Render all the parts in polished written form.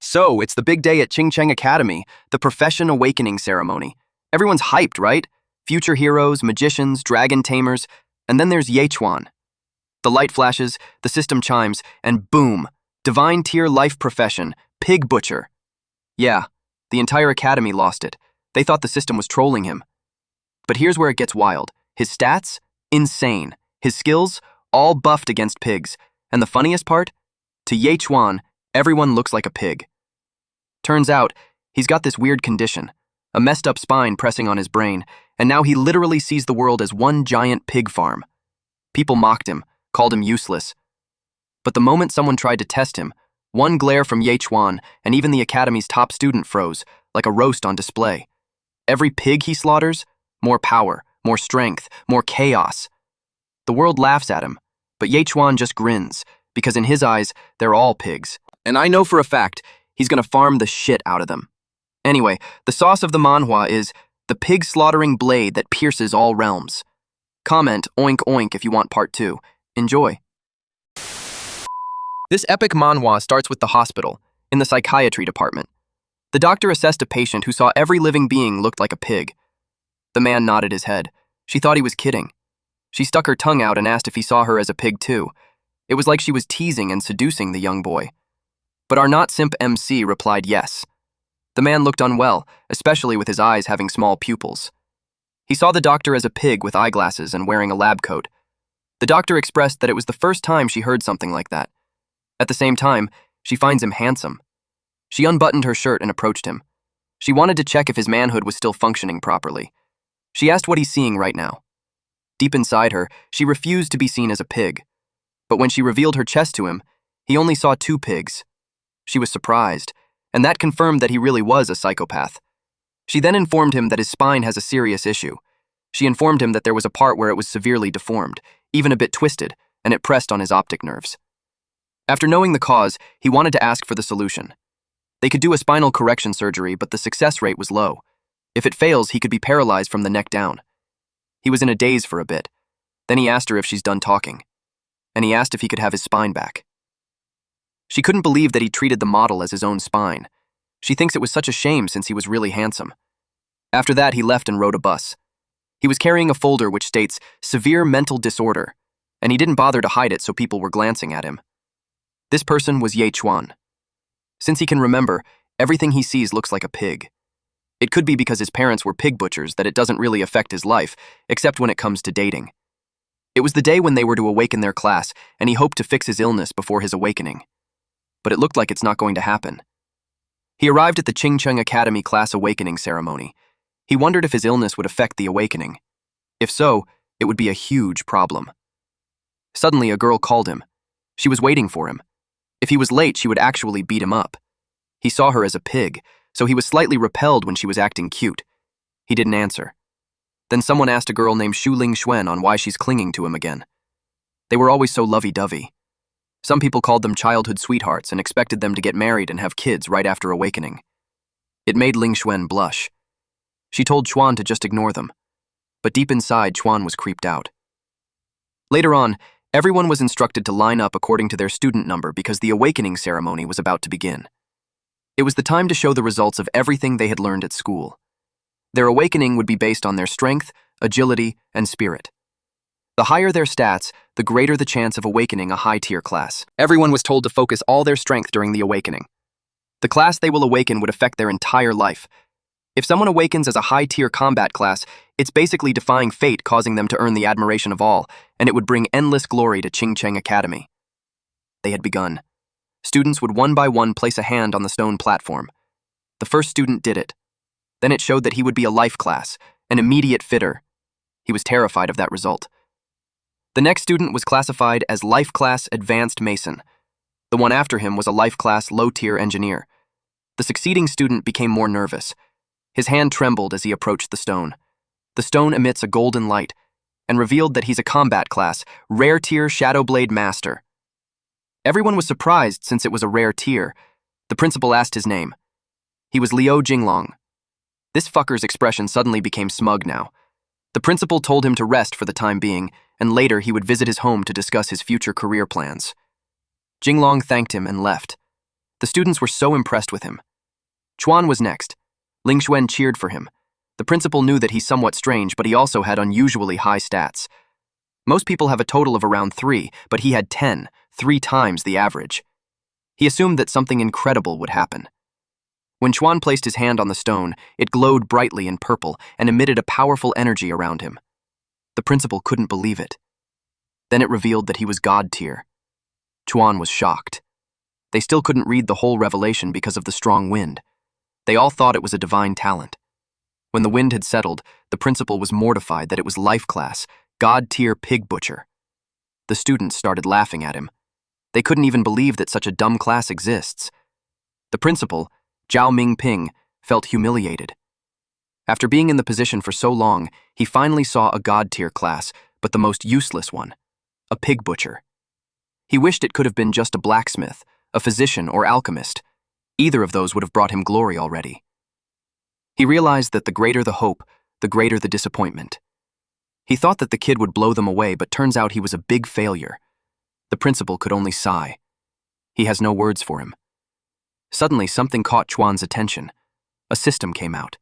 So, it's the big day at Ching Cheng Academy, the Profession Awakening ceremony. Everyone's hyped, right? Future heroes, magicians, dragon tamers, and then there's Yechuan. The light flashes, the system chimes, and boom! Divine tier life profession, pig butcher. Yeah, the entire academy lost it. They thought the system was trolling him. But here's where it gets wild. His stats? Insane. His skills? All buffed against pigs. And the funniest part? To Yechuan, everyone looks like a pig. Turns out, he's got this weird condition, a messed up spine pressing on his brain, and now he literally sees the world as one giant pig farm. People mocked him, called him useless. But the moment someone tried to test him, one glare from Yechuan and even the academy's top student froze, like a roast on display. Every pig he slaughters, more power, more strength, more chaos. The world laughs at him, but Yechuan just grins, because in his eyes, they're all pigs. And I know for a fact, he's gonna farm the shit out of them. Anyway, the sauce of the manhwa is the pig-slaughtering blade that pierces all realms. Comment oink oink if you want part 2. Enjoy. This epic manhwa starts with the hospital, in the psychiatry department. The doctor assessed a patient who saw every living being looked like a pig. The man nodded his head. She thought he was kidding. She stuck her tongue out and asked if he saw her as a pig too. It was like she was teasing and seducing the young boy. But our not-simp MC replied yes. The man looked unwell, especially with his eyes having small pupils. He saw the doctor as a pig with eyeglasses and wearing a lab coat. The doctor expressed that it was the first time she heard something like that. At the same time, she finds him handsome. She unbuttoned her shirt and approached him. She wanted to check if his manhood was still functioning properly. She asked what he's seeing right now. Deep inside her, she refused to be seen as a pig. But when she revealed her chest to him, he only saw 2 pigs. She was surprised, and that confirmed that he really was a psychopath. She then informed him that his spine has a serious issue. She informed him that there was a part where it was severely deformed, even a bit twisted, and it pressed on his optic nerves. After knowing the cause, he wanted to ask for the solution. They could do a spinal correction surgery, but the success rate was low. If it fails, he could be paralyzed from the neck down. He was in a daze for a bit. Then he asked her if she's done talking. And he asked if he could have his spine back. She couldn't believe that he treated the model as his own spine. She thinks it was such a shame since he was really handsome. After that, he left and rode a bus. He was carrying a folder which states, "Severe mental disorder," and he didn't bother to hide it so people were glancing at him. This person was Yechuan. Since he can remember, everything he sees looks like a pig. It could be because his parents were pig butchers that it doesn't really affect his life, except when it comes to dating. It was the day when they were to awaken their class, and he hoped to fix his illness before his awakening. But it looked like it's not going to happen. He arrived at the Ching Cheng Academy class awakening ceremony. He wondered if his illness would affect the awakening. If so, it would be a huge problem. Suddenly, a girl called him. She was waiting for him. If he was late, she would actually beat him up. He saw her as a pig, so he was slightly repelled when she was acting cute. He didn't answer. Then someone asked a girl named Shu Ling Xuan on why she's clinging to him again. They were always so lovey-dovey. Some people called them childhood sweethearts and expected them to get married and have kids right after awakening. It made Ling Xuan blush. She told Xuan to just ignore them. But deep inside, Xuan was creeped out. Later on, everyone was instructed to line up according to their student number because the awakening ceremony was about to begin. It was the time to show the results of everything they had learned at school. Their awakening would be based on their strength, agility, and spirit. The higher their stats, the greater the chance of awakening a high-tier class. Everyone was told to focus all their strength during the awakening. The class they will awaken would affect their entire life. If someone awakens as a high-tier combat class, it's basically defying fate, causing them to earn the admiration of all, and it would bring endless glory to Ching Cheng Academy. They had begun. Students would one by one place a hand on the stone platform. The first student did it. Then it showed that he would be a life class, an immediate fitter. He was terrified of that result. The next student was classified as Life Class Advanced Mason. The one after him was a Life Class Low-Tier Engineer. The succeeding student became more nervous. His hand trembled as he approached the stone. The stone emits a golden light and revealed that he's a combat class, Rare Tier Shadowblade Master. Everyone was surprised since it was a rare tier. The principal asked his name. He was Liu Jinglong. This fucker's expression suddenly became smug now. The principal told him to rest for the time being, and later he would visit his home to discuss his future career plans. Jinglong thanked him and left. The students were so impressed with him. Chuan was next. Ling Xuan cheered for him. The principal knew that he's somewhat strange, but he also had unusually high stats. Most people have a total of around 3, but he had 10, 3 times the average. He assumed that something incredible would happen. When Chuan placed his hand on the stone, it glowed brightly in purple and emitted a powerful energy around him. The principal couldn't believe it. Then it revealed that he was God tier. Chuan was shocked. They still couldn't read the whole revelation because of the strong wind. They all thought it was a divine talent. When the wind had settled, the principal was mortified that it was life class, God tier pig butcher. The students started laughing at him. They couldn't even believe that such a dumb class exists. The principal, Zhao Mingping, felt humiliated. After being in the position for so long, he finally saw a God tier class, but the most useless one, a pig butcher. He wished it could have been just a blacksmith, a physician, or alchemist. Either of those would have brought him glory already. He realized that the greater the hope, the greater the disappointment. He thought that the kid would blow them away, but turns out he was a big failure. The principal could only sigh. He has no words for him. Suddenly, something caught Chuan's attention. A system came out.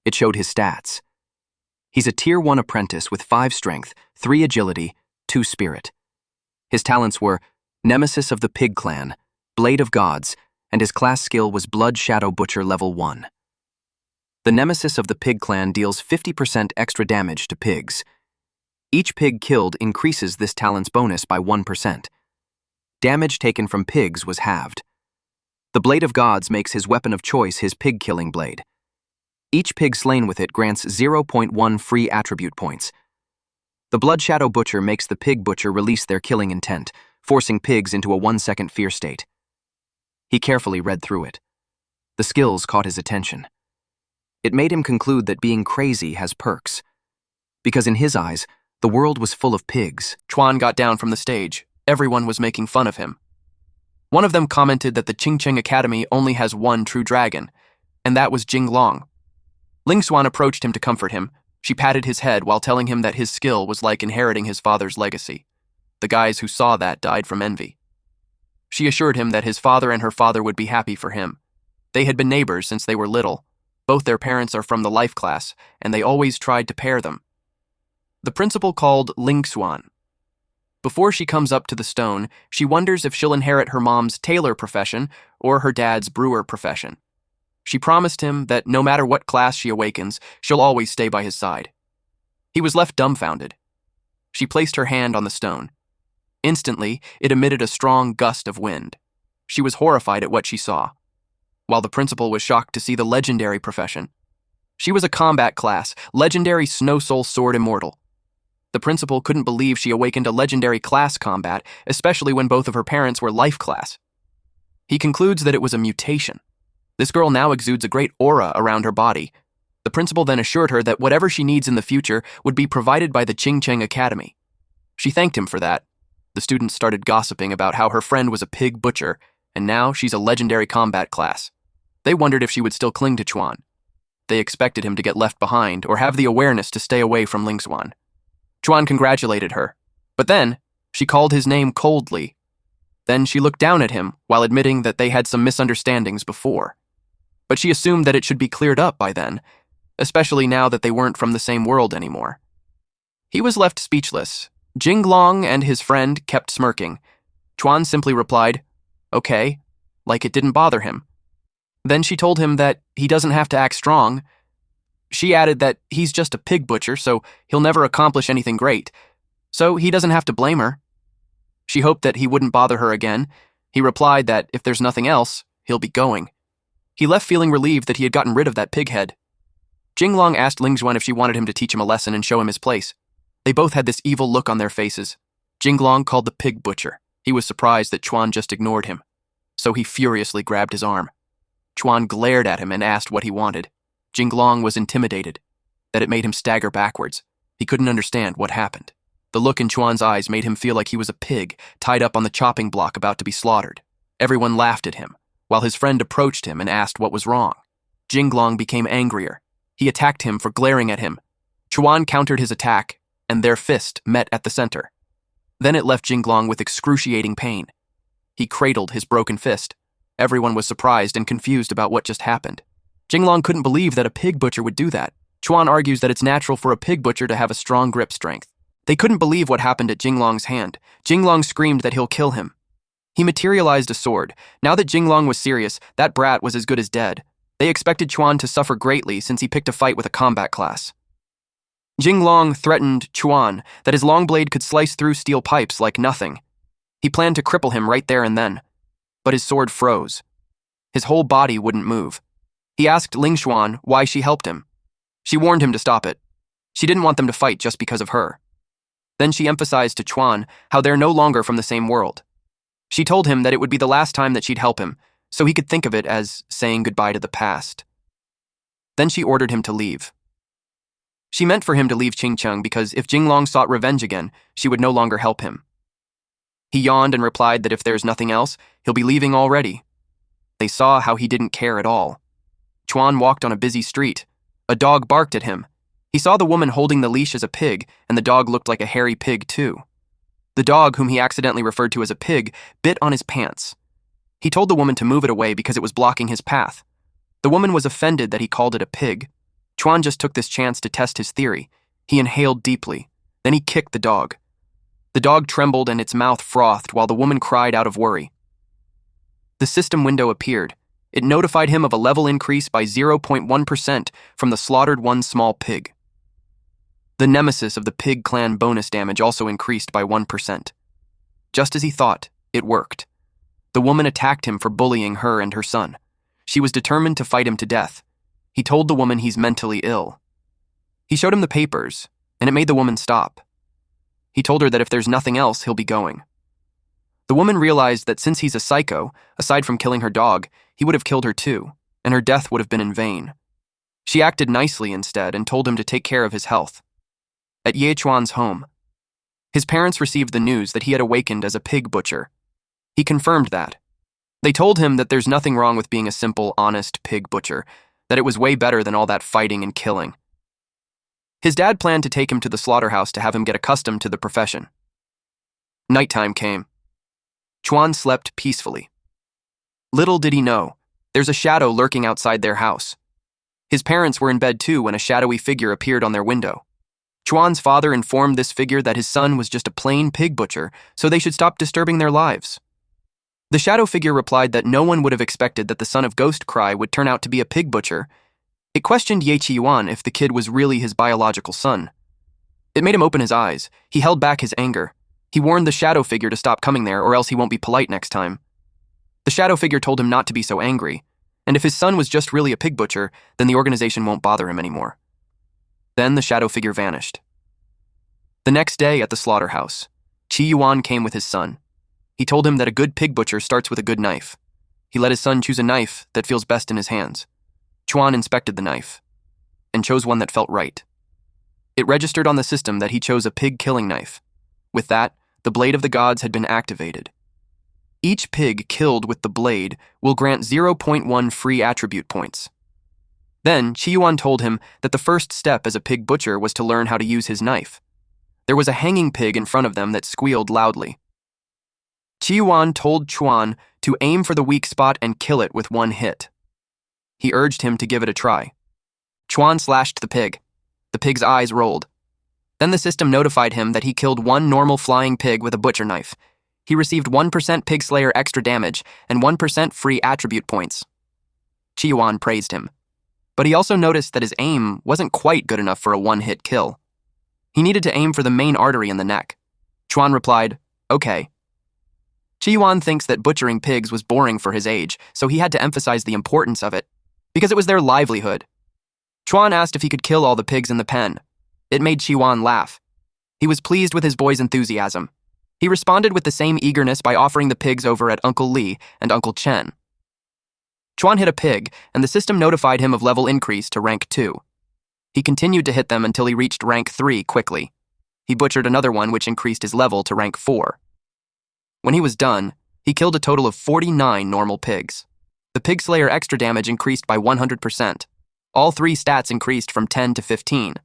It showed his stats. He's a Tier 1 apprentice with 5 strength, 3 agility, 2 spirit. His talents were Nemesis of the Pig Clan, Blade of Gods, and his class skill was Blood Shadow Butcher level 1. The Nemesis of the Pig Clan deals 50% extra damage to pigs. Each pig killed increases this talent's bonus by 1%. Damage taken from pigs was halved. The Blade of Gods makes his weapon of choice his pig-killing blade. Each pig slain with it grants 0.1 free attribute points. The Blood Shadow Butcher makes the pig butcher release their killing intent, forcing pigs into a 1-second fear state. He carefully read through it. The skills caught his attention. It made him conclude that being crazy has perks. Because in his eyes, the world was full of pigs. Chuan got down from the stage. Everyone was making fun of him. One of them commented that the Qingcheng Academy only has one true dragon, and that was Jinglong. Ling Xuan approached him to comfort him. She patted his head while telling him that his skill was like inheriting his father's legacy. The guys who saw that died from envy. She assured him that his father and her father would be happy for him. They had been neighbors since they were little. Both their parents are from the life class, and they always tried to pair them. The principal called Ling Xuan. Before she comes up to the stone, she wonders if she'll inherit her mom's tailor profession or her dad's brewer profession. She promised him that no matter what class she awakens, she'll always stay by his side. He was left dumbfounded. She placed her hand on the stone. Instantly, it emitted a strong gust of wind. She was horrified at what she saw, while the principal was shocked to see the legendary profession. She was a combat class, legendary Snow Soul Sword Immortal. The principal couldn't believe she awakened a legendary class combat, especially when both of her parents were life class. He concludes that it was a mutation. This girl now exudes a great aura around her body. The principal then assured her that whatever she needs in the future would be provided by the Qingcheng Academy. She thanked him for that. The students started gossiping about how her friend was a pig butcher, and now she's a legendary combat class. They wondered if she would still cling to Chuan. They expected him to get left behind or have the awareness to stay away from Ling Xuan. Chuan congratulated her, but then she called his name coldly. Then she looked down at him while admitting that they had some misunderstandings before. But she assumed that it should be cleared up by then, especially now that they weren't from the same world anymore. He was left speechless. Jinglong and his friend kept smirking. Chuan simply replied, "Okay," like it didn't bother him. Then she told him that he doesn't have to act strong. She added that he's just a pig butcher, so he'll never accomplish anything great, so he doesn't have to blame her. She hoped that he wouldn't bother her again. He replied that if there's nothing else, he'll be going. He left feeling relieved that he had gotten rid of that pig head. Jinglong asked Ling Xuan if she wanted him to teach him a lesson and show him his place. They both had this evil look on their faces. Jinglong called the pig butcher. He was surprised that Chuan just ignored him, so he furiously grabbed his arm. Chuan glared at him and asked what he wanted. Jinglong was intimidated, that it made him stagger backwards. He couldn't understand what happened. The look in Chuan's eyes made him feel like he was a pig tied up on the chopping block about to be slaughtered. Everyone laughed at him, while his friend approached him and asked what was wrong. Jinglong became angrier. He attacked him for glaring at him. Chuan countered his attack, and their fist met at the center. Then it left Jinglong with excruciating pain. He cradled his broken fist. Everyone was surprised and confused about what just happened. Jinglong couldn't believe that a pig butcher would do that. Chuan argues that it's natural for a pig butcher to have a strong grip strength. They couldn't believe what happened at Jinglong's hand. Jinglong screamed that he'll kill him. He materialized a sword. Now that Jinglong was serious, that brat was as good as dead. They expected Chuan to suffer greatly since he picked a fight with a combat class. Jinglong threatened Chuan that his long blade could slice through steel pipes like nothing. He planned to cripple him right there and then. But his sword froze. His whole body wouldn't move. He asked Ling Xuan why she helped him. She warned him to stop it. She didn't want them to fight just because of her. Then she emphasized to Chuan how they're no longer from the same world. She told him that it would be the last time that she'd help him, so he could think of it as saying goodbye to the past. Then she ordered him to leave. She meant for him to leave Qingcheng because if Jinglong sought revenge again, she would no longer help him. He yawned and replied that if there's nothing else, he'll be leaving already. They saw how he didn't care at all. Chuan walked on a busy street. A dog barked at him. He saw the woman holding the leash as a pig, and the dog looked like a hairy pig too. The dog, whom he accidentally referred to as a pig, bit on his pants. He told the woman to move it away because it was blocking his path. The woman was offended that he called it a pig. Chuan just took this chance to test his theory. He inhaled deeply. Then he kicked the dog. The dog trembled and its mouth frothed while the woman cried out of worry. The system window appeared. It notified him of a level increase by 0.1% from the slaughtered one small pig. The nemesis of the pig clan bonus damage also increased by 1%. Just as he thought, it worked. The woman attacked him for bullying her and her son. She was determined to fight him to death. He told the woman he's mentally ill. He showed him the papers, and it made the woman stop. He told her that if there's nothing else, he'll be going. The woman realized that since he's a psycho, aside from killing her dog, he would have killed her too, and her death would have been in vain. She acted nicely instead and told him to take care of his health. At Ye Chuan's home, his parents received the news that he had awakened as a pig butcher. He confirmed that. They told him that there's nothing wrong with being a simple, honest pig butcher, that it was way better than all that fighting and killing. His dad planned to take him to the slaughterhouse to have him get accustomed to the profession. Nighttime came. Chuan slept peacefully. Little did he know, there's a shadow lurking outside their house. His parents were in bed too when a shadowy figure appeared on their window. Chuan's father informed this figure that his son was just a plain pig butcher, so they should stop disturbing their lives. The shadow figure replied that no one would have expected that the son of Ghost Cry would turn out to be a pig butcher. It questioned Ye Qiyuan if the kid was really his biological son. It made him open his eyes. He held back his anger. He warned the shadow figure to stop coming there or else he won't be polite next time. The shadow figure told him not to be so angry, and if his son was just really a pig butcher, then the organization won't bother him anymore. Then the shadow figure vanished. The next day at the slaughterhouse, Qiyuan came with his son. He told him that a good pig butcher starts with a good knife. He let his son choose a knife that feels best in his hands. Chuan inspected the knife and chose one that felt right. It registered on the system that he chose a pig-killing knife. With that, the blade of the gods had been activated. Each pig killed with the blade will grant 0.1 free attribute points. Then, Qiyuan told him that the first step as a pig butcher was to learn how to use his knife. There was a hanging pig in front of them that squealed loudly. Qiyuan told Chuan to aim for the weak spot and kill it with one hit. He urged him to give it a try. Chuan slashed the pig. The pig's eyes rolled. Then the system notified him that he killed one normal flying pig with a butcher knife. He received 1% Pig Slayer extra damage and 1% free attribute points. Qiyuan praised him. But he also noticed that his aim wasn't quite good enough for a one-hit kill. He needed to aim for the main artery in the neck. Chuan replied, "Okay." Qiyuan thinks that butchering pigs was boring for his age, so he had to emphasize the importance of it, because it was their livelihood. Chuan asked if he could kill all the pigs in the pen. It made Qiyuan laugh. He was pleased with his boy's enthusiasm. He responded with the same eagerness by offering the pigs over at Uncle Li and Uncle Chen. Chuan hit a pig, and the system notified him of level increase to rank 2. He continued to hit them until he reached rank 3 quickly. He butchered another one which increased his level to rank 4. When he was done, he killed a total of 49 normal pigs. The Pig Slayer extra damage increased by 100%. All 3 stats increased from 10 to 15.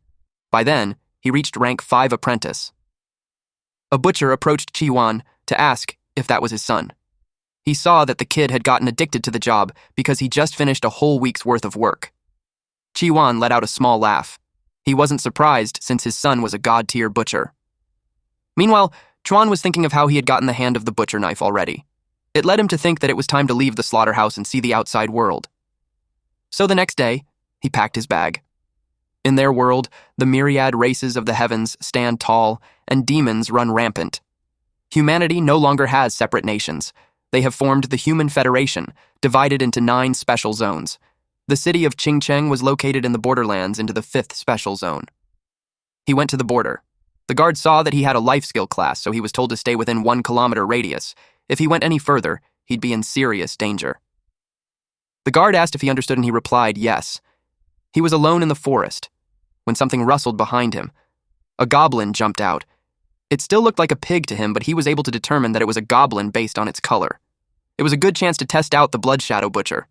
By then, he reached rank 5 apprentice. A butcher approached Qiyuan to ask if that was his son. He saw that the kid had gotten addicted to the job because he just finished a whole week's worth of work. Chi-wan let out a small laugh. He wasn't surprised since his son was a god-tier butcher. Meanwhile, Chuan was thinking of how he had gotten the hand of the butcher knife already. It led him to think that it was time to leave the slaughterhouse and see the outside world. So the next day, he packed his bag. In their world, the myriad races of the heavens stand tall, and demons run rampant. Humanity no longer has separate nations. They have formed the Human Federation, divided into 9 special zones. The city of Qingcheng was located in the borderlands into the 5th special zone. He went to the border. The guard saw that he had a life skill class, so he was told to stay within 1 kilometer radius. If he went any further, he'd be in serious danger. The guard asked if he understood, and he replied yes. He was alone in the forest when something rustled behind him. A goblin jumped out. It still looked like a pig to him, but he was able to determine that it was a goblin based on its color. It was a good chance to test out the Blood Shadow Butcher.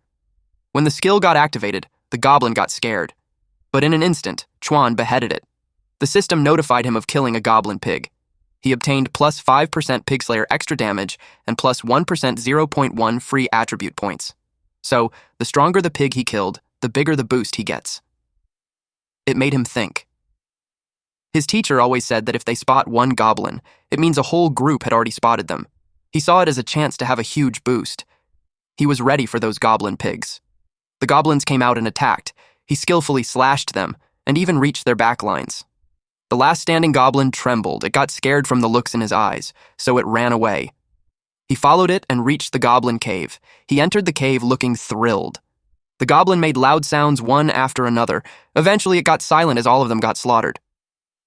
When the skill got activated, the goblin got scared. But in an instant, Chuan beheaded it. The system notified him of killing a goblin pig. He obtained plus 5% Pigslayer extra damage and plus 1% 0.1 free attribute points. So, the stronger the pig he killed, the bigger the boost he gets. It made him think. His teacher always said that if they spot one goblin, it means a whole group had already spotted them. He saw it as a chance to have a huge boost. He was ready for those goblin pigs. The goblins came out and attacked. He skillfully slashed them, and even reached their backlines. The last standing goblin trembled. It got scared from the looks in his eyes, so it ran away. He followed it and reached the goblin cave. He entered the cave looking thrilled. The goblin made loud sounds one after another. Eventually, it got silent as all of them got slaughtered.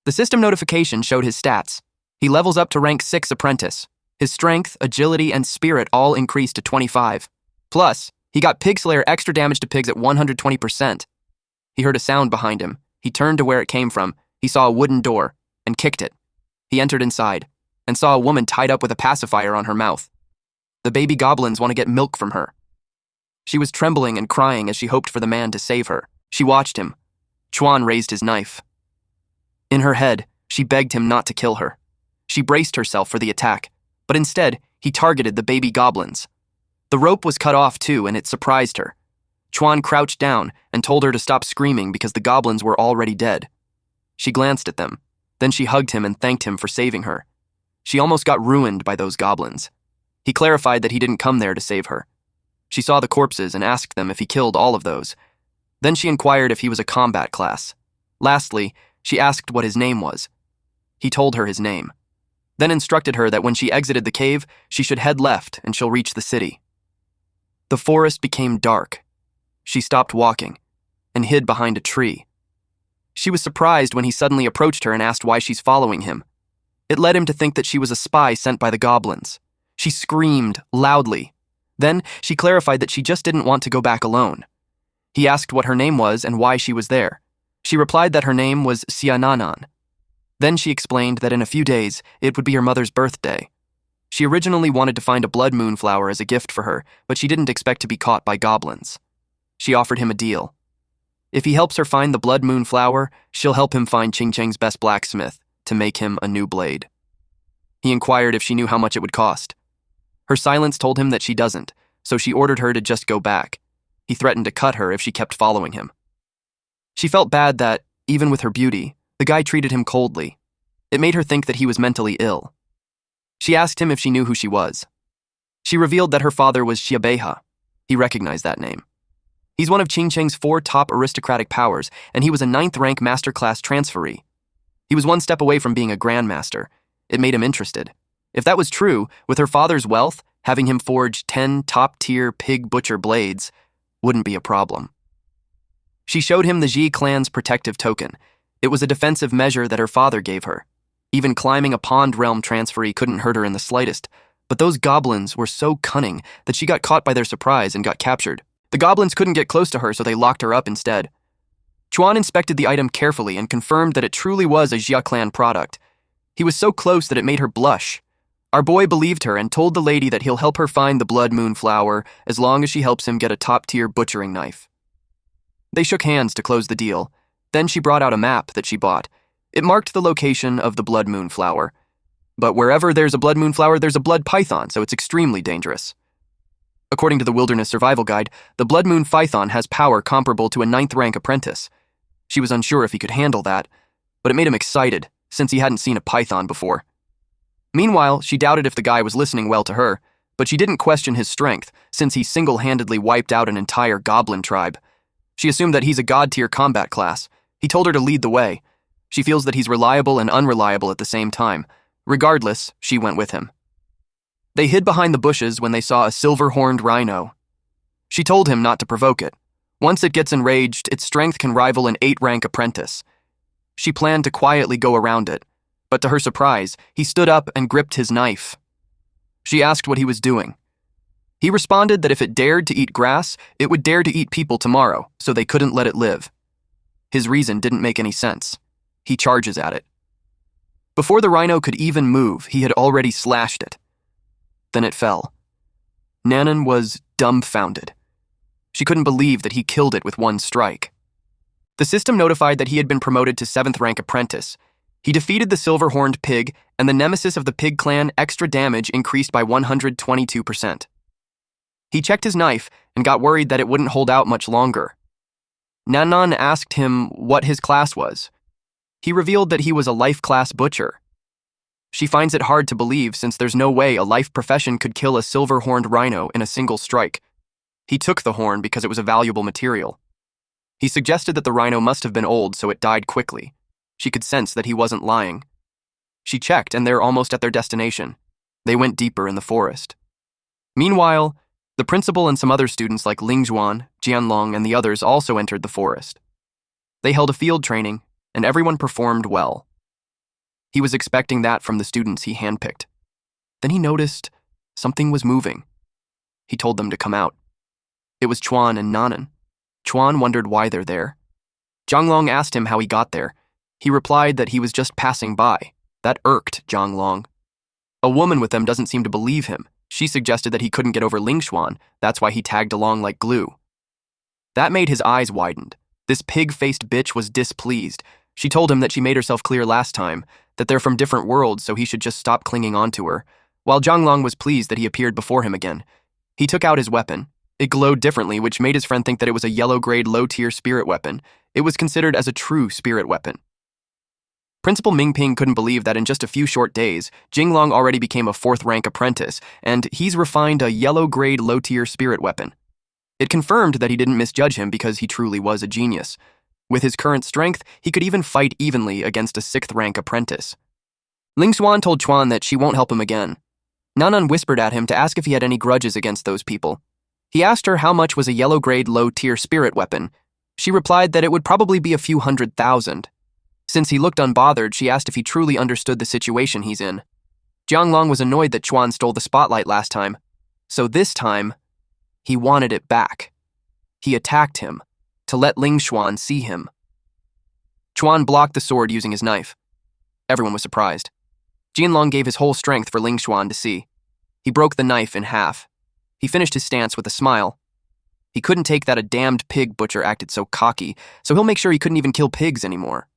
The system notification showed his stats. He levels up to rank 6 apprentice. His strength, agility, and spirit all increased to 25. Plus, he got Pigslayer extra damage to pigs at 120%. He heard a sound behind him. He turned to where it came from. He saw a wooden door and kicked it. He entered inside and saw a woman tied up with a pacifier on her mouth. The baby goblins want to get milk from her. She was trembling and crying as she hoped for the man to save her. She watched him. Chuan raised his knife. In her head, she begged him not to kill her. She braced herself for the attack, but instead, he targeted the baby goblins. The rope was cut off too, and it surprised her. Chuan crouched down and told her to stop screaming because the goblins were already dead. She glanced at them. Then she hugged him and thanked him for saving her. She almost got ruined by those goblins. He clarified that he didn't come there to save her. She saw the corpses and asked them if he killed all of those. Then she inquired if he was a combat class. Lastly, she asked what his name was. He told her his name. Then instructed her that when she exited the cave, she should head left and she'll reach the city. The forest became dark. She stopped walking and hid behind a tree. She was surprised when he suddenly approached her and asked why she's following him. It led him to think that she was a spy sent by the goblins. She screamed loudly. Then she clarified that she just didn't want to go back alone. He asked what her name was and why she was there. She replied that her name was Xiananan. Then she explained that in a few days, it would be her mother's birthday. She originally wanted to find a blood moon flower as a gift for her, but she didn't expect to be caught by goblins. She offered him a deal. If he helps her find the blood moon flower, she'll help him find Qingcheng's best blacksmith to make him a new blade. He inquired if she knew how much it would cost. Her silence told him that she doesn't, so she ordered her to just go back. He threatened to cut her if she kept following him. She felt bad that, even with her beauty, the guy treated him coldly. It made her think that he was mentally ill. She asked him if she knew who she was. She revealed that her father was Xiabeha. He recognized that name. He's one of Qingcheng's 4 top aristocratic powers, and he was a 9th-rank master-class transferee. He was 1 step away from being a grandmaster. It made him interested. If that was true, with her father's wealth, having him forge 10 top-tier pig butcher blades wouldn't be a problem. She showed him the Ji clan's protective token. It was a defensive measure that her father gave her. Even climbing a pond realm transferee couldn't hurt her in the slightest, but those goblins were so cunning that she got caught by their surprise and got captured. The goblins couldn't get close to her, so they locked her up instead. Chuan inspected the item carefully and confirmed that it truly was a Jia clan product. He was so close that it made her blush. Our boy believed her and told the lady that he'll help her find the blood moon flower as long as she helps him get a top-tier butchering knife. They shook hands to close the deal. Then she brought out a map that she bought. It marked the location of the blood moon flower. But wherever there's a blood moon flower, there's a blood python, so it's extremely dangerous. According to the Wilderness Survival Guide, the Blood Moon Python has power comparable to a 9th rank apprentice. She was unsure if he could handle that, but it made him excited, since he hadn't seen a python before. Meanwhile, she doubted if the guy was listening well to her, but she didn't question his strength, since he single-handedly wiped out an entire goblin tribe. She assumed that he's a god-tier combat class. He told her to lead the way. She feels that he's reliable and unreliable at the same time. Regardless, she went with him. They hid behind the bushes when they saw a silver-horned rhino. She told him not to provoke it. Once it gets enraged, its strength can rival an 8th-rank apprentice. She planned to quietly go around it, but to her surprise, he stood up and gripped his knife. She asked what he was doing. He responded that if it dared to eat grass, it would dare to eat people tomorrow, so they couldn't let it live. His reason didn't make any sense. He charges at it. Before the rhino could even move, he had already slashed it. Then it fell. Nanan was dumbfounded. She couldn't believe that he killed it with one strike. The system notified that he had been promoted to 7th rank apprentice. He defeated the silver-horned pig, and the nemesis of the pig clan, extra damage increased by 122%. He checked his knife and got worried that it wouldn't hold out much longer. Nanan asked him what his class was. He revealed that he was a life class butcher. She finds it hard to believe since there's no way a life profession could kill a silver-horned rhino in a single strike. He took the horn because it was a valuable material. He suggested that the rhino must have been old, so it died quickly. She could sense that he wasn't lying. She checked, and they're almost at their destination. They went deeper in the forest. Meanwhile, the principal and some other students like Lingjuan, Jianlong, and the others also entered the forest. They held a field training, and everyone performed well. He was expecting that from the students he handpicked. Then he noticed something was moving. He told them to come out. It was Chuan and Nanan. Chuan wondered why they're there. Zhanglong asked him how he got there. He replied that he was just passing by. That irked Zhanglong. A woman with them doesn't seem to believe him. She suggested that he couldn't get over Lingshuan, that's why he tagged along like glue. That made his eyes widen. This pig-faced bitch was displeased. She told him that she made herself clear last time, that they're from different worlds, so he should just stop clinging on to her, while Zhanglong was pleased that he appeared before him again. He took out his weapon. It glowed differently, which made his friend think that it was a yellow-grade low-tier spirit weapon. It was considered as a true spirit weapon. Principal Mingping couldn't believe that in just a few short days, Jinglong already became a 4th-rank apprentice, and he's refined a yellow-grade low-tier spirit weapon. It confirmed that he didn't misjudge him because he truly was a genius. With his current strength, he could even fight evenly against a 6th-rank apprentice. Lingshuan told Chuan that she won't help him again. Nanan whispered at him to ask if he had any grudges against those people. He asked her how much was a yellow-grade low-tier spirit weapon. She replied that it would probably be a few 100,000. Since he looked unbothered, she asked if he truly understood the situation he's in. Jianglong was annoyed that Chuan stole the spotlight last time, so this time, he wanted it back. He attacked him, to let Lingshuan see him. Chuan blocked the sword using his knife. Everyone was surprised. Jianlong gave his whole strength for Lingshuan to see. He broke the knife in half. He finished his stance with a smile. He couldn't take that a damned pig butcher acted so cocky, so he'll make sure he couldn't even kill pigs anymore.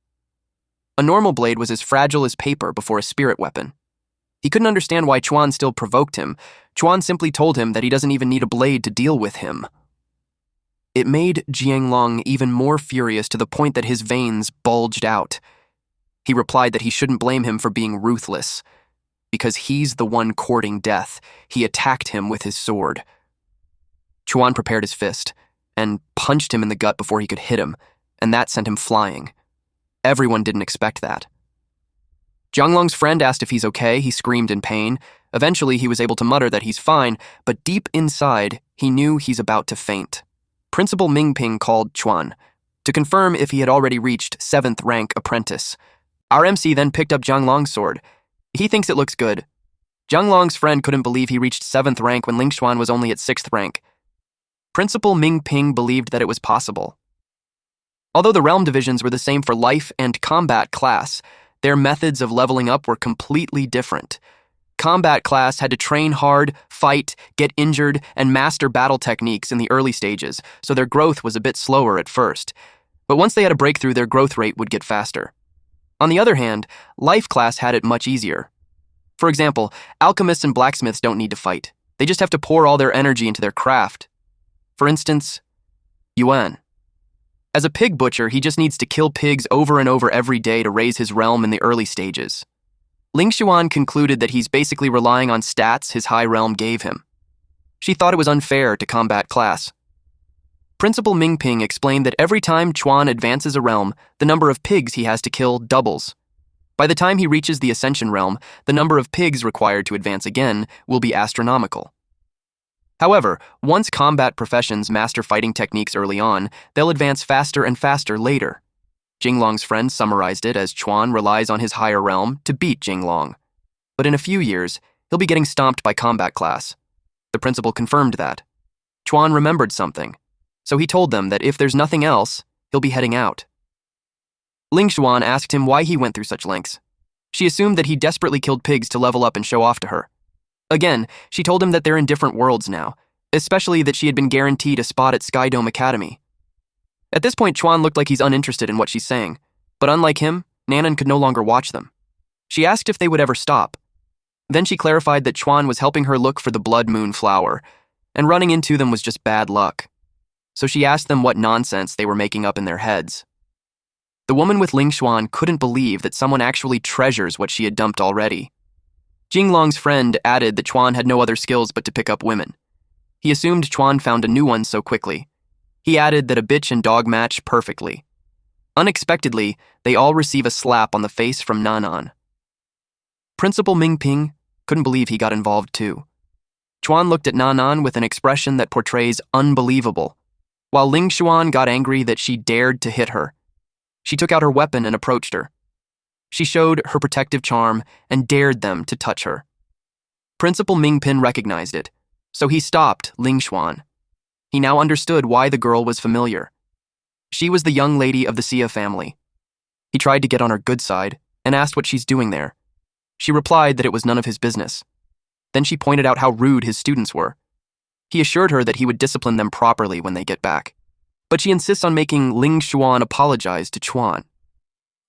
A normal blade was as fragile as paper before a spirit weapon. He couldn't understand why Chuan still provoked him. Chuan simply told him that he doesn't even need a blade to deal with him. It made Jianglong even more furious to the point that his veins bulged out. He replied that he shouldn't blame him for being ruthless. Because he's the one courting death, he attacked him with his sword. Chuan prepared his fist and punched him in the gut before he could hit him, and that sent him flying. Everyone didn't expect that. Zhanglong's friend asked if he's okay. He screamed in pain. Eventually, he was able to mutter that he's fine, but deep inside, he knew he's about to faint. Principal Mingping called Chuan to confirm if he had already reached 7th rank apprentice. Our MC then picked up Zhanglong's sword. He thinks it looks good. Zhanglong's friend couldn't believe he reached 7th rank when Lingshuan was only at 6th rank. Principal Mingping believed that it was possible. Although the realm divisions were the same for life and combat class, their methods of leveling up were completely different. Combat class had to train hard, fight, get injured, and master battle techniques in the early stages, so their growth was a bit slower at first. But once they had a breakthrough, their growth rate would get faster. On the other hand, life class had it much easier. For example, alchemists and blacksmiths don't need to fight. They just have to pour all their energy into their craft. For instance, Yuan. As a pig butcher, he just needs to kill pigs over and over every day to raise his realm in the early stages. Ling Xuan concluded that he's basically relying on stats his high realm gave him. She thought it was unfair to combat class. Principal Mingping explained that every time Chuan advances a realm, the number of pigs he has to kill doubles. By the time he reaches the Ascension realm, the number of pigs required to advance again will be astronomical. However, once combat professions master fighting techniques early on, they'll advance faster and faster later. Jinglong's friend summarized it as Chuan relies on his higher realm to beat Jinglong. But in a few years, he'll be getting stomped by combat class. The principal confirmed that. Chuan remembered something, so he told them that if there's nothing else, he'll be heading out. Ling Xuan asked him why he went through such lengths. She assumed that he desperately killed pigs to level up and show off to her. Again, she told him that they're in different worlds now, especially that she had been guaranteed a spot at Skydome Academy. At this point, Chuan looked like he's uninterested in what she's saying, but unlike him, Nanan could no longer watch them. She asked if they would ever stop. Then she clarified that Chuan was helping her look for the blood moon flower, and running into them was just bad luck. So she asked them what nonsense they were making up in their heads. The woman with Ling Xuan couldn't believe that someone actually treasures what she had dumped already. Jinglong's friend added that Chuan had no other skills but to pick up women. He assumed Chuan found a new one so quickly. He added that a bitch and dog match perfectly. Unexpectedly, they all receive a slap on the face from Nanan. Principal Mingping couldn't believe he got involved too. Chuan looked at Nanan with an expression that portrays unbelievable, while Ling Xuan got angry that she dared to hit her. She took out her weapon and approached her. She showed her protective charm and dared them to touch her. Principal Mingpin recognized it, so he stopped Ling Xuan. He now understood why the girl was familiar. She was the young lady of the Xia family. He tried to get on her good side and asked what she's doing there. She replied that it was none of his business. Then she pointed out how rude his students were. He assured her that he would discipline them properly when they get back. But she insists on making Ling Xuan apologize to Chuan.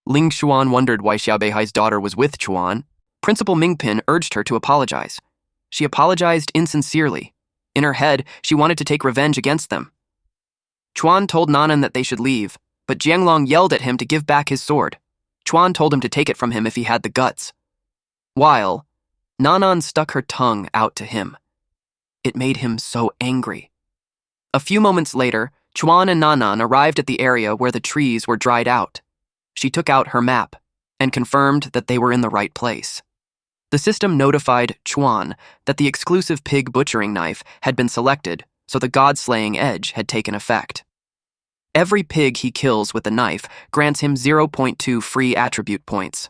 Ling Xuan wondered why Xiao Beihai's daughter was with Chuan. Principal Mingpin urged her to apologize. She apologized insincerely. In her head, she wanted to take revenge against them. Chuan told Nanan that they should leave, but Jianglong yelled at him to give back his sword. Chuan told him to take it from him if he had the guts. While Nanan stuck her tongue out to him. It made him so angry. A few moments later, Chuan and Nanan arrived at the area where the trees were dried out. She took out her map and confirmed that they were in the right place. The system notified Chuan that the exclusive pig butchering knife had been selected, so the god-slaying edge had taken effect. Every pig he kills with the knife grants him 0.2 free attribute points.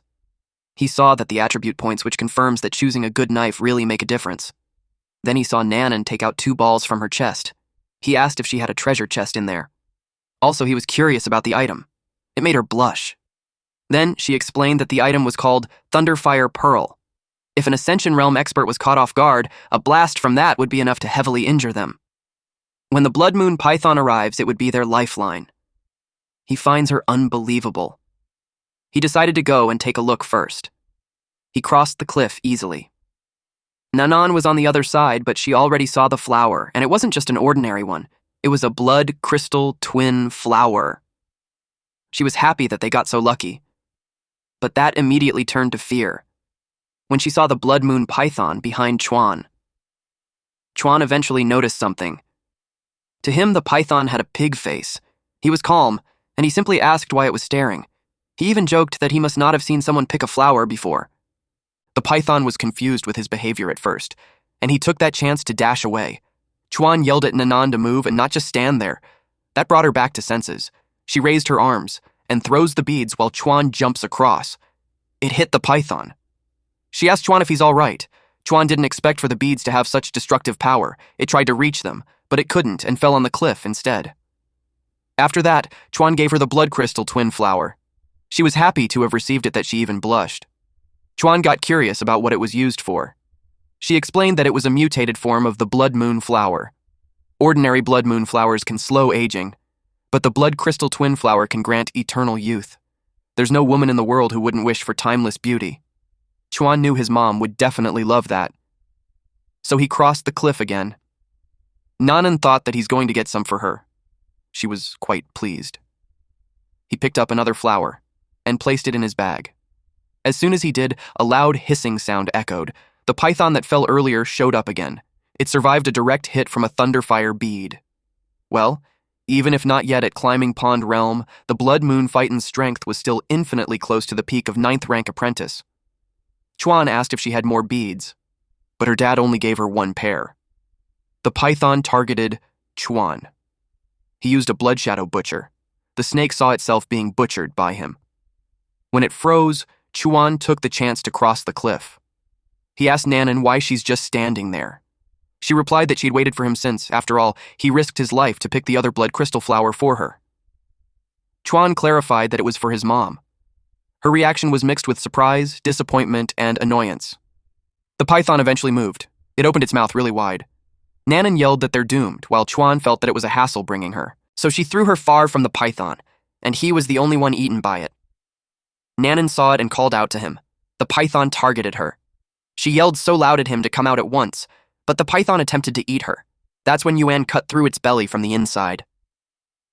He saw that the attribute points which confirms that choosing a good knife really make a difference. Then he saw Nanan take out 2 balls from her chest. He asked if she had a treasure chest in there. Also, he was curious about the item. It made her blush. Then she explained that the item was called Thunderfire Pearl. If an Ascension Realm expert was caught off guard, a blast from that would be enough to heavily injure them. When the Blood Moon Python arrives, it would be their lifeline. He finds her unbelievable. He decided to go and take a look first. He crossed the cliff easily. Nanan was on the other side, but she already saw the flower, and it wasn't just an ordinary one. It was a blood crystal twin flower. She was happy that they got so lucky. But that immediately turned to fear when she saw the Blood Moon Python behind Chuan. Chuan eventually noticed something. To him, the python had a pig face. He was calm, and he simply asked why it was staring. He even joked that he must not have seen someone pick a flower before. The python was confused with his behavior at first, and he took that chance to dash away. Chuan yelled at Nanan to move and not just stand there. That brought her back to senses. She raised her arms and throws the beads while Chuan jumps across. It hit the python. She asked Chuan if he's all right. Chuan didn't expect for the beads to have such destructive power. It tried to reach them, but it couldn't and fell on the cliff instead. After that, Chuan gave her the blood crystal twin flower. She was happy to have received it that she even blushed. Chuan got curious about what it was used for. She explained that it was a mutated form of the blood moon flower. Ordinary blood moon flowers can slow aging, but the blood crystal twin flower can grant eternal youth. There's no woman in the world who wouldn't wish for timeless beauty. Chuan knew his mom would definitely love that. So he crossed the cliff again. Nanan thought that he's going to get some for her. She was quite pleased. He picked up another flower and placed it in his bag. As soon as he did, a loud hissing sound echoed. The python that fell earlier showed up again. It survived a direct hit from a thunderfire bead. Well, even if not yet at Climbing Pond realm, the Blood Moon Phyton's strength was still infinitely close to the peak of 9th rank apprentice. Chuan asked if she had more beads, but her dad only gave her 1 pair. The python targeted Chuan. He used a blood shadow butcher. The snake saw itself being butchered by him. When it froze, Chuan took the chance to cross the cliff. He asked Nanan why she's just standing there. She replied that she'd waited for him since, after all, he risked his life to pick the other blood crystal flower for her. Chuan clarified that it was for his mom. Her reaction was mixed with surprise, disappointment, and annoyance. The python eventually moved. It opened its mouth really wide. Nanan yelled that they're doomed, while Chuan felt that it was a hassle bringing her. So she threw her far from the python, and he was the only one eaten by it. Nanan saw it and called out to him. The python targeted her. She yelled so loud at him to come out at once, but the python attempted to eat her. That's when Yuan cut through its belly from the inside.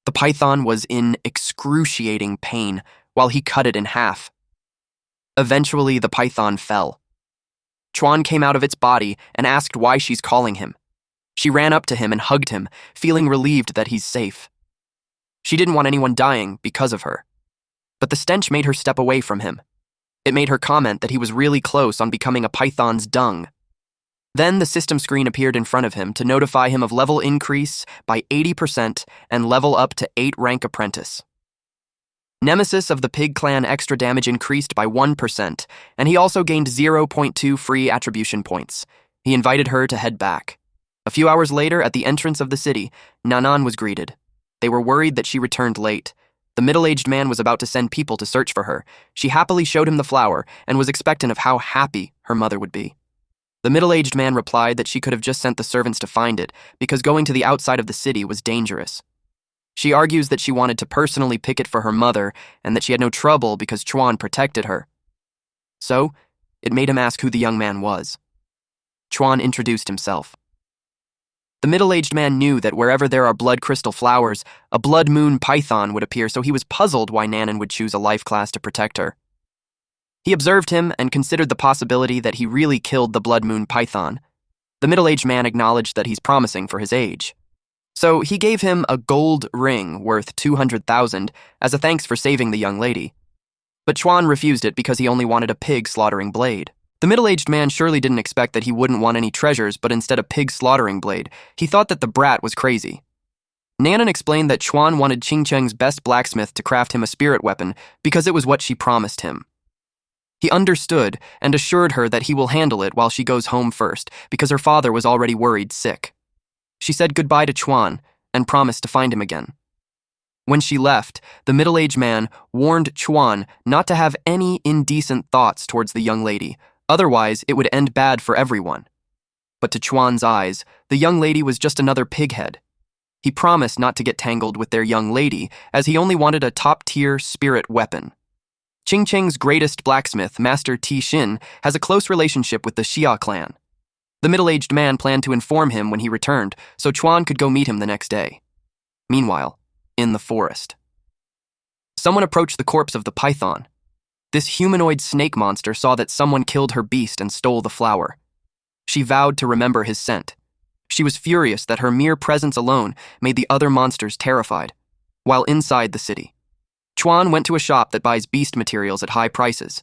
The python was in excruciating pain while he cut it in half. Eventually, the python fell. Chuan came out of its body and asked why she's calling him. She ran up to him and hugged him, feeling relieved that he's safe. She didn't want anyone dying because of her. But the stench made her step away from him. It made her comment that he was really close on becoming a python's dung. Then the system screen appeared in front of him to notify him of level increase by 80% and level up to 8 rank apprentice. Nemesis of the Pig Clan extra damage increased by 1%, and he also gained 0.2 free attribution points. He invited her to head back. A few hours later, at the entrance of the city, Nanan was greeted. They were worried that she returned late. The middle-aged man was about to send people to search for her. She happily showed him the flower and was expectant of how happy her mother would be. The middle-aged man replied that she could have just sent the servants to find it because going to the outside of the city was dangerous. She argues that she wanted to personally pick it for her mother and that she had no trouble because Chuan protected her. So, it made him ask who the young man was. Chuan introduced himself. The middle-aged man knew that wherever there are blood crystal flowers, a blood moon python would appear, so he was puzzled why Nanan would choose a life class to protect her. He observed him and considered the possibility that he really killed the blood moon python. The middle-aged man acknowledged that he's promising for his age. So he gave him a gold ring worth 200,000 as a thanks for saving the young lady. But Chuan refused it because he only wanted a pig slaughtering blade. The middle-aged man surely didn't expect that he wouldn't want any treasures, but instead a pig slaughtering blade. He thought that the brat was crazy. Nanan explained that Chuan wanted Ching Cheng's best blacksmith to craft him a spirit weapon because it was what she promised him. He understood and assured her that he will handle it while she goes home first because her father was already worried sick. She said goodbye to Chuan and promised to find him again. When she left, the middle-aged man warned Chuan not to have any indecent thoughts towards the young lady, otherwise it would end bad for everyone. But to Chuan's eyes, the young lady was just another pighead. He promised not to get tangled with their young lady, as he only wanted a top-tier spirit weapon. Ching Cheng's greatest blacksmith, Master Ti Xin, has a close relationship with the Xia clan. The middle-aged man planned to inform him when he returned, so Chuan could go meet him the next day. Meanwhile, in the forest, someone approached the corpse of the python. This humanoid snake monster saw that someone killed her beast and stole the flower. She vowed to remember his scent. She was furious that her mere presence alone made the other monsters terrified. While inside the city, Chuan went to a shop that buys beast materials at high prices.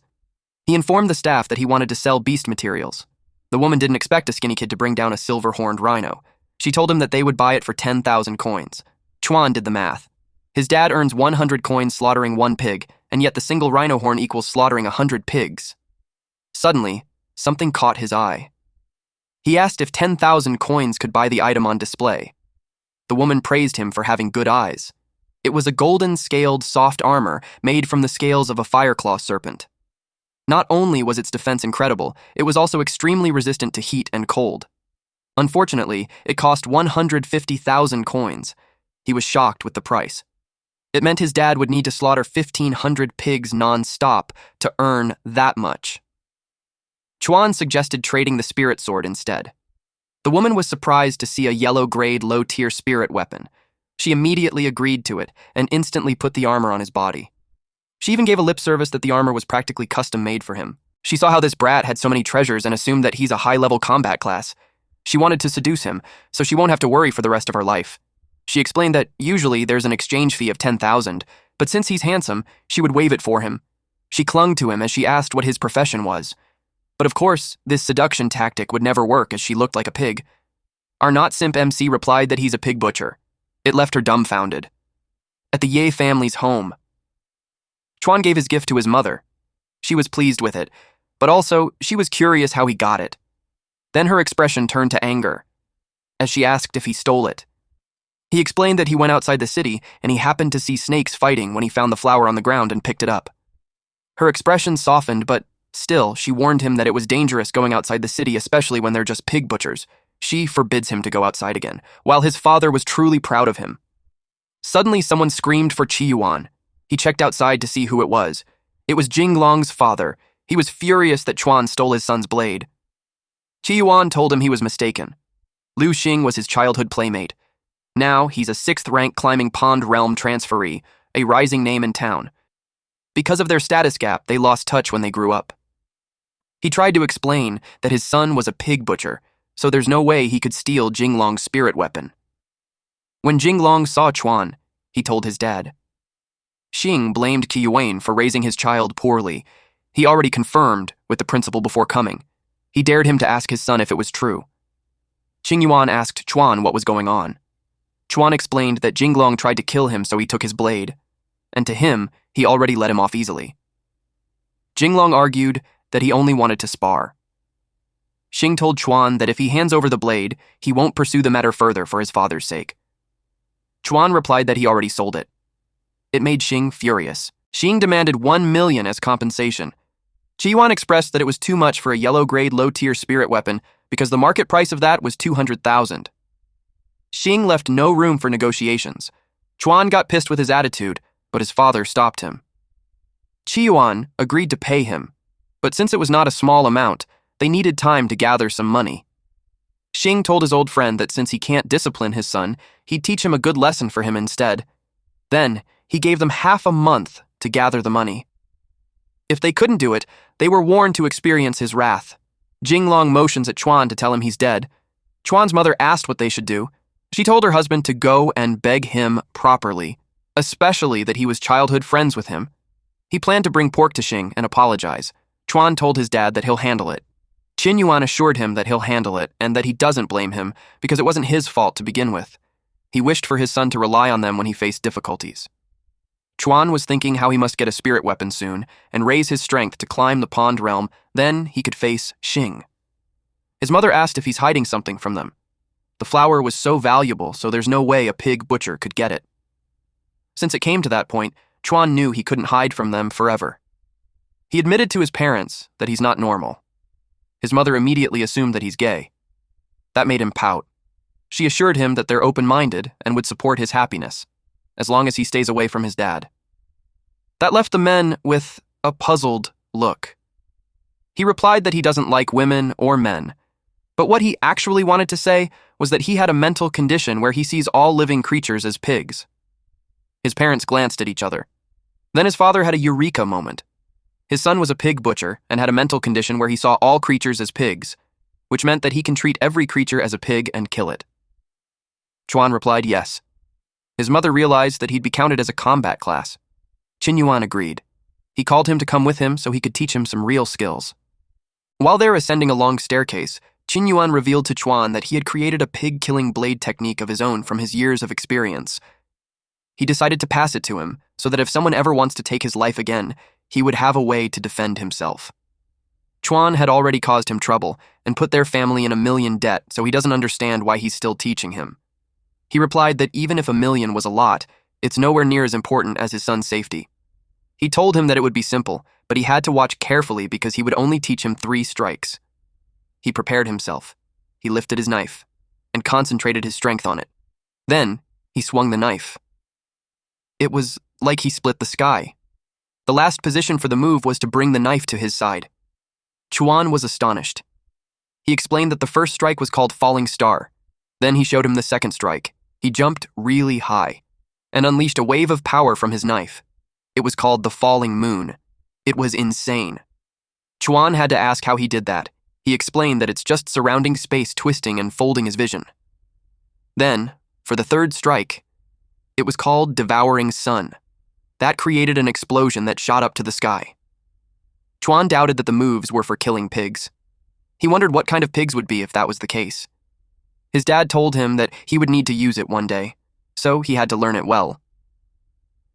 He informed the staff that he wanted to sell beast materials. The woman didn't expect a skinny kid to bring down a silver-horned rhino. She told him that they would buy it for 10,000 coins. Chuan did the math. His dad earns 100 coins slaughtering 1 pig, and yet the single rhino horn equals slaughtering 100 pigs. Suddenly, something caught his eye. He asked if 10,000 coins could buy the item on display. The woman praised him for having good eyes. It was a golden-scaled soft armor made from the scales of a fireclaw serpent. Not only was its defense incredible, it was also extremely resistant to heat and cold. Unfortunately, it cost 150,000 coins. He was shocked with the price. It meant his dad would need to slaughter 1,500 pigs non-stop to earn that much. Chuan suggested trading the spirit sword instead. The woman was surprised to see a yellow-grade, low-tier spirit weapon. She immediately agreed to it and instantly put the armor on his body. She even gave a lip service that the armor was practically custom-made for him. She saw how this brat had so many treasures and assumed that he's a high-level combat class. She wanted to seduce him, so she won't have to worry for the rest of her life. She explained that usually there's an exchange fee of 10,000, but since he's handsome, she would waive it for him. She clung to him as she asked what his profession was. But of course, this seduction tactic would never work as she looked like a pig. Our not-simp MC replied that he's a pig butcher. It left her dumbfounded. At the Ye family's home, Chuan gave his gift to his mother. She was pleased with it, but also she was curious how he got it. Then her expression turned to anger, as she asked if he stole it. He explained that he went outside the city and he happened to see snakes fighting when he found the flower on the ground and picked it up. Her expression softened, but still, she warned him that it was dangerous going outside the city, especially when they're just pig butchers. She forbids him to go outside again, while his father was truly proud of him. Suddenly, someone screamed for Chi-Yuan. He checked outside to see who it was. It was Jinglong's father. He was furious that Chuan stole his son's blade. Chi-Yuan told him he was mistaken. Liu Xing was his childhood playmate. Now, he's a 6th-rank climbing Pond Realm transferee, a rising name in town. Because of their status gap, they lost touch when they grew up. He tried to explain that his son was a pig butcher, so there's no way he could steal Jinglong's spirit weapon. When Jinglong saw Chuan, he told his dad. Xing blamed Qiyuan for raising his child poorly. He already confirmed with the principal before coming. He dared him to ask his son if it was true. Qingyuan asked Chuan what was going on. Chuan explained that Jinglong tried to kill him, so he took his blade, and to him, he already let him off easily. Jinglong argued that he only wanted to spar. Xing told Chuan that if he hands over the blade, he won't pursue the matter further for his father's sake. Chuan replied that he already sold it. It made Xing furious. Xing demanded 1 million as compensation. Qiyuan expressed that it was too much for a yellow-grade, low-tier spirit weapon because the market price of that was 200,000. Xing left no room for negotiations. Chuan got pissed with his attitude, but his father stopped him. Qiyuan agreed to pay him, but since it was not a small amount, they needed time to gather some money. Xing told his old friend that since he can't discipline his son, he'd teach him a good lesson for him instead. Then, he gave them half a month to gather the money. If they couldn't do it, they were warned to experience his wrath. Jinglong motions at Chuan to tell him he's dead. Chuan's mother asked what they should do. She told her husband to go and beg him properly, especially that he was childhood friends with him. He planned to bring pork to Xing and apologize. Chuan told his dad that he'll handle it. Qingyuan assured him that he'll handle it and that he doesn't blame him because it wasn't his fault to begin with. He wished for his son to rely on them when he faced difficulties. Chuan was thinking how he must get a spirit weapon soon and raise his strength to climb the Pond Realm, then he could face Xing. His mother asked if he's hiding something from them. The flower was so valuable, so there's no way a pig butcher could get it. Since it came to that point, Chuan knew he couldn't hide from them forever. He admitted to his parents that he's not normal. His mother immediately assumed that he's gay. That made him pout. She assured him that they're open-minded and would support his happiness, as long as he stays away from his dad. That left the men with a puzzled look. He replied that he doesn't like women or men, but what he actually wanted to say was that he had a mental condition where he sees all living creatures as pigs. His parents glanced at each other. Then his father had a eureka moment. His son was a pig butcher and had a mental condition where he saw all creatures as pigs, which meant that he can treat every creature as a pig and kill it. Chuan replied yes. His mother realized that he'd be counted as a combat class. Qingyuan agreed. He called him to come with him so he could teach him some real skills. While they were ascending a long staircase, Qingyuan revealed to Chuan that he had created a pig-killing blade technique of his own from his years of experience. He decided to pass it to him so that if someone ever wants to take his life again, he would have a way to defend himself. Chuan had already caused him trouble and put their family in $1 million debt, so he doesn't understand why he's still teaching him. He replied that even if $1 million was a lot, it's nowhere near as important as his son's safety. He told him that it would be simple, but he had to watch carefully because he would only teach him 3 strikes. He prepared himself. He lifted his knife and concentrated his strength on it. Then, he swung the knife. It was like he split the sky. The last position for the move was to bring the knife to his side. Chuan was astonished. He explained that the first strike was called Falling Star. Then he showed him the second strike. He jumped really high and unleashed a wave of power from his knife. It was called the Falling Moon. It was insane. Chuan had to ask how he did that. He explained that it's just surrounding space twisting and folding his vision. Then, for the third strike, it was called Devouring Sun. That created an explosion that shot up to the sky. Chuan doubted that the moves were for killing pigs. He wondered what kind of pigs would be if that was the case. His dad told him that he would need to use it one day, so he had to learn it well.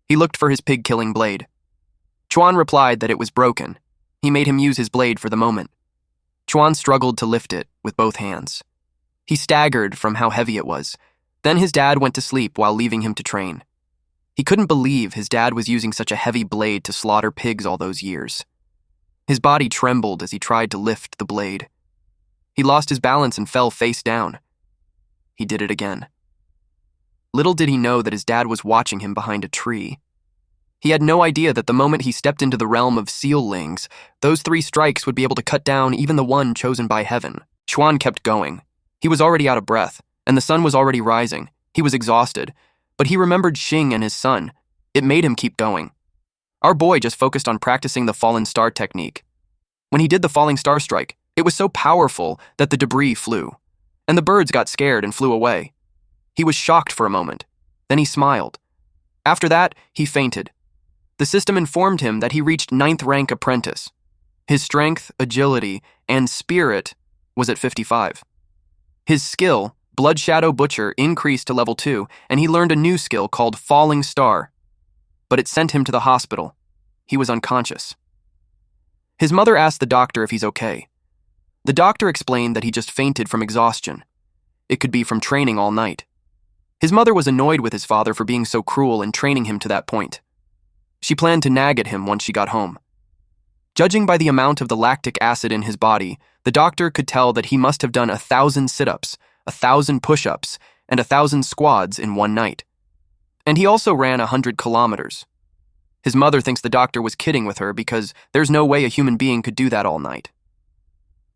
He looked for his pig-killing blade. Chuan replied that it was broken. He made him use his blade for the moment. Chuan struggled to lift it with both hands. He staggered from how heavy it was. Then his dad went to sleep while leaving him to train. He couldn't believe his dad was using such a heavy blade to slaughter pigs all those years. His body trembled as he tried to lift the blade. He lost his balance and fell face down. He did it again. Little did he know that his dad was watching him behind a tree. He had no idea that the moment he stepped into the realm of sealings, those 3 strikes would be able to cut down even the one chosen by heaven. Chuan kept going. He was already out of breath, and the sun was already rising. He was exhausted, but he remembered Xing and his son. It made him keep going. Our boy just focused on practicing the fallen star technique. When he did the falling star strike, it was so powerful that the debris flew, and the birds got scared and flew away. He was shocked for a moment. Then he smiled. After that, he fainted. The system informed him that he reached 9th rank apprentice. His strength, agility, and spirit was at 55. His skill, Blood Shadow Butcher, increased to level 2, and he learned a new skill called Falling Star. But it sent him to the hospital. He was unconscious. His mother asked the doctor if he's okay. The doctor explained that he just fainted from exhaustion. It could be from training all night. His mother was annoyed with his father for being so cruel and training him to that point. She planned to nag at him once she got home. Judging by the amount of the lactic acid in his body, the doctor could tell that he must have done 1,000 sit-ups, 1,000 push-ups, and 1,000 squats in one night. And he also ran 100 kilometers. His mother thinks the doctor was kidding with her because there's no way a human being could do that all night.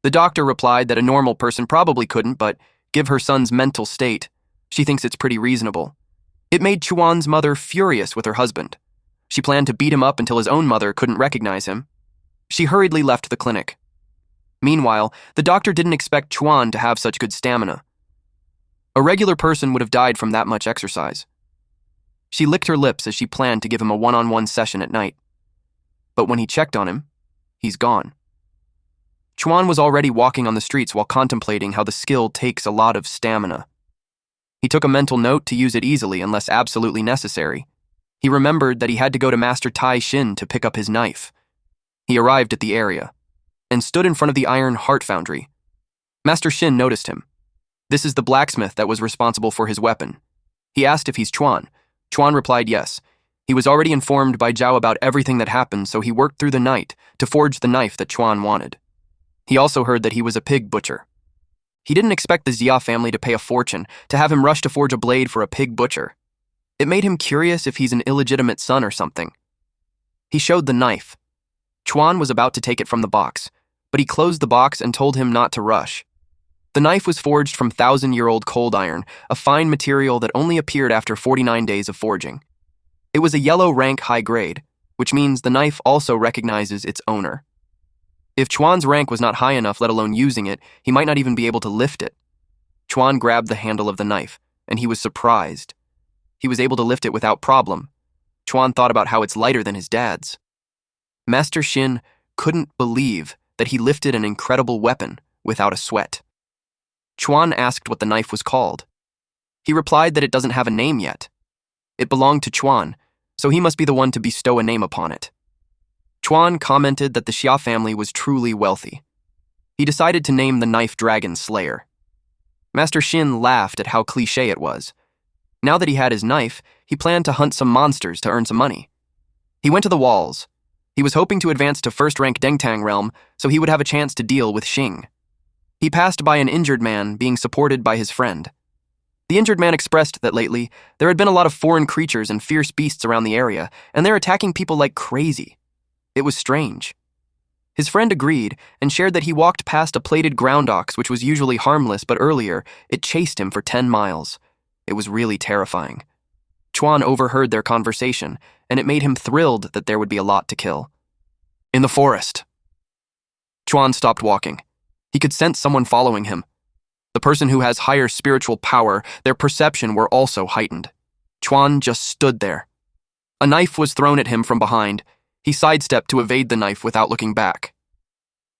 The doctor replied that a normal person probably couldn't, but given her son's mental state, she thinks it's pretty reasonable. It made Chuan's mother furious with her husband. She planned to beat him up until his own mother couldn't recognize him. She hurriedly left the clinic. Meanwhile, the doctor didn't expect Chuan to have such good stamina. A regular person would have died from that much exercise. She licked her lips as she planned to give him a one-on-one session at night. But when he checked on him, he's gone. Chuan was already walking on the streets while contemplating how the skill takes a lot of stamina. He took a mental note to use it easily unless absolutely necessary. He remembered that he had to go to Master Tai Shin to pick up his knife. He arrived at the area and stood in front of the iron heart foundry. Master Shin noticed him. This is the blacksmith that was responsible for his weapon. He asked if he's Chuan. Chuan replied yes. He was already informed by Zhao about everything that happened, so he worked through the night to forge the knife that Chuan wanted. He also heard that he was a pig butcher. He didn't expect the Xia family to pay a fortune to have him rush to forge a blade for a pig butcher. It made him curious if he's an illegitimate son or something. He showed the knife. Chuan was about to take it from the box, but he closed the box and told him not to rush. The knife was forged from 1,000-year-old cold iron, a fine material that only appeared after 49 days of forging. It was a yellow rank high grade, which means the knife also recognizes its owner. If Chuan's rank was not high enough, let alone using it, he might not even be able to lift it. Chuan grabbed the handle of the knife, and he was surprised. He was able to lift it without problem. Chuan thought about how it's lighter than his dad's. Master Shin couldn't believe that he lifted an incredible weapon without a sweat. Chuan asked what the knife was called. He replied that it doesn't have a name yet. It belonged to Chuan, so he must be the one to bestow a name upon it. Chuan commented that the Xia family was truly wealthy. He decided to name the knife Dragon Slayer. Master Shin laughed at how cliché it was. Now that he had his knife, he planned to hunt some monsters to earn some money. He went to the walls. He was hoping to advance to first-rank Dengtang realm so he would have a chance to deal with Xing. He passed by an injured man being supported by his friend. The injured man expressed that lately, there had been a lot of foreign creatures and fierce beasts around the area, and they're attacking people like crazy. It was strange. His friend agreed and shared that he walked past a plated ground ox, which was usually harmless, but earlier, it chased him for 10 miles. It was really terrifying. Chuan overheard their conversation, and it made him thrilled that there would be a lot to kill. In the forest. Chuan stopped walking. He could sense someone following him. The person who has higher spiritual power, their perception were also heightened. Chuan just stood there. A knife was thrown at him from behind. He sidestepped to evade the knife without looking back.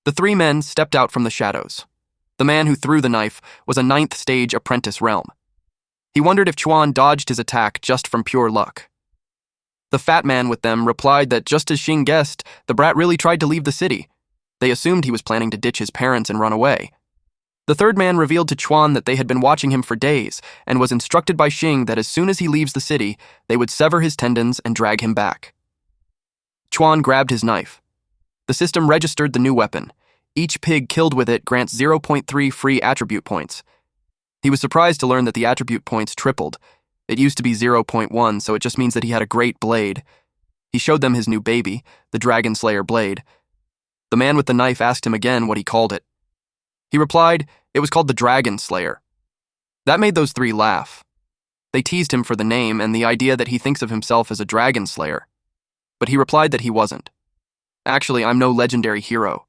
The three men stepped out from the shadows. The man who threw the knife was a 9th stage apprentice realm. He wondered if Chuan dodged his attack just from pure luck. The fat man with them replied that just as Xing guessed, the brat really tried to leave the city. They assumed he was planning to ditch his parents and run away. The third man revealed to Chuan that they had been watching him for days and was instructed by Xing that as soon as he leaves the city, they would sever his tendons and drag him back. Chuan grabbed his knife. The system registered the new weapon. Each pig killed with it grants 0.3 free attribute points. He was surprised to learn that the attribute points tripled. It used to be 0.1, so it just means that he had a great blade. He showed them his new baby, the Dragon Slayer blade. The man with the knife asked him again what he called it. He replied it was called the Dragon Slayer. That made those three laugh. They teased him for the name and the idea that he thinks of himself as a Dragon Slayer. But he replied that he wasn't. Actually, I'm no legendary hero.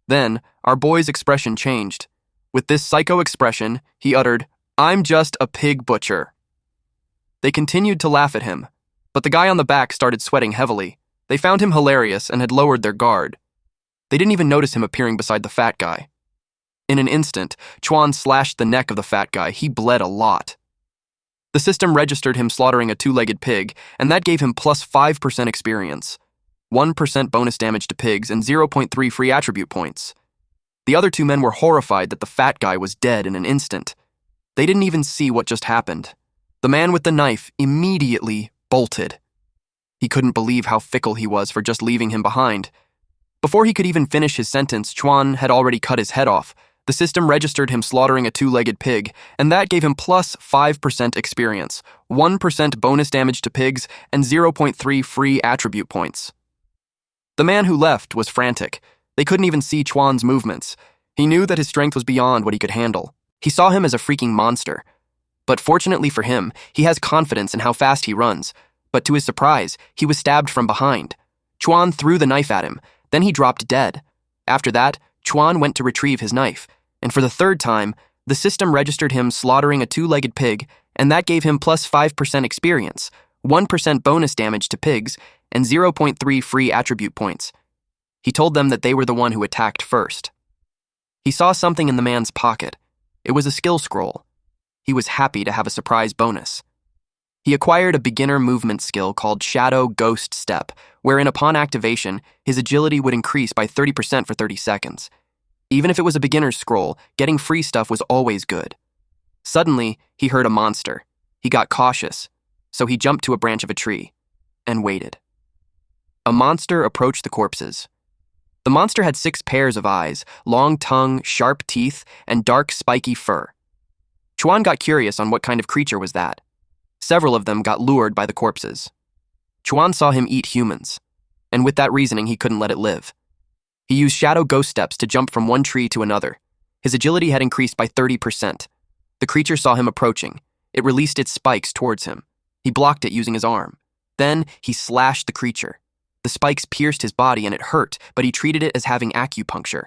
Then, our boy's expression changed. With this psycho expression, he uttered, "I'm just a pig butcher." They continued to laugh at him, but the guy on the back started sweating heavily. They found him hilarious and had lowered their guard. They didn't even notice him appearing beside the fat guy. In an instant, Chuan slashed the neck of the fat guy. He bled a lot. The system registered him slaughtering a 2-legged pig, and that gave him plus 5% experience, 1% bonus damage to pigs, and 0.3 free attribute points. The other two men were horrified that the fat guy was dead in an instant. They didn't even see what just happened. The man with the knife immediately bolted. He couldn't believe how fickle he was for just leaving him behind. Before he could even finish his sentence, Chuan had already cut his head off. The system registered him slaughtering a 2-legged pig, and that gave him plus 5% experience, 1% bonus damage to pigs, and 0.3 free attribute points. The man who left was frantic. They couldn't even see Chuan's movements. He knew that his strength was beyond what he could handle. He saw him as a freaking monster. But fortunately for him, he has confidence in how fast he runs. But to his surprise, he was stabbed from behind. Chuan threw the knife at him, then he dropped dead. After that, Chuan went to retrieve his knife, and for the third time, the system registered him slaughtering a 2-legged pig, and that gave him plus 5% experience, 1% bonus damage to pigs, and 0.3 free attribute points. He told them that they were the one who attacked first. He saw something in the man's pocket. It was a skill scroll. He was happy to have a surprise bonus. He acquired a beginner movement skill called Shadow Ghost Step, wherein upon activation, his agility would increase by 30% for 30 seconds. Even if it was a beginner's scroll, getting free stuff was always good. Suddenly, he heard a monster. He got cautious, so he jumped to a branch of a tree and waited. A monster approached the corpses. The monster had 6 pairs of eyes, long tongue, sharp teeth, and dark spiky fur. Chuan got curious on what kind of creature was that. Several of them got lured by the corpses. Chuan saw him eat humans, and with that reasoning, he couldn't let it live. He used Shadow Ghost Steps to jump from one tree to another. His agility had increased by 30%. The creature saw him approaching. It released its spikes towards him. He blocked it using his arm. Then, he slashed the creature. The spikes pierced his body and it hurt, but he treated it as having acupuncture.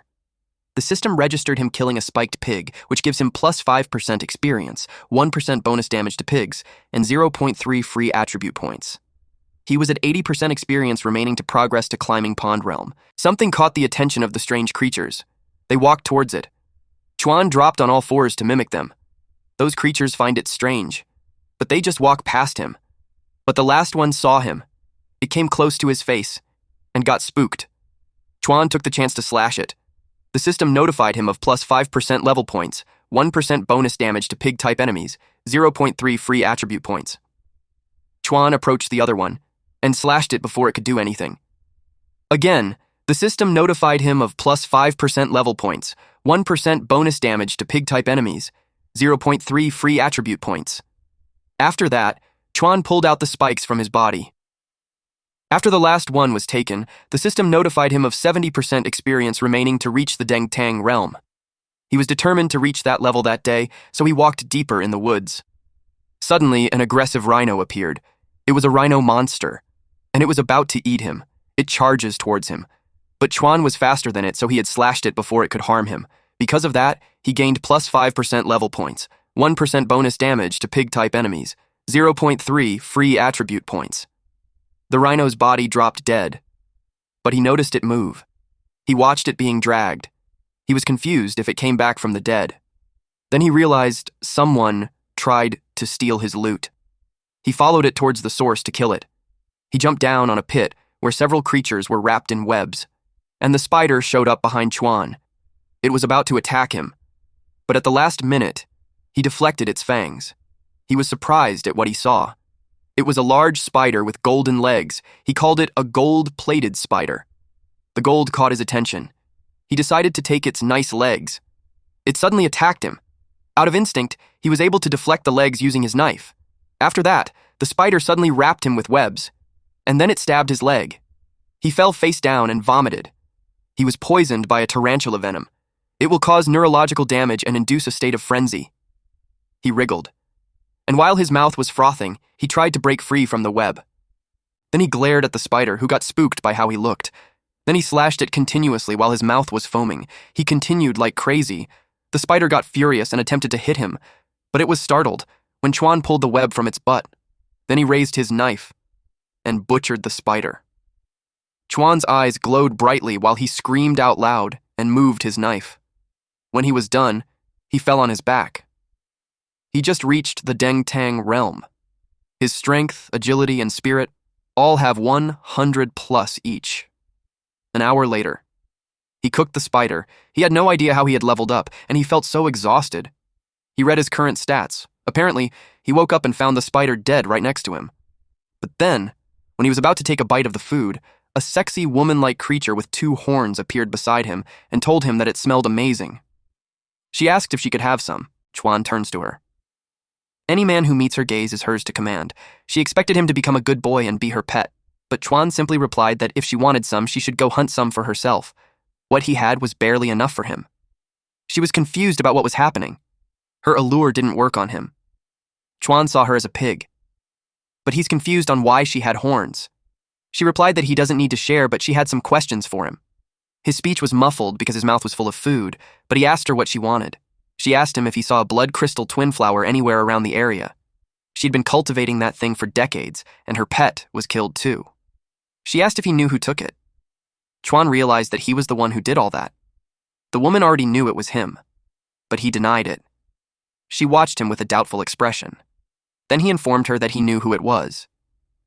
The system registered him killing a spiked pig, which gives him plus 5% experience, 1% bonus damage to pigs, and 0.3 free attribute points. He was at 80% experience remaining to progress to Climbing Pond Realm. Something caught the attention of the strange creatures. They walked towards it. Chuan dropped on all fours to mimic them. Those creatures find it strange, but they just walk past him. But the last one saw him. It came close to his face and got spooked. Chuan took the chance to slash it. The system notified him of plus 5% level points, 1% bonus damage to pig-type enemies, 0.3 free attribute points. Chuan approached the other one and slashed it before it could do anything. Again, the system notified him of plus 5% level points, 1% bonus damage to pig-type enemies, 0.3 free attribute points. After that, Chuan pulled out the spikes from his body. After the last one was taken, the system notified him of 70% experience remaining to reach the Deng Tang realm. He was determined to reach that level that day, so he walked deeper in the woods. Suddenly, an aggressive rhino appeared. It was a rhino monster, and it was about to eat him. It charges towards him. But Chuan was faster than it, so he had slashed it before it could harm him. Because of that, he gained plus 5% level points, 1% bonus damage to pig-type enemies, 0.3 free attribute points. The rhino's body dropped dead, but he noticed it move. He watched it being dragged. He was confused if it came back from the dead. Then he realized someone tried to steal his loot. He followed it towards the source to kill it. He jumped down on a pit where several creatures were wrapped in webs, and the spider showed up behind Chuan. It was about to attack him, but at the last minute, he deflected its fangs. He was surprised at what he saw. It was a large spider with golden legs. He called it a gold-plated spider. The gold caught his attention. He decided to take its nice legs. It suddenly attacked him. Out of instinct, he was able to deflect the legs using his knife. After that, the spider suddenly wrapped him with webs, and then it stabbed his leg. He fell face down and vomited. He was poisoned by a tarantula venom. It will cause neurological damage and induce a state of frenzy. He wriggled, and while his mouth was frothing, he tried to break free from the web. Then he glared at the spider, who got spooked by how he looked. Then he slashed it continuously while his mouth was foaming. He continued like crazy. The spider got furious and attempted to hit him, but it was startled when Chuan pulled the web from its butt. Then he raised his knife and butchered the spider. Chuan's eyes glowed brightly while he screamed out loud and moved his knife. When he was done, he fell on his back. He just reached the Deng Tang realm. His strength, agility, and spirit all have 100 plus each. An hour later, he cooked the spider. He had no idea how he had leveled up, and he felt so exhausted. He read his current stats. Apparently, he woke up and found the spider dead right next to him. But then, when he was about to take a bite of the food, a sexy woman-like creature with 2 horns appeared beside him and told him that it smelled amazing. She asked if she could have some. Chuan turns to her. Any man who meets her gaze is hers to command. She expected him to become a good boy and be her pet, but Chuan simply replied that if she wanted some, she should go hunt some for herself. What he had was barely enough for him. She was confused about what was happening. Her allure didn't work on him. Chuan saw her as a pig, but he's confused on why she had horns. She replied that he doesn't need to share, but she had some questions for him. His speech was muffled because his mouth was full of food, but he asked her what she wanted. She asked him if he saw a blood crystal twin flower anywhere around the area. She'd been cultivating that thing for decades, and her pet was killed too. She asked if he knew who took it. Chuan realized that he was the one who did all that. The woman already knew it was him, but he denied it. She watched him with a doubtful expression. Then he informed her that he knew who it was.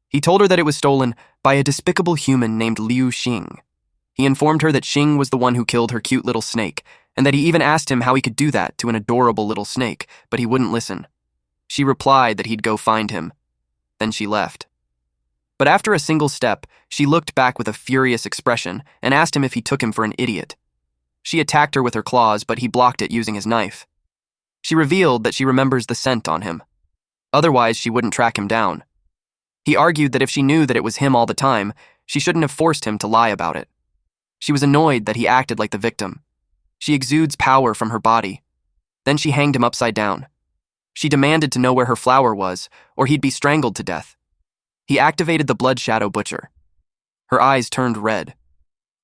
He told her that it was stolen by a despicable human named Liu Xing. He informed her that Xing was the one who killed her cute little snake, and that he even asked him how he could do that to an adorable little snake, but he wouldn't listen. She replied that he'd go find him. Then she left. But after a single step, she looked back with a furious expression and asked him if he took him for an idiot. She attacked her with her claws, but he blocked it using his knife. She revealed that she remembers the scent on him. Otherwise, she wouldn't track him down. He argued that if she knew that it was him all the time, she shouldn't have forced him to lie about it. She was annoyed that he acted like the victim. She exudes power from her body. Then she hanged him upside down. She demanded to know where her flower was, or he'd be strangled to death. He activated the Blood Shadow Butcher. Her eyes turned red,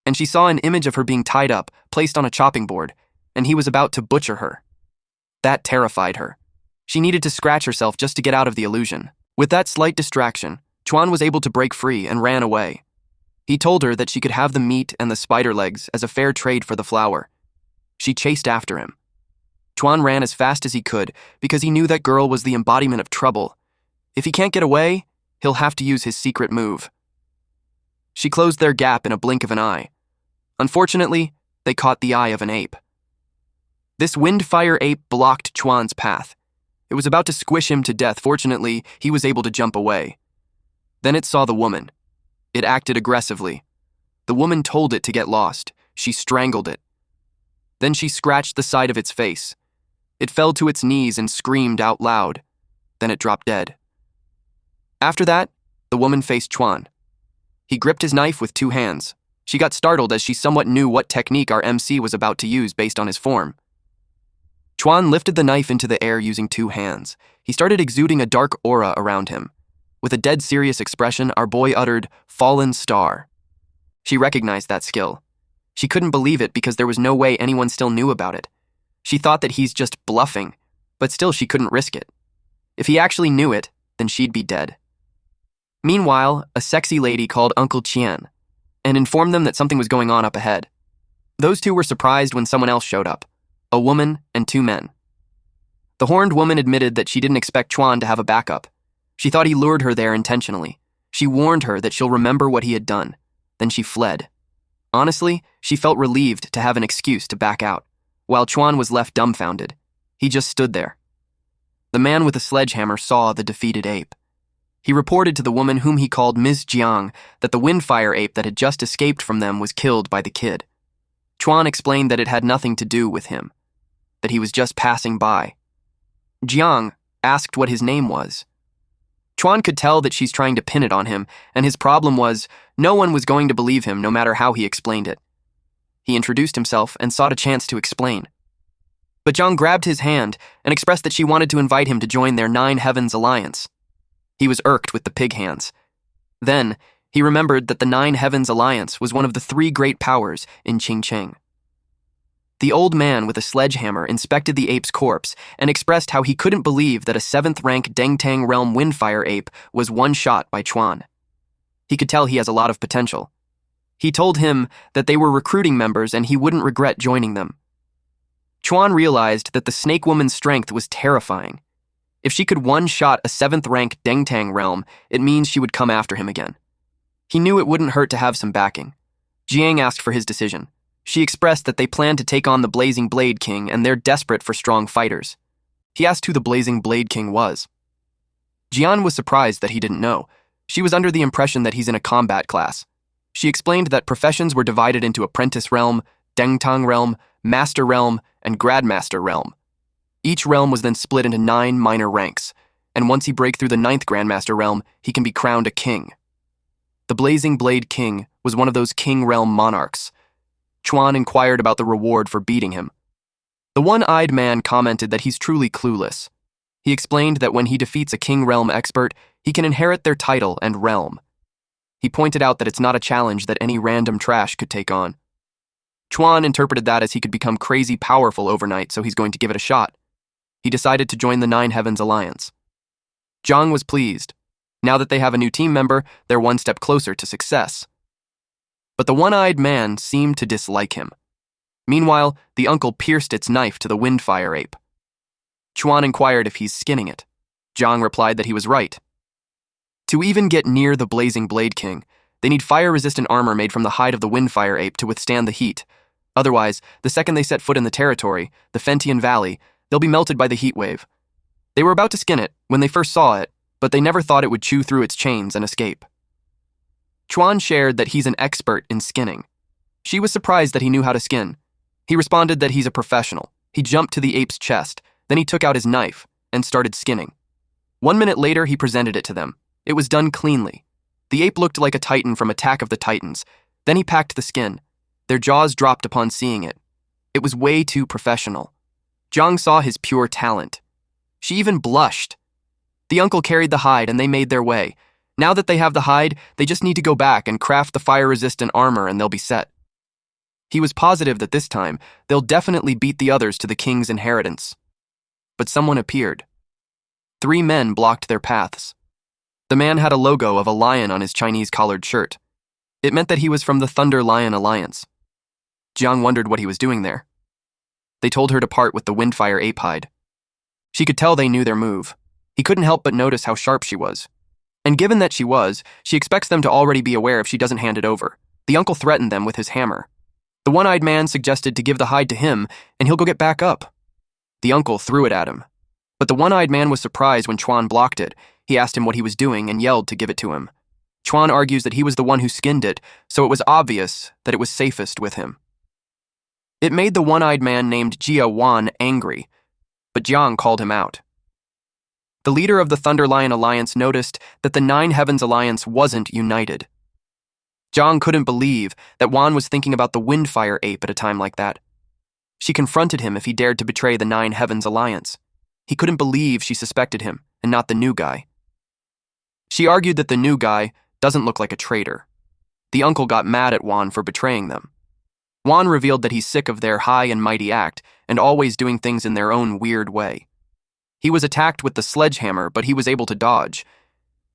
and she saw an image of her being tied up, placed on a chopping board, and he was about to butcher her. That terrified her. She needed to scratch herself just to get out of the illusion. With that slight distraction, Chuan was able to break free and ran away. He told her that she could have the meat and the spider legs as a fair trade for the flower. She chased after him. Chuan ran as fast as he could because he knew that girl was the embodiment of trouble. If he can't get away, he'll have to use his secret move. She closed their gap in a blink of an eye. Unfortunately, they caught the eye of an ape. This windfire ape blocked Chuan's path. It was about to squish him to death. Fortunately, he was able to jump away. Then it saw the woman. It acted aggressively. The woman told it to get lost. She strangled it. Then she scratched the side of its face. It fell to its knees and screamed out loud. Then it dropped dead. After that, the woman faced Chuan. He gripped his knife with 2 hands. She got startled as she somewhat knew what technique our MC was about to use based on his form. Chuan lifted the knife into the air using 2 hands. He started exuding a dark aura around him. With a dead serious expression, our boy uttered, "Fallen Star." She recognized that skill. She couldn't believe it because there was no way anyone still knew about it. She thought that he's just bluffing, but still she couldn't risk it. If he actually knew it, then she'd be dead. Meanwhile, a sexy lady called Uncle Qian and informed them that something was going on up ahead. Those two were surprised when someone else showed up, a woman and 2 men. The horned woman admitted that she didn't expect Chuan to have a backup. She thought he lured her there intentionally. She warned her that she'll remember what he had done. Then she fled. Honestly, she felt relieved to have an excuse to back out, while Chuan was left dumbfounded. He just stood there. The man with the sledgehammer saw the defeated ape. He reported to the woman whom he called Ms. Jiang that the windfire ape that had just escaped from them was killed by the kid. Chuan explained that it had nothing to do with him, that he was just passing by. Jiang asked what his name was. Chuan could tell that she's trying to pin it on him, and his problem was no one was going to believe him no matter how he explained it. He introduced himself and sought a chance to explain. But Jiang grabbed his hand and expressed that she wanted to invite him to join their 9 Heavens Alliance. He was irked with the pig hands. Then, he remembered that the 9 Heavens Alliance was one of the 3 great powers in Qingcheng. The old man with a sledgehammer inspected the ape's corpse and expressed how he couldn't believe that a 7th-rank Dengtang realm windfire ape was one-shot by Chuan. He could tell he has a lot of potential. He told him that they were recruiting members and he wouldn't regret joining them. Chuan realized that the snake woman's strength was terrifying. If she could one-shot a 7th-rank Dengtang realm, it means she would come after him again. He knew it wouldn't hurt to have some backing. Jiang asked for his decision. She expressed that they planned to take on the Blazing Blade King and they're desperate for strong fighters. He asked who the Blazing Blade King was. Jian was surprised that he didn't know. She was under the impression that he's in a combat class. She explained that professions were divided into Apprentice Realm, Dengtang Realm, Master Realm, and Grandmaster Realm. Each realm was then split into 9 minor ranks, and once he breaks through the 9th Grandmaster Realm, he can be crowned a king. The Blazing Blade King was one of those King Realm monarchs. Chuan inquired about the reward for beating him. The one-eyed man commented that he's truly clueless. He explained that when he defeats a King Realm expert, he can inherit their title and realm. He pointed out that it's not a challenge that any random trash could take on. Chuan interpreted that as he could become crazy powerful overnight, so he's going to give it a shot. He decided to join the 9 Heavens Alliance. Jiang was pleased. Now that they have a new team member, they're one step closer to success. But the one-eyed man seemed to dislike him. Meanwhile, the uncle pierced its knife to the windfire ape. Chuan inquired if he's skinning it. Jiang replied that he was right. To even get near the Blazing Blade King, they need fire-resistant armor made from the hide of the windfire ape to withstand the heat. Otherwise, the second they set foot in the territory, the Fentian Valley, they'll be melted by the heat wave. They were about to skin it when they first saw it, but they never thought it would chew through its chains and escape. Chuan shared that he's an expert in skinning. She was surprised that he knew how to skin. He responded that he's a professional. He jumped to the ape's chest, then he took out his knife and started skinning. 1 minute later, he presented it to them. It was done cleanly. The ape looked like a titan from Attack of the Titans. Then he packed the skin. Their jaws dropped upon seeing it. It was way too professional. Jiang saw his pure talent. She even blushed. The uncle carried the hide and they made their way. Now that they have the hide, they just need to go back and craft the fire-resistant armor and they'll be set. He was positive that this time, they'll definitely beat the others to the king's inheritance. But someone appeared. 3 men blocked their paths. The man had a logo of a lion on his Chinese collared shirt. It meant that he was from the Thunder Lion Alliance. Jiang wondered what he was doing there. They told her to part with the windfire ape hide. She could tell they knew their move. He couldn't help but notice how sharp she was. And given that she was, she expects them to already be aware if she doesn't hand it over. The uncle threatened them with his hammer. The one-eyed man suggested to give the hide to him, and he'll go get back up. The uncle threw it at him. But the one-eyed man was surprised when Chuan blocked it. He asked him what he was doing and yelled to give it to him. Chuan argues that he was the one who skinned it, so it was obvious that it was safest with him. It made the one-eyed man named Jia Wan angry, but Jiang called him out. The leader of the Thunder Lion Alliance noticed that the 9 Heavens Alliance wasn't united. Jiang couldn't believe that Wan was thinking about the Windfire ape at a time like that. She confronted him if he dared to betray the Nine Heavens Alliance. He couldn't believe she suspected him, and not the new guy. She argued that the new guy doesn't look like a traitor. The uncle got mad at Wan for betraying them. Wan revealed that he's sick of their high and mighty act and always doing things in their own weird way. He was attacked with the sledgehammer, but he was able to dodge.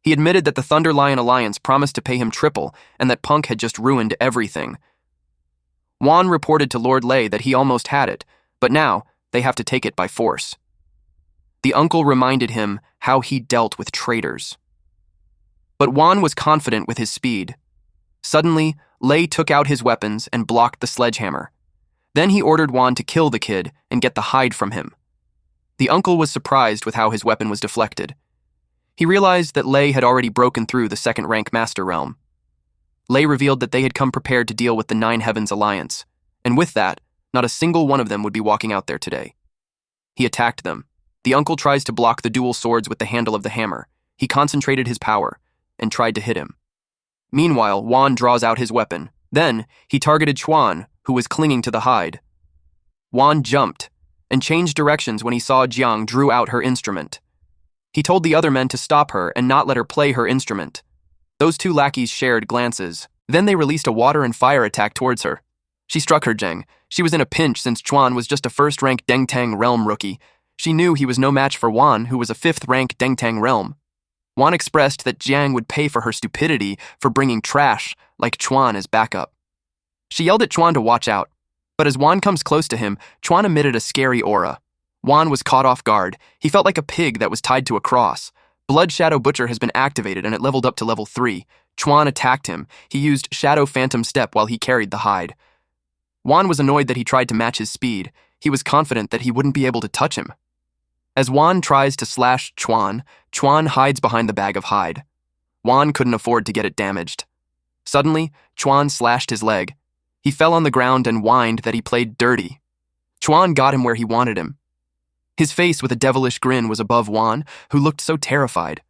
He admitted that the Thunder Lion Alliance promised to pay him triple and that Punk had just ruined everything. Wan reported to Lord Lei that he almost had it, but now they have to take it by force. The uncle reminded him how he dealt with traitors. But Wan was confident with his speed. Suddenly, Lei took out his weapons and blocked the sledgehammer. Then he ordered Wan to kill the kid and get the hide from him. The uncle was surprised with how his weapon was deflected. He realized that Lei had already broken through the second-rank Master Realm. Lei revealed that they had come prepared to deal with the Nine Heavens Alliance, and with that, not a single one of them would be walking out there today. He attacked them. The uncle tries to block the dual swords with the handle of the hammer. He concentrated his power and tried to hit him. Meanwhile, Wan draws out his weapon. Then, he targeted Chuan, who was clinging to the hide. Wan jumped and changed directions when he saw Jiang drew out her instrument. He told the other men to stop her and not let her play her instrument. Those two lackeys shared glances. Then they released a water and fire attack towards her. She struck her Jiang. She was in a pinch since Chuan was just a first-rank Dengtang realm rookie. She knew he was no match for Wan, who was a fifth-rank Dengtang realm. Wan expressed that Jiang would pay for her stupidity for bringing trash like Chuan as backup. She yelled at Chuan to watch out, but as Wan comes close to him, Chuan emitted a scary aura. Wan was caught off guard. He felt like a pig that was tied to a cross. Blood Shadow Butcher has been activated and it leveled up to level 3. Chuan attacked him. He used Shadow Phantom Step while he carried the hide. Wan was annoyed that he tried to match his speed. He was confident that he wouldn't be able to touch him. As Wan tries to slash Chuan, Chuan hides behind the bag of hide. Wan couldn't afford to get it damaged. Suddenly, Chuan slashed his leg. He fell on the ground and whined that he played dirty. Chuan got him where he wanted him. His face with a devilish grin was above Wan, who looked so terrified.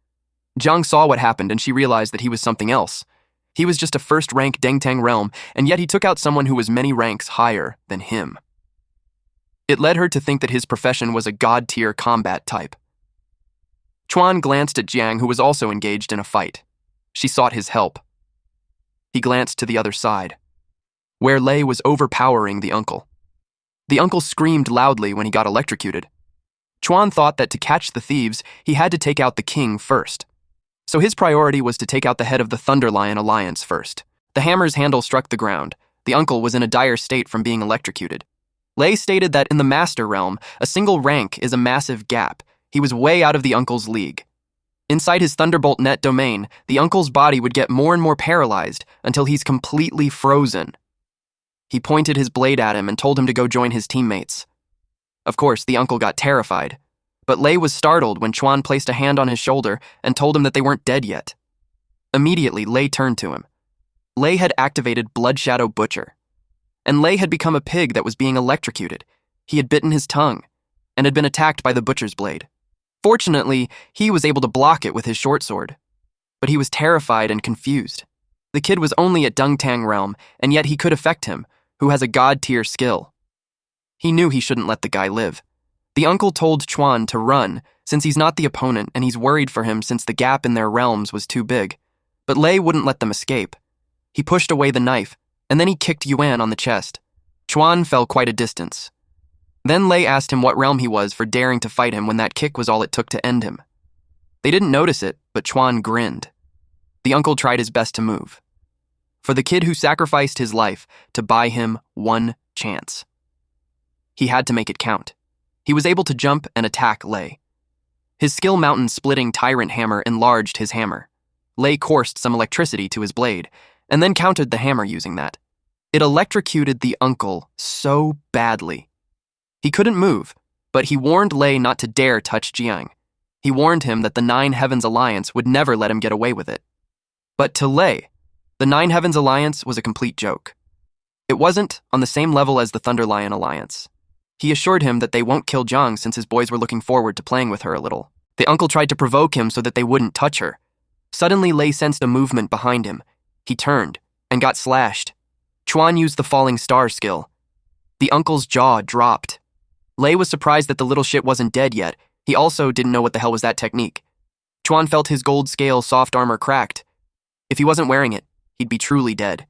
Jiang saw what happened and she realized that he was something else. He was just a first-rank Dengtang realm, and yet he took out someone who was many ranks higher than him. It led her to think that his profession was a god-tier combat type. Chuan glanced at Jiang, who was also engaged in a fight. She sought his help. He glanced to the other side, where Lei was overpowering the uncle. The uncle screamed loudly when he got electrocuted. Chuan thought that to catch the thieves, he had to take out the king first. So his priority was to take out the head of the Thunder Lion Alliance first. The hammer's handle struck the ground. The uncle was in a dire state from being electrocuted. Lei stated that in the Master Realm, a single rank is a massive gap. He was way out of the uncle's league. Inside his Thunderbolt net domain, the uncle's body would get more and more paralyzed until he's completely frozen. He pointed his blade at him and told him to go join his teammates. Of course, the uncle got terrified, but Lei was startled when Chuan placed a hand on his shoulder and told him that they weren't dead yet. Immediately, Lei turned to him. Lei had activated Blood Shadow Butcher, and Lei had become a pig that was being electrocuted. He had bitten his tongue and had been attacked by the butcher's blade. Fortunately, he was able to block it with his short sword, but he was terrified and confused. The kid was only at Dengtang realm, and yet he could affect him, who has a god-tier skill. He knew he shouldn't let the guy live. The uncle told Chuan to run, since he's not the opponent and he's worried for him since the gap in their realms was too big. But Lei wouldn't let them escape. He pushed away the knife, and then he kicked Yuan on the chest. Chuan fell quite a distance. Then Lei asked him what realm he was for daring to fight him when that kick was all it took to end him. They didn't notice it, but Chuan grinned. The uncle tried his best to move. For the kid who sacrificed his life to buy him one chance. He had to make it count. He was able to jump and attack Lei. His skill mountain-splitting tyrant hammer enlarged his hammer. Lei coursed some electricity to his blade, and then countered the hammer using that. It electrocuted the uncle so badly. He couldn't move, but he warned Lei not to dare touch Jiang. He warned him that the Nine Heavens Alliance would never let him get away with it. But to Lei, the Nine Heavens Alliance was a complete joke. It wasn't on the same level as the Thunder Lion Alliance. He assured him that they won't kill Jiang since his boys were looking forward to playing with her a little. The uncle tried to provoke him so that they wouldn't touch her. Suddenly, Lei sensed a movement behind him. He turned. and got slashed. Chuan used the falling star skill. The uncle's jaw dropped. Lei was surprised that the little shit wasn't dead yet. He also didn't know what the hell was that technique. Chuan felt his gold scale soft armor cracked. If he wasn't wearing it, he'd be truly dead.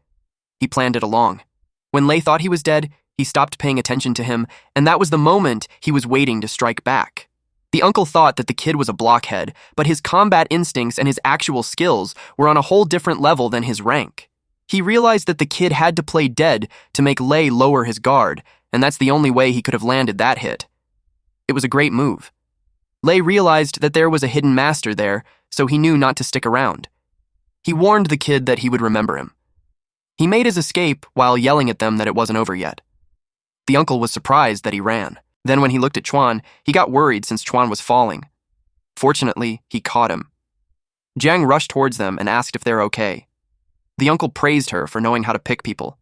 He planned it along. When Lei thought he was dead, he stopped paying attention to him, and that was the moment he was waiting to strike back. The uncle thought that the kid was a blockhead, but his combat instincts and his actual skills were on a whole different level than his rank. He realized that the kid had to play dead to make Lei lower his guard, and that's the only way he could have landed that hit. It was a great move. Lei realized that there was a hidden master there, so he knew not to stick around. He warned the kid that he would remember him. He made his escape while yelling at them that it wasn't over yet. The uncle was surprised that he ran. Then when he looked at Chuan, he got worried since Chuan was falling. Fortunately, he caught him. Jiang rushed towards them and asked if they're okay. The uncle praised her for knowing how to pick people.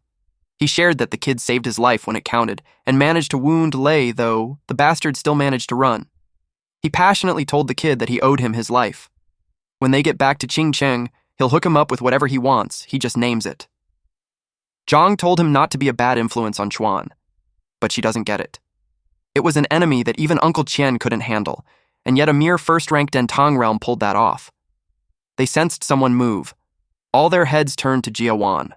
He shared that the kid saved his life when it counted and managed to wound Lei, though the bastard still managed to run. He passionately told the kid that he owed him his life. When they get back to Qingcheng, he'll hook him up with whatever he wants, he just names it. Zhang told him not to be a bad influence on Chuan, but she doesn't get it. It was an enemy that even Uncle Qian couldn't handle, and yet a mere first-ranked Dentang realm pulled that off. They sensed someone move. All their heads turned to Jia Wan.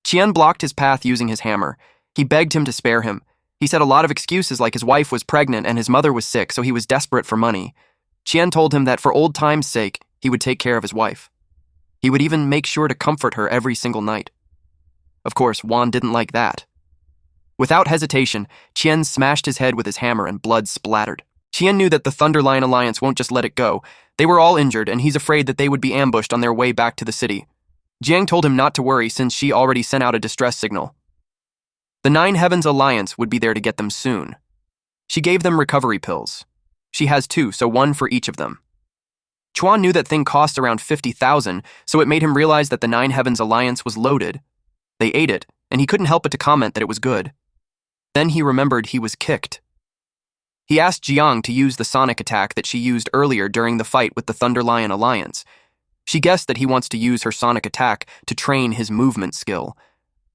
Qian blocked his path using his hammer. He begged him to spare him. He said a lot of excuses like his wife was pregnant and his mother was sick, so he was desperate for money. Qian told him that for old time's sake, he would take care of his wife. He would even make sure to comfort her every single night. Of course, Wan didn't like that. Without hesitation, Qian smashed his head with his hammer and blood splattered. Qian knew that the Thunderlion Alliance won't just let it go. They were all injured, and he's afraid that they would be ambushed on their way back to the city. Jiang told him not to worry since she already sent out a distress signal. The Nine Heavens Alliance would be there to get them soon. She gave them recovery pills. She has 2, so 1 for each of them. Chuan knew that thing cost around 50,000, so it made him realize that the Nine Heavens Alliance was loaded. They ate it, and he couldn't help but to comment that it was good. Then he remembered he was kicked. He asked Jiang to use the sonic attack that she used earlier during the fight with the Thunderlion Alliance. She guessed that he wants to use her sonic attack to train his movement skill.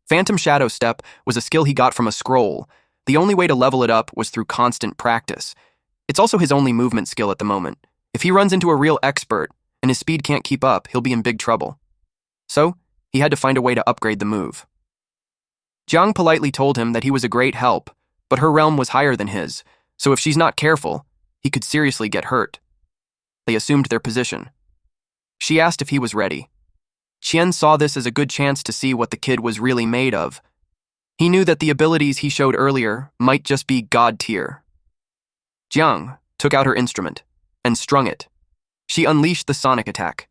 Phantom Shadow Step was a skill he got from a scroll. The only way to level it up was through constant practice. It's also his only movement skill at the moment. If he runs into a real expert and his speed can't keep up, he'll be in big trouble. So, he had to find a way to upgrade the move. Jiang politely told him that he was a great help, but her realm was higher than his, so if she's not careful, he could seriously get hurt. They assumed their position. She asked if he was ready. Qian saw this as a good chance to see what the kid was really made of. He knew that the abilities he showed earlier might just be god tier. Jiang took out her instrument and strung it. She unleashed the sonic attack.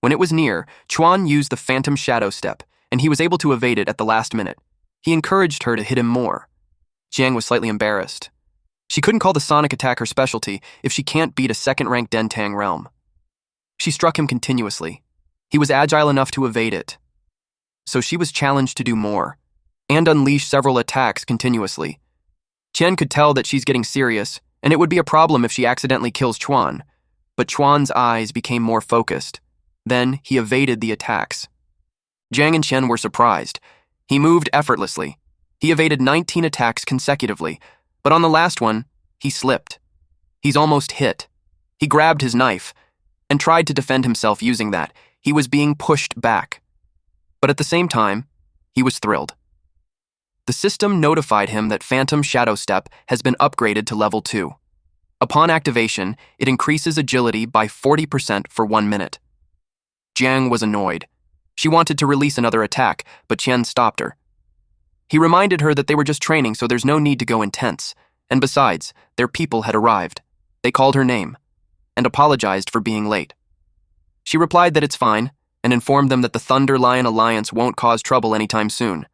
When it was near, Chuan used the Phantom Shadow Step, and he was able to evade it at the last minute. He encouraged her to hit him more. Jiang was slightly embarrassed. She couldn't call the sonic attack her specialty if she can't beat a second-ranked Dentang realm. She struck him continuously. He was agile enough to evade it. So she was challenged to do more, and unleash several attacks continuously. Qian could tell that she's getting serious, and it would be a problem if she accidentally kills Chuan. But Chuan's eyes became more focused. Then he evaded the attacks. Jiang and Qian were surprised. He moved effortlessly. He evaded 19 attacks consecutively, but on the last one, he slipped. He's almost hit. He grabbed his knife and tried to defend himself using that. He was being pushed back. But at the same time, he was thrilled. The system notified him that Phantom Shadow Step has been upgraded to level 2. Upon activation, it increases agility by 40% for 1 minute. Jiang was annoyed. She wanted to release another attack, but Qian stopped her. He reminded her that they were just training, so there's no need to go intense. And besides, their people had arrived. They called her name and apologized for being late. She replied that it's fine and informed them that the Thunderlion Alliance won't cause trouble anytime soon.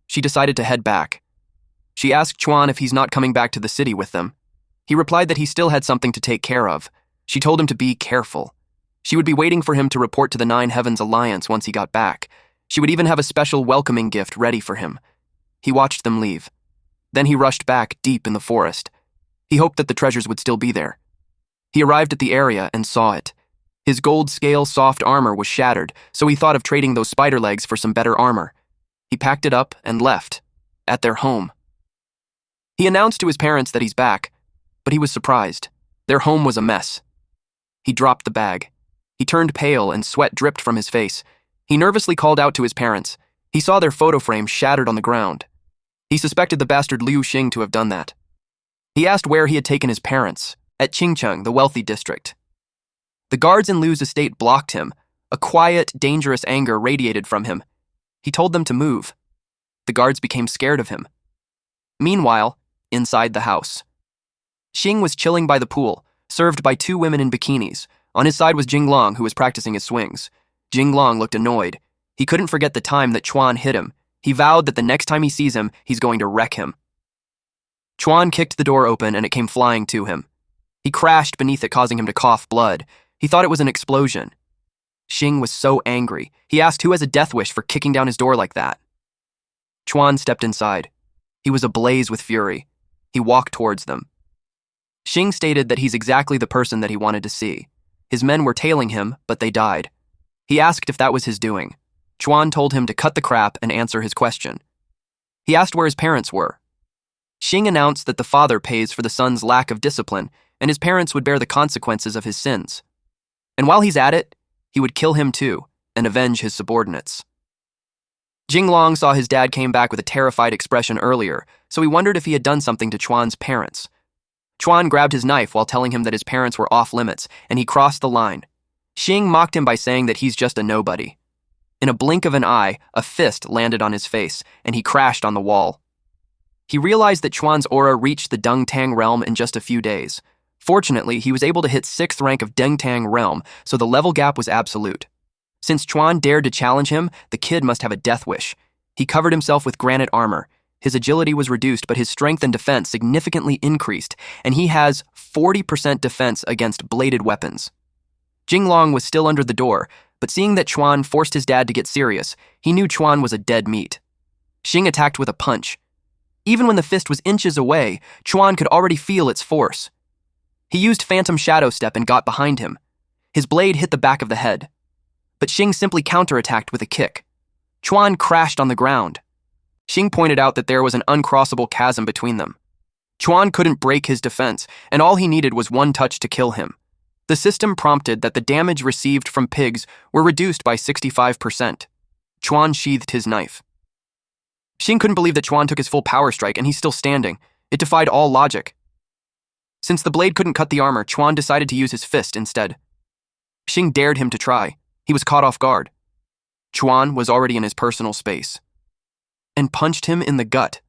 She decided to head back. She asked Chuan if he's not coming back to the city with them. He replied that he still had something to take care of. She told him to be careful. She would be waiting for him to report to the Nine Heavens Alliance once he got back. She would even have a special welcoming gift ready for him. He watched them leave. Then he rushed back deep in the forest. He hoped that the treasures would still be there. He arrived at the area and saw it. His gold scale soft armor was shattered, so he thought of trading those spider legs for some better armor. He packed it up and left, at their home. He announced to his parents that he's back, but he was surprised. Their home was a mess. He dropped the bag. He turned pale and sweat dripped from his face. He nervously called out to his parents. He saw their photo frame shattered on the ground. He suspected the bastard Liu Xing to have done that. He asked where he had taken his parents, at Qingcheng, the wealthy district. The guards in Liu's estate blocked him. A quiet, dangerous anger radiated from him. He told them to move. The guards became scared of him. Meanwhile, inside the house, Xing was chilling by the pool, served by two women in bikinis. On his side was Jinglong, who was practicing his swings. Jinglong looked annoyed. He couldn't forget the time that Chuan hit him. He vowed that the next time he sees him, he's going to wreck him. Chuan kicked the door open and it came flying to him. He crashed beneath it, causing him to cough blood. He thought it was an explosion. Xing was so angry. He asked who has a death wish for kicking down his door like that. Chuan stepped inside. He was ablaze with fury. He walked towards them. Xing stated that he's exactly the person that he wanted to see. His men were tailing him, but they died. He asked if that was his doing. Chuan told him to cut the crap and answer his question. He asked where his parents were. Xing announced that the father pays for the son's lack of discipline, and his parents would bear the consequences of his sins. And while he's at it, he would kill him too, and avenge his subordinates. Jinglong saw his dad came back with a terrified expression earlier, so he wondered if he had done something to Chuan's parents. Chuan grabbed his knife while telling him that his parents were off limits, and he crossed the line. Xing mocked him by saying that he's just a nobody. In a blink of an eye, a fist landed on his face, and he crashed on the wall. He realized that Chuan's aura reached the Dengtang realm in just a few days. Fortunately, he was able to hit 6th rank of Dengtang realm, so the level gap was absolute. Since Chuan dared to challenge him, the kid must have a death wish. He covered himself with granite armor. His agility was reduced, but his strength and defense significantly increased, and he has 40% defense against bladed weapons. Jinglong was still under the door, but seeing that Chuan forced his dad to get serious, he knew Chuan was a dead meat. Xing attacked with a punch. Even when the fist was inches away, Chuan could already feel its force. He used Phantom Shadow Step and got behind him. His blade hit the back of the head. But Xing simply counterattacked with a kick. Chuan crashed on the ground. Xing pointed out that there was an uncrossable chasm between them. Chuan couldn't break his defense, and all he needed was one touch to kill him. The system prompted that the damage received from pigs were reduced by 65%. Chuan sheathed his knife. Xing couldn't believe that Chuan took his full power strike and he's still standing. It defied all logic. Since the blade couldn't cut the armor, Chuan decided to use his fist instead. Xing dared him to try. He was caught off guard. Chuan was already in his personal space and punched him in the gut.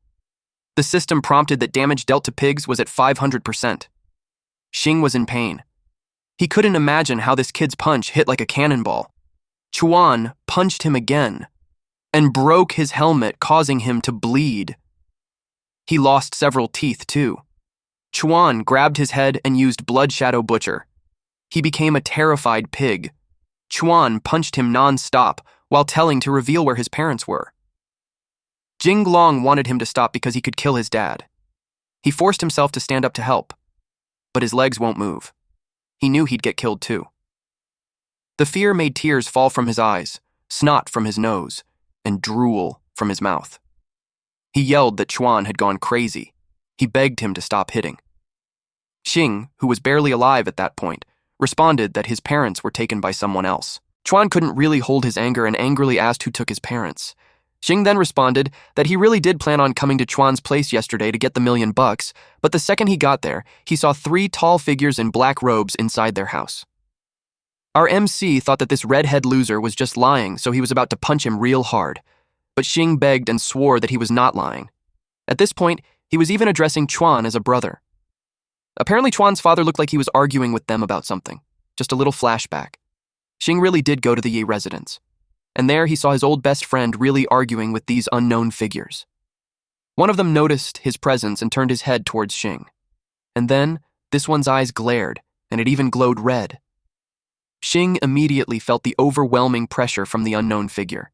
The system prompted that damage dealt to pigs was at 500%. Xing was in pain. He couldn't imagine how this kid's punch hit like a cannonball. Chuan punched him again and broke his helmet, causing him to bleed. He lost several teeth too. Chuan grabbed his head and used Blood Shadow Butcher. He became a terrified pig. Chuan punched him non-stop while telling to reveal where his parents were. Jinglong wanted him to stop because he could kill his dad. He forced himself to stand up to help, but his legs won't move. He knew he'd get killed too. The fear made tears fall from his eyes, snot from his nose, and drool from his mouth. He yelled that Chuan had gone crazy. He begged him to stop hitting. Xing, who was barely alive at that point, responded that his parents were taken by someone else. Chuan couldn't really hold his anger and angrily asked who took his parents. Xing then responded that he really did plan on coming to Chuan's place yesterday to get the $1,000,000, but the second he got there, he saw 3 tall figures in black robes inside their house. Our MC thought that this redhead loser was just lying, so he was about to punch him real hard. But Xing begged and swore that he was not lying. At this point, he was even addressing Chuan as a brother. Apparently Chuan's father looked like he was arguing with them about something. Just a little flashback. Xing really did go to the Yi residence. And there he saw his old best friend really arguing with these unknown figures. One of them noticed his presence and turned his head towards Xing. And then, this one's eyes glared, and it even glowed red. Xing immediately felt the overwhelming pressure from the unknown figure.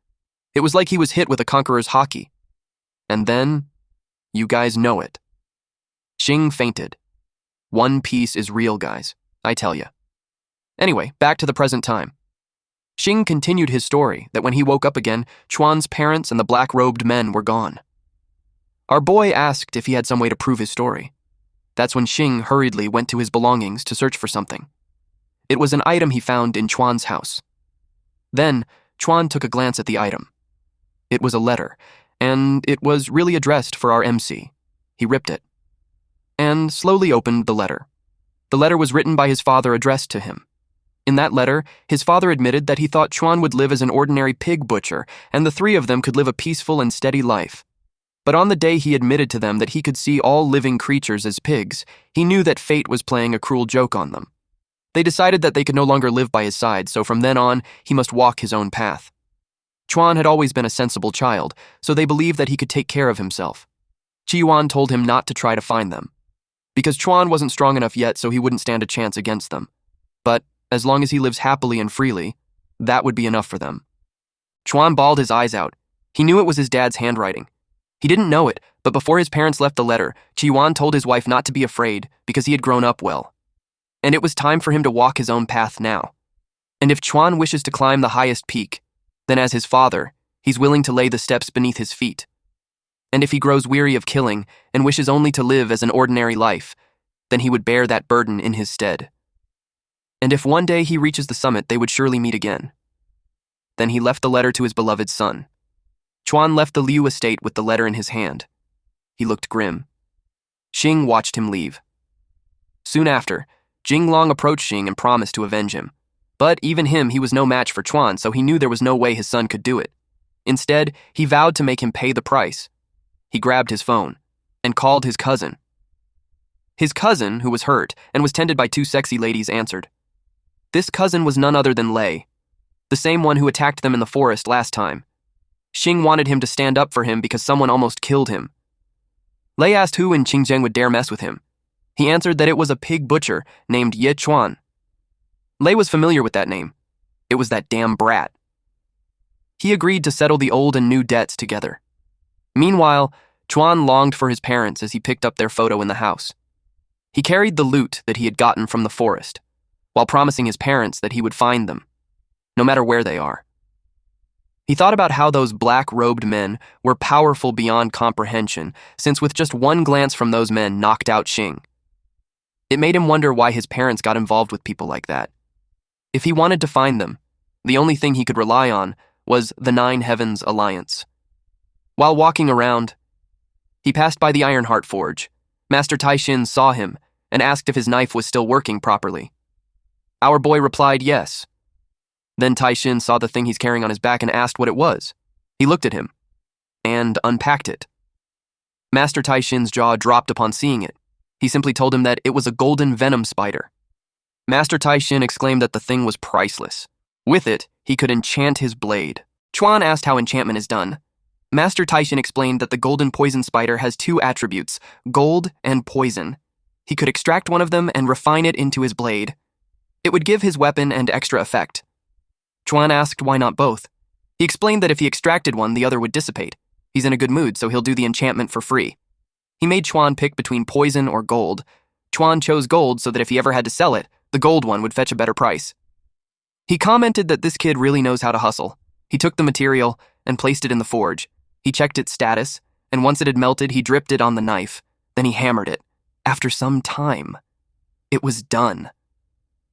It was like he was hit with a conqueror's hockey. And then, you guys know it. Xing fainted. One Piece is real, guys, I tell ya. Anyway, back to the present time. Xing continued his story that when he woke up again, Chuan's parents and the black-robed men were gone. Our boy asked if he had some way to prove his story. That's when Xing hurriedly went to his belongings to search for something. It was an item he found in Chuan's house. Then, Chuan took a glance at the item. It was a letter, and it was really addressed for our MC. He ripped it, and slowly opened the letter. The letter was written by his father addressed to him. In that letter, his father admitted that he thought Chuan would live as an ordinary pig butcher, and the three of them could live a peaceful and steady life. But on the day he admitted to them that he could see all living creatures as pigs, he knew that fate was playing a cruel joke on them. They decided that they could no longer live by his side, so from then on, he must walk his own path. Chuan had always been a sensible child, so they believed that he could take care of himself. Chi-Yuan told him not to try to find them, because Chuan wasn't strong enough yet, so he wouldn't stand a chance against them. But as long as he lives happily and freely, that would be enough for them. Chuan bawled his eyes out. He knew it was his dad's handwriting. He didn't know it, but before his parents left the letter, Chi-Yuan told his wife not to be afraid because he had grown up well. And it was time for him to walk his own path now. And if Chuan wishes to climb the highest peak, then as his father, he's willing to lay the steps beneath his feet. And if he grows weary of killing and wishes only to live as an ordinary life, then he would bear that burden in his stead. And if one day he reaches the summit, they would surely meet again. Then he left the letter to his beloved son. Chuan left the Liu estate with the letter in his hand. He looked grim. Xing watched him leave. Soon after, Jinglong approached Xing and promised to avenge him. But even him, he was no match for Chuan, so he knew there was no way his son could do it. Instead, he vowed to make him pay the price. He grabbed his phone and called his cousin. His cousin, who was hurt and was tended by two sexy ladies, answered. This cousin was none other than Lei, the same one who attacked them in the forest last time. Xing wanted him to stand up for him because someone almost killed him. Lei asked who in Qingzheng would dare mess with him. He answered that it was a pig butcher named Ye Chuan. Lei was familiar with that name. It was that damn brat. He agreed to settle the old and new debts together. Meanwhile, Chuan longed for his parents as he picked up their photo in the house. He carried the loot that he had gotten from the forest, while promising his parents that he would find them, no matter where they are. He thought about how those black-robed men were powerful beyond comprehension, since with just one glance from those men knocked out Xing. It made him wonder why his parents got involved with people like that. If he wanted to find them, the only thing he could rely on was the Nine Heavens Alliance. While walking around, he passed by the Ironheart Forge. Master Taishin saw him and asked if his knife was still working properly. Our boy replied yes. Then Taishin saw the thing he's carrying on his back and asked what it was. He looked at him and unpacked it. Master Taishin's jaw dropped upon seeing it. He simply told him that it was a golden venom spider. Master Taishin exclaimed that the thing was priceless. With it, he could enchant his blade. Chuan asked how enchantment is done. Master Taishin explained that the golden poison spider has two attributes, gold and poison. He could extract one of them and refine it into his blade. It would give his weapon an extra effect. Chuan asked why not both. He explained that if he extracted one, the other would dissipate. He's in a good mood, so he'll do the enchantment for free. He made Chuan pick between poison or gold. Chuan chose gold so that if he ever had to sell it, the gold one would fetch a better price. He commented that this kid really knows how to hustle. He took the material and placed it in the forge. He checked its status, and once it had melted, he dripped it on the knife. Then he hammered it. After some time, it was done.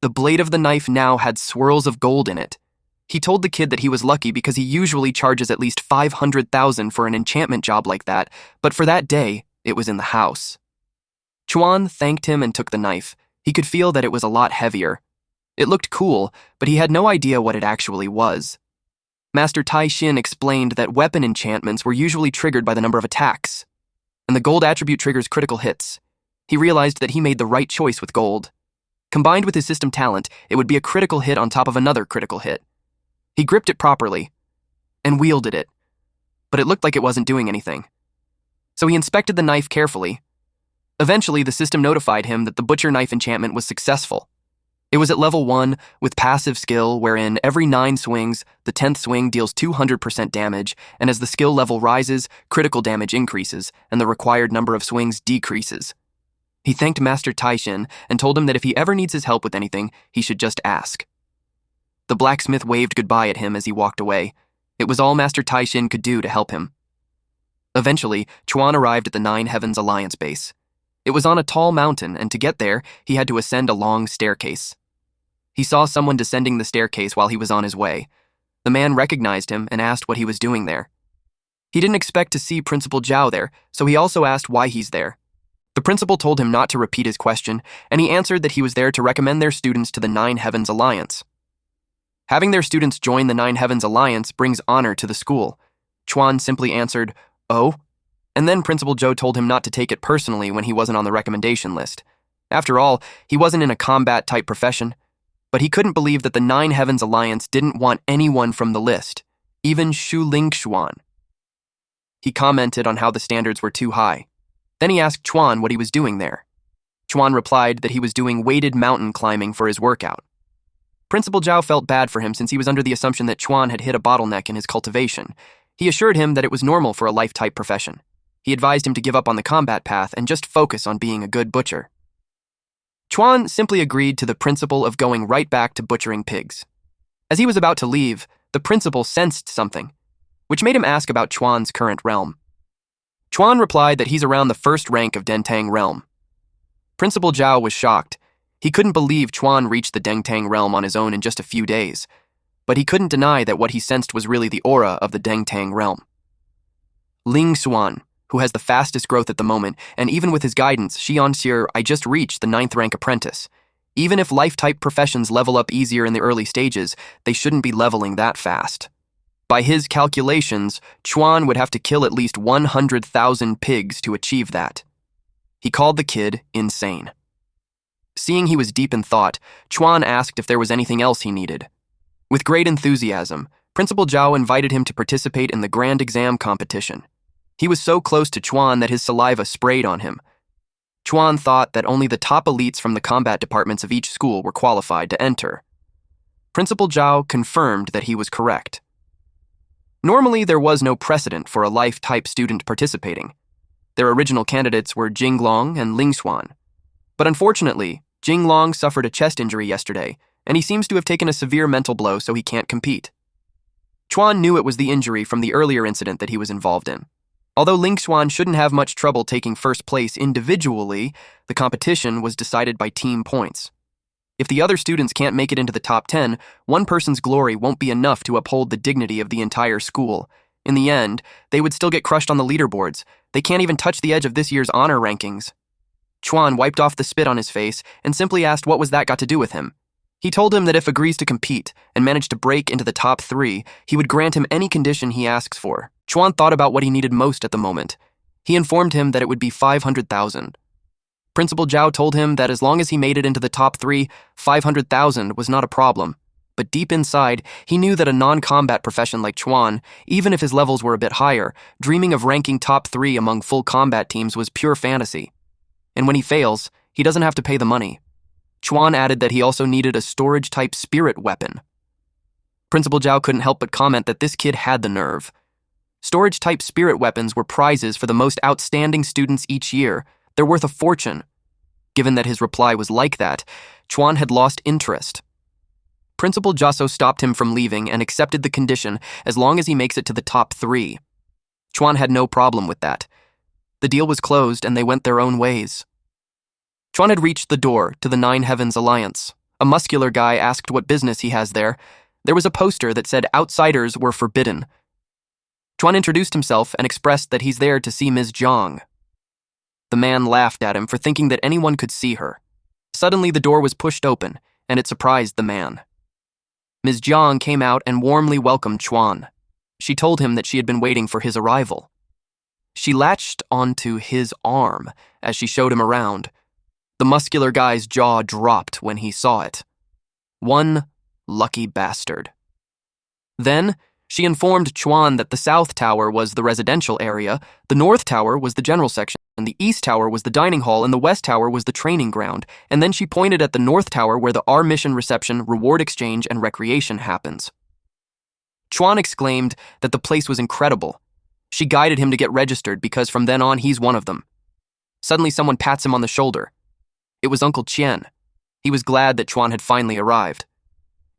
The blade of the knife now had swirls of gold in it. He told the kid that he was lucky because he usually charges at least 500,000 for an enchantment job like that, but for that day, it was in the house. Chuan thanked him and took the knife. He could feel that it was a lot heavier. It looked cool, but he had no idea what it actually was. Master Taishin explained that weapon enchantments were usually triggered by the number of attacks, and the gold attribute triggers critical hits. He realized that he made the right choice with gold. Combined with his system talent, it would be a critical hit on top of another critical hit. He gripped it properly and wielded it, but it looked like it wasn't doing anything. So he inspected the knife carefully. Eventually, the system notified him that the butcher knife enchantment was successful. It was at level 1 with passive skill wherein every 9 swings, the 10th swing deals 200% damage, and as the skill level rises, critical damage increases and the required number of swings decreases. He thanked Master Taishin and told him that if he ever needs his help with anything, he should just ask. The blacksmith waved goodbye at him as he walked away. It was all Master Taishin could do to help him. Eventually, Chuan arrived at the Nine Heavens Alliance base. It was on a tall mountain, and to get there, he had to ascend a long staircase. He saw someone descending the staircase while he was on his way. The man recognized him and asked what he was doing there. He didn't expect to see Principal Zhao there, so he also asked why he's there. The principal told him not to repeat his question, and he answered that he was there to recommend their students to the Nine Heavens Alliance. Having their students join the Nine Heavens Alliance brings honor to the school. Chuan simply answered, "Oh?" And then Principal Zhou told him not to take it personally when he wasn't on the recommendation list. After all, he wasn't in a combat-type profession. But he couldn't believe that the Nine Heavens Alliance didn't want anyone from the list, even Xu Lingxuan. He commented on how the standards were too high. Then he asked Chuan what he was doing there. Chuan replied that he was doing weighted mountain climbing for his workout. Principal Zhao felt bad for him since he was under the assumption that Chuan had hit a bottleneck in his cultivation. He assured him that it was normal for a life-type profession. He advised him to give up on the combat path and just focus on being a good butcher. Chuan simply agreed to the principle of going right back to butchering pigs. As he was about to leave, the principal sensed something, which made him ask about Chuan's current realm. Chuan replied that he's around the first rank of Dengtang realm. Principal Zhao was shocked. He couldn't believe Chuan reached the Dengtang realm on his own in just a few days, but he couldn't deny that what he sensed was really the aura of the Dengtang realm. Ling Xuan, who has the fastest growth at the moment, and even with his guidance, Xianxir, I just reached the 9th rank apprentice. Even if life-type professions level up easier in the early stages, they shouldn't be leveling that fast. By his calculations, Chuan would have to kill at least 100,000 pigs to achieve that. He called the kid insane. Seeing he was deep in thought, Chuan asked if there was anything else he needed. With great enthusiasm, Principal Zhao invited him to participate in the grand exam competition. He was so close to Chuan that his saliva sprayed on him. Chuan thought that only the top elites from the combat departments of each school were qualified to enter. Principal Zhao confirmed that he was correct. Normally, there was no precedent for a life-type student participating. Their original candidates were Jinglong and Lingxuan. But unfortunately, Jinglong suffered a chest injury yesterday, and he seems to have taken a severe mental blow, so he can't compete. Chuan knew it was the injury from the earlier incident that he was involved in. Although Lingxuan shouldn't have much trouble taking first place individually, the competition was decided by team points. If the other students can't make it into the top 10, one person's glory won't be enough to uphold the dignity of the entire school. In the end, they would still get crushed on the leaderboards. They can't even touch the edge of this year's honor rankings. Chuan wiped off the spit on his face and simply asked what was that got to do with him. He told him that if agrees to compete and managed to break into the top 3, he would grant him any condition he asks for. Chuan thought about what he needed most at the moment. He informed him that it would be 500,000. Principal Zhao told him that as long as he made it into the top 3, 500,000 was not a problem. But deep inside, he knew that a non-combat profession like Chuan, even if his levels were a bit higher, dreaming of ranking top 3 among full combat teams was pure fantasy. And when he fails, he doesn't have to pay the money. Chuan added that he also needed a storage-type spirit weapon. Principal Zhao couldn't help but comment that this kid had the nerve. Storage-type spirit weapons were prizes for the most outstanding students each year. They're worth a fortune. Given that his reply was like that, Chuan had lost interest. Principal Jasso stopped him from leaving and accepted the condition as long as he makes it to the top 3. Chuan had no problem with that. The deal was closed and they went their own ways. Chuan had reached the door to the Nine Heavens Alliance. A muscular guy asked what business he has there. There was a poster that said outsiders were forbidden. Chuan introduced himself and expressed that he's there to see Ms. Zhang. The man laughed at him for thinking that anyone could see her. Suddenly, the door was pushed open, and it surprised the man. Ms. Zhang came out and warmly welcomed Chuan. She told him that she had been waiting for his arrival. She latched onto his arm as she showed him around. The muscular guy's jaw dropped when he saw it. One lucky bastard. Then, she informed Chuan that the South Tower was the residential area, the North Tower was the general section, and the East Tower was the dining hall, and the West Tower was the training ground, and then she pointed at the North Tower where the R mission reception, reward exchange, and recreation happens. Chuan exclaimed that the place was incredible. She guided him to get registered because from then on he's one of them. Suddenly someone pats him on the shoulder. It was Uncle Qian. He was glad that Chuan had finally arrived.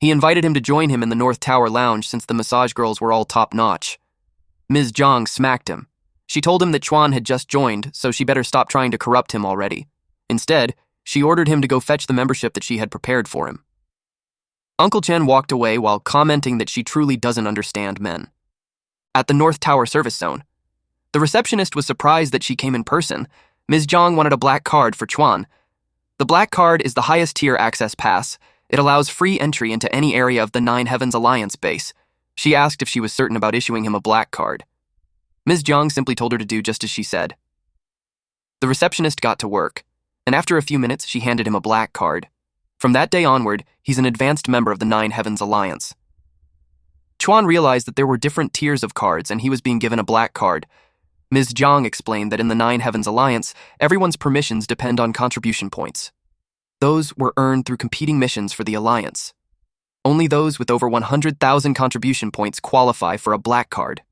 He invited him to join him in the North Tower lounge since the massage girls were all top-notch. Ms. Zhang smacked him. She told him that Chuan had just joined, so she better stop trying to corrupt him already. Instead, she ordered him to go fetch the membership that she had prepared for him. Uncle Chen walked away while commenting that she truly doesn't understand men. At the North Tower service zone, the receptionist was surprised that she came in person. Ms. Zhang wanted a black card for Chuan. The black card is the highest tier access pass. It allows free entry into any area of the Nine Heavens Alliance base. She asked if she was certain about issuing him a black card. Ms. Zhang simply told her to do just as she said. The receptionist got to work, and after a few minutes, she handed him a black card. From that day onward, he's an advanced member of the Nine Heavens Alliance. Chuan realized that there were different tiers of cards, and he was being given a black card. Ms. Zhang explained that in the Nine Heavens Alliance, everyone's permissions depend on contribution points. Those were earned through competing missions for the Alliance. Only those with over 100,000 contribution points qualify for a black card.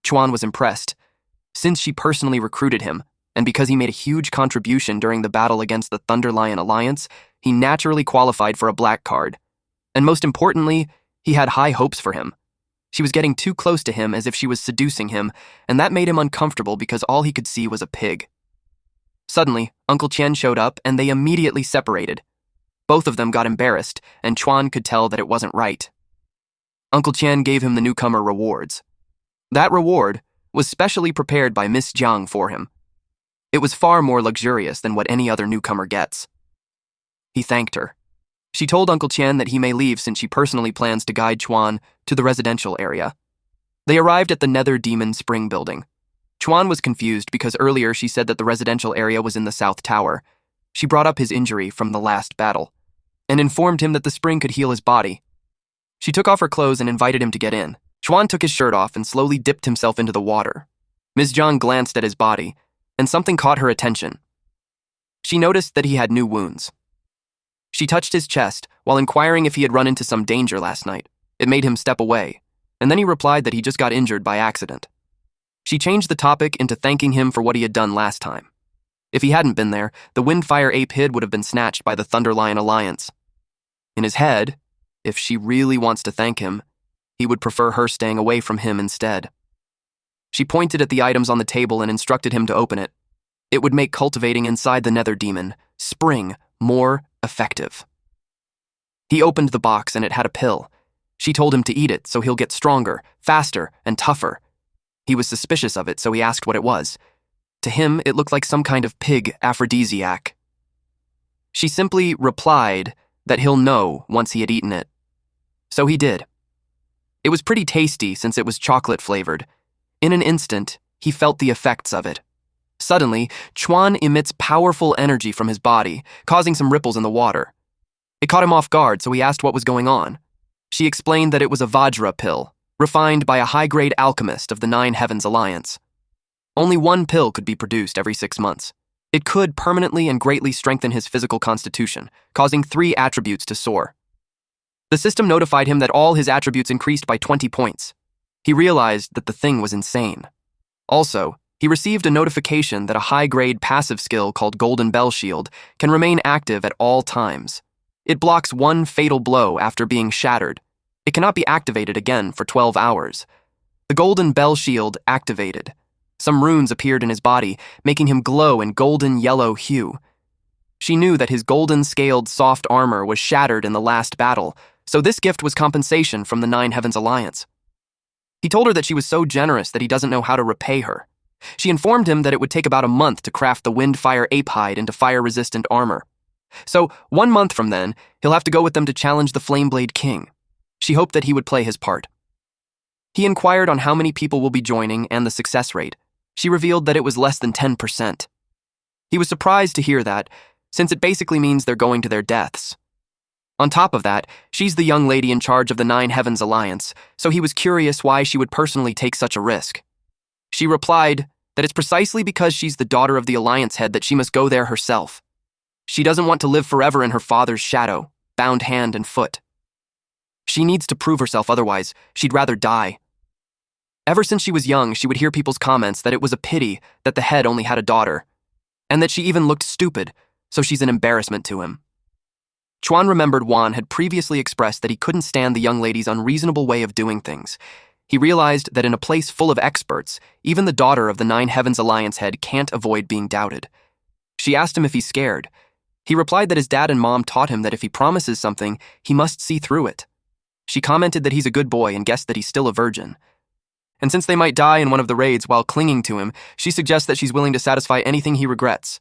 Chuan was impressed. Since she personally recruited him, and because he made a huge contribution during the battle against the Thunder Lion Alliance, he naturally qualified for a black card. And most importantly, he had high hopes for him. She was getting too close to him as if she was seducing him, and that made him uncomfortable because all he could see was a pig. Suddenly, Uncle Qian showed up and they immediately separated. Both of them got embarrassed, and Chuan could tell that it wasn't right. Uncle Qian gave him the newcomer rewards. That reward was specially prepared by Miss Zhang for him. It was far more luxurious than what any other newcomer gets. He thanked her. She told Uncle Qian that he may leave since she personally plans to guide Chuan to the residential area. They arrived at the Nether Demon Spring building. Chuan was confused because earlier she said that the residential area was in the South Tower. She brought up his injury from the last battle and informed him that the spring could heal his body. She took off her clothes and invited him to get in. Chuan took his shirt off and slowly dipped himself into the water. Ms. Zhang glanced at his body, and something caught her attention. She noticed that he had new wounds. She touched his chest while inquiring if he had run into some danger last night. It made him step away, and then he replied that he just got injured by accident. She changed the topic into thanking him for what he had done last time. If he hadn't been there, the Windfire Ape Hid would have been snatched by the Thunder Lion Alliance. In his head, if she really wants to thank him, he would prefer her staying away from him instead. She pointed at the items on the table and instructed him to open it. It would make cultivating inside the Nether Demon, Spring, more effective. He opened the box and it had a pill. She told him to eat it so he'll get stronger, faster, and tougher. He was suspicious of it, so he asked what it was. To him, it looked like some kind of pig aphrodisiac. She simply replied that he'll know once he had eaten it. So he did. It was pretty tasty since it was chocolate-flavored. In an instant, he felt the effects of it. Suddenly, Chuan emits powerful energy from his body, causing some ripples in the water. It caught him off guard, so he asked what was going on. She explained that it was a Vajra pill, refined by a high-grade alchemist of the Nine Heavens Alliance. Only one pill could be produced every 6 months. It could permanently and greatly strengthen his physical constitution, causing 3 attributes to soar. The system notified him that all his attributes increased by 20 points. He realized that the thing was insane. Also, he received a notification that a high-grade passive skill called Golden Bell Shield can remain active at all times. It blocks 1 fatal blow after being shattered. It cannot be activated again for 12 hours. The Golden Bell Shield activated. Some runes appeared in his body, making him glow in golden yellow hue. She knew that his golden-scaled soft armor was shattered in the last battle, so this gift was compensation from the Nine Heavens Alliance. He told her that she was so generous that he doesn't know how to repay her. She informed him that it would take about a month to craft the Windfire Ape Hide into fire-resistant armor. So, 1 month from then, he'll have to go with them to challenge the Flameblade King. She hoped that he would play his part. He inquired on how many people will be joining and the success rate. She revealed that it was less than 10%. He was surprised to hear that, since it basically means they're going to their deaths. On top of that, she's the young lady in charge of the Nine Heavens Alliance, so he was curious why she would personally take such a risk. She replied that it's precisely because she's the daughter of the Alliance head that she must go there herself. She doesn't want to live forever in her father's shadow, bound hand and foot. She needs to prove herself, otherwise she'd rather die. Ever since she was young, she would hear people's comments that it was a pity that the head only had a daughter. and that she even looked stupid, so she's an embarrassment to him. Chuan remembered Wan had previously expressed that he couldn't stand the young lady's unreasonable way of doing things. He realized that in a place full of experts, even the daughter of the Nine Heavens Alliance head can't avoid being doubted. She asked him if he's scared. He replied that his dad and mom taught him that if he promises something, he must see through it. She commented that he's a good boy and guessed that he's still a virgin. And since they might die in one of the raids while clinging to him, she suggests that she's willing to satisfy anything he regrets.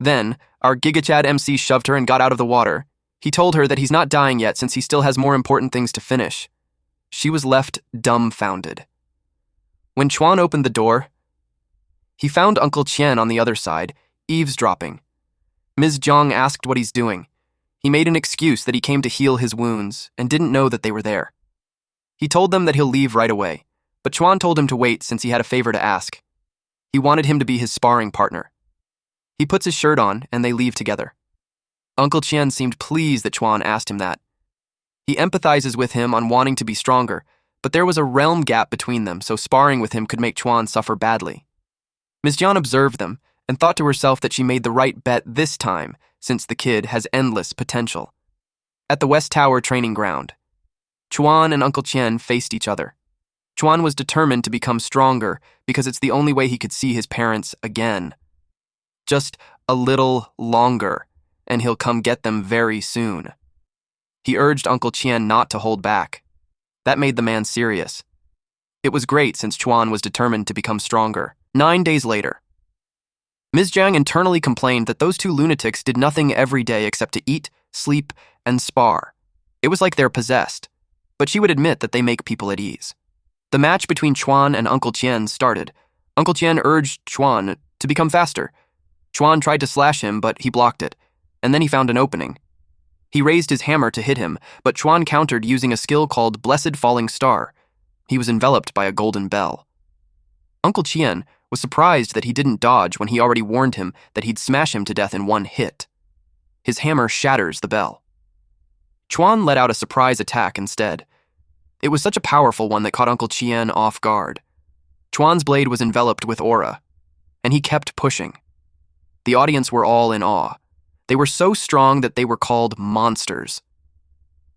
Then, our GigaChad MC shoved her and got out of the water. He told her that he's not dying yet since he still has more important things to finish. She was left dumbfounded. When Chuan opened the door, he found Uncle Qian on the other side, eavesdropping. Ms. Zhang asked what he's doing. He made an excuse that he came to heal his wounds and didn't know that they were there. He told them that he'll leave right away, but Chuan told him to wait since he had a favor to ask. He wanted him to be his sparring partner. He puts his shirt on and they leave together. Uncle Qian seemed pleased that Chuan asked him that. He empathizes with him on wanting to be stronger, but there was a realm gap between them, so sparring with him could make Chuan suffer badly. Ms. Jian observed them and thought to herself that she made the right bet this time, since the kid has endless potential. At the West Tower training ground, Chuan and Uncle Qian faced each other. Chuan was determined to become stronger because it's the only way he could see his parents again. Just a little longer, and he'll come get them very soon. He urged Uncle Qian not to hold back. That made the man serious. It was great since Chuan was determined to become stronger. 9 days later, Ms. Zhang internally complained that those two lunatics did nothing every day except to eat, sleep, and spar. It was like they're possessed, but she would admit that they make people at ease. The match between Chuan and Uncle Qian started. Uncle Qian urged Chuan to become faster. Chuan tried to slash him, but he blocked it, and then he found an opening. He raised his hammer to hit him, but Chuan countered using a skill called Blessed Falling Star. He was enveloped by a golden bell. Uncle Qian was surprised that he didn't dodge when he already warned him that he'd smash him to death in one hit. His hammer shatters the bell. Chuan let out a surprise attack instead. It was such a powerful one that caught Uncle Qian off guard. Chuan's blade was enveloped with aura, and he kept pushing. The audience were all in awe. They were so strong that they were called monsters.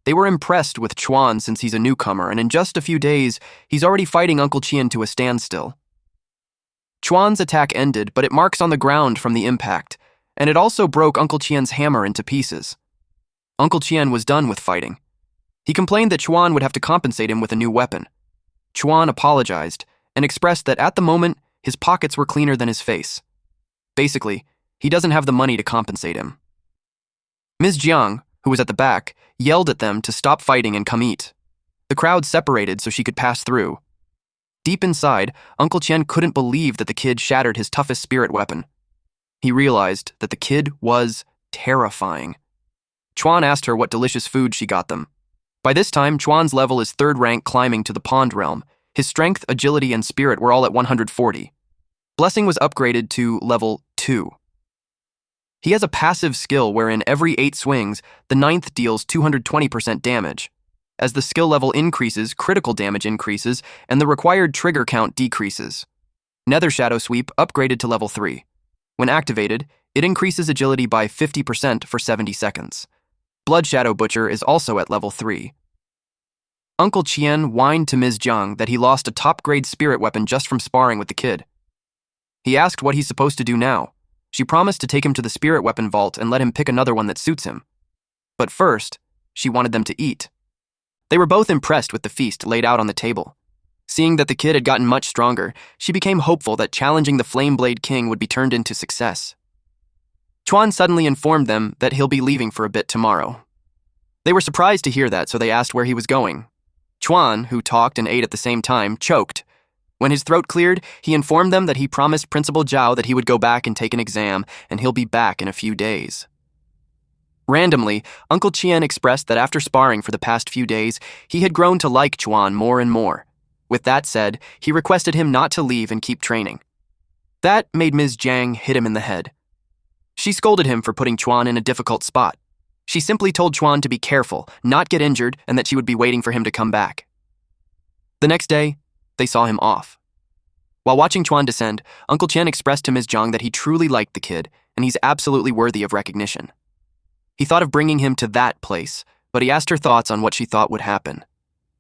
They were impressed with Chuan since he's a newcomer, and in just a few days, he's already fighting Uncle Qian to a standstill. Chuan's attack ended, but it marks on the ground from the impact, and it also broke Uncle Qian's hammer into pieces. Uncle Qian was done with fighting. He complained that Chuan would have to compensate him with a new weapon. Chuan apologized and expressed that at the moment, his pockets were cleaner than his face. Basically, he doesn't have the money to compensate him. Ms. Jiang, who was at the back, yelled at them to stop fighting and come eat. The crowd separated so she could pass through. Deep inside, Uncle Qian couldn't believe that the kid shattered his toughest spirit weapon. He realized that the kid was terrifying. Chuan asked her what delicious food she got them. By this time, Chuan's level is 3rd rank climbing to the pond realm. His strength, agility, and spirit were all at 140. Blessing was upgraded to level 2. He has a passive skill wherein every 8 swings, the 9th deals 220% damage. As the skill level increases, critical damage increases, and the required trigger count decreases. Nether Shadow Sweep upgraded to level 3. When activated, it increases agility by 50% for 70 seconds. Blood Shadow Butcher is also at level 3. Uncle Qian whined to Ms. Zhang that he lost a top-grade spirit weapon just from sparring with the kid. He asked what he's supposed to do now. She promised to take him to the spirit weapon vault and let him pick another one that suits him. But first, she wanted them to eat. They were both impressed with the feast laid out on the table. Seeing that the kid had gotten much stronger, she became hopeful that challenging the Flameblade King would be turned into success. Chuan suddenly informed them that he'll be leaving for a bit tomorrow. They were surprised to hear that, so they asked where he was going. Chuan, who talked and ate at the same time, choked. When his throat cleared, he informed them that he promised Principal Zhao that he would go back and take an exam, and he'll be back in a few days. Randomly, Uncle Qian expressed that after sparring for the past few days, he had grown to like Chuan more and more. With that said, he requested him not to leave and keep training. That made Ms. Zhang hit him in the head. She scolded him for putting Chuan in a difficult spot. She simply told Chuan to be careful, not get injured, and that she would be waiting for him to come back. The next day, they saw him off. While watching Chuan descend, Uncle Qian expressed to Ms. Zhang that he truly liked the kid and he's absolutely worthy of recognition. He thought of bringing him to that place, but he asked her thoughts on what she thought would happen.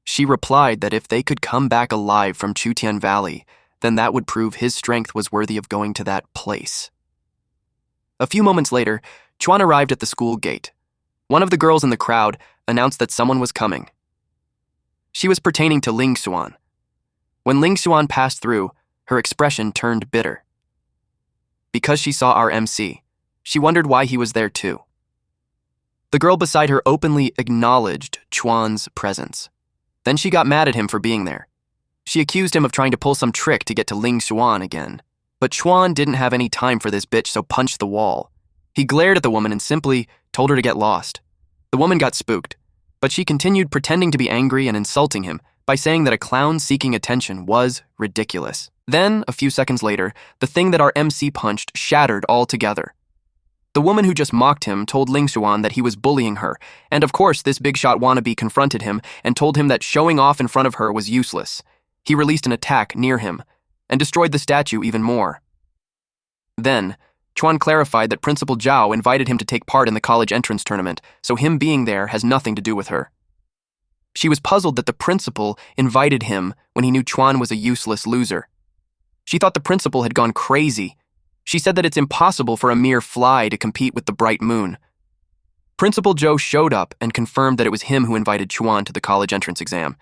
She replied that if they could come back alive from Chutian Valley, then that would prove his strength was worthy of going to that place. A few moments later, Chuan arrived at the school gate. One of the girls in the crowd announced that someone was coming. She was pertaining to Ling Xuan. When Ling Xuan passed through, her expression turned bitter. Because she saw our MC, she wondered why he was there too. The girl beside her openly acknowledged Chuan's presence. Then she got mad at him for being there. She accused him of trying to pull some trick to get to Ling Xuan again. But Chuan didn't have any time for this bitch, so punched the wall. He glared at the woman and simply told her to get lost. The woman got spooked, but she continued pretending to be angry and insulting him by saying that a clown seeking attention was ridiculous. Then, a few seconds later, the thing that our MC punched shattered altogether. The woman who just mocked him told Ling Xuan that he was bullying her, and of course this big shot wannabe confronted him and told him that showing off in front of her was useless. He released an attack near him and destroyed the statue even more. Then, Chuan clarified that Principal Zhao invited him to take part in the college entrance tournament, so him being there has nothing to do with her. She was puzzled that the principal invited him when he knew Chuan was a useless loser. She thought the principal had gone crazy. She said that it's impossible for a mere fly to compete with the bright moon. Principal Zhou showed up and confirmed that it was him who invited Chuan to the college entrance exam.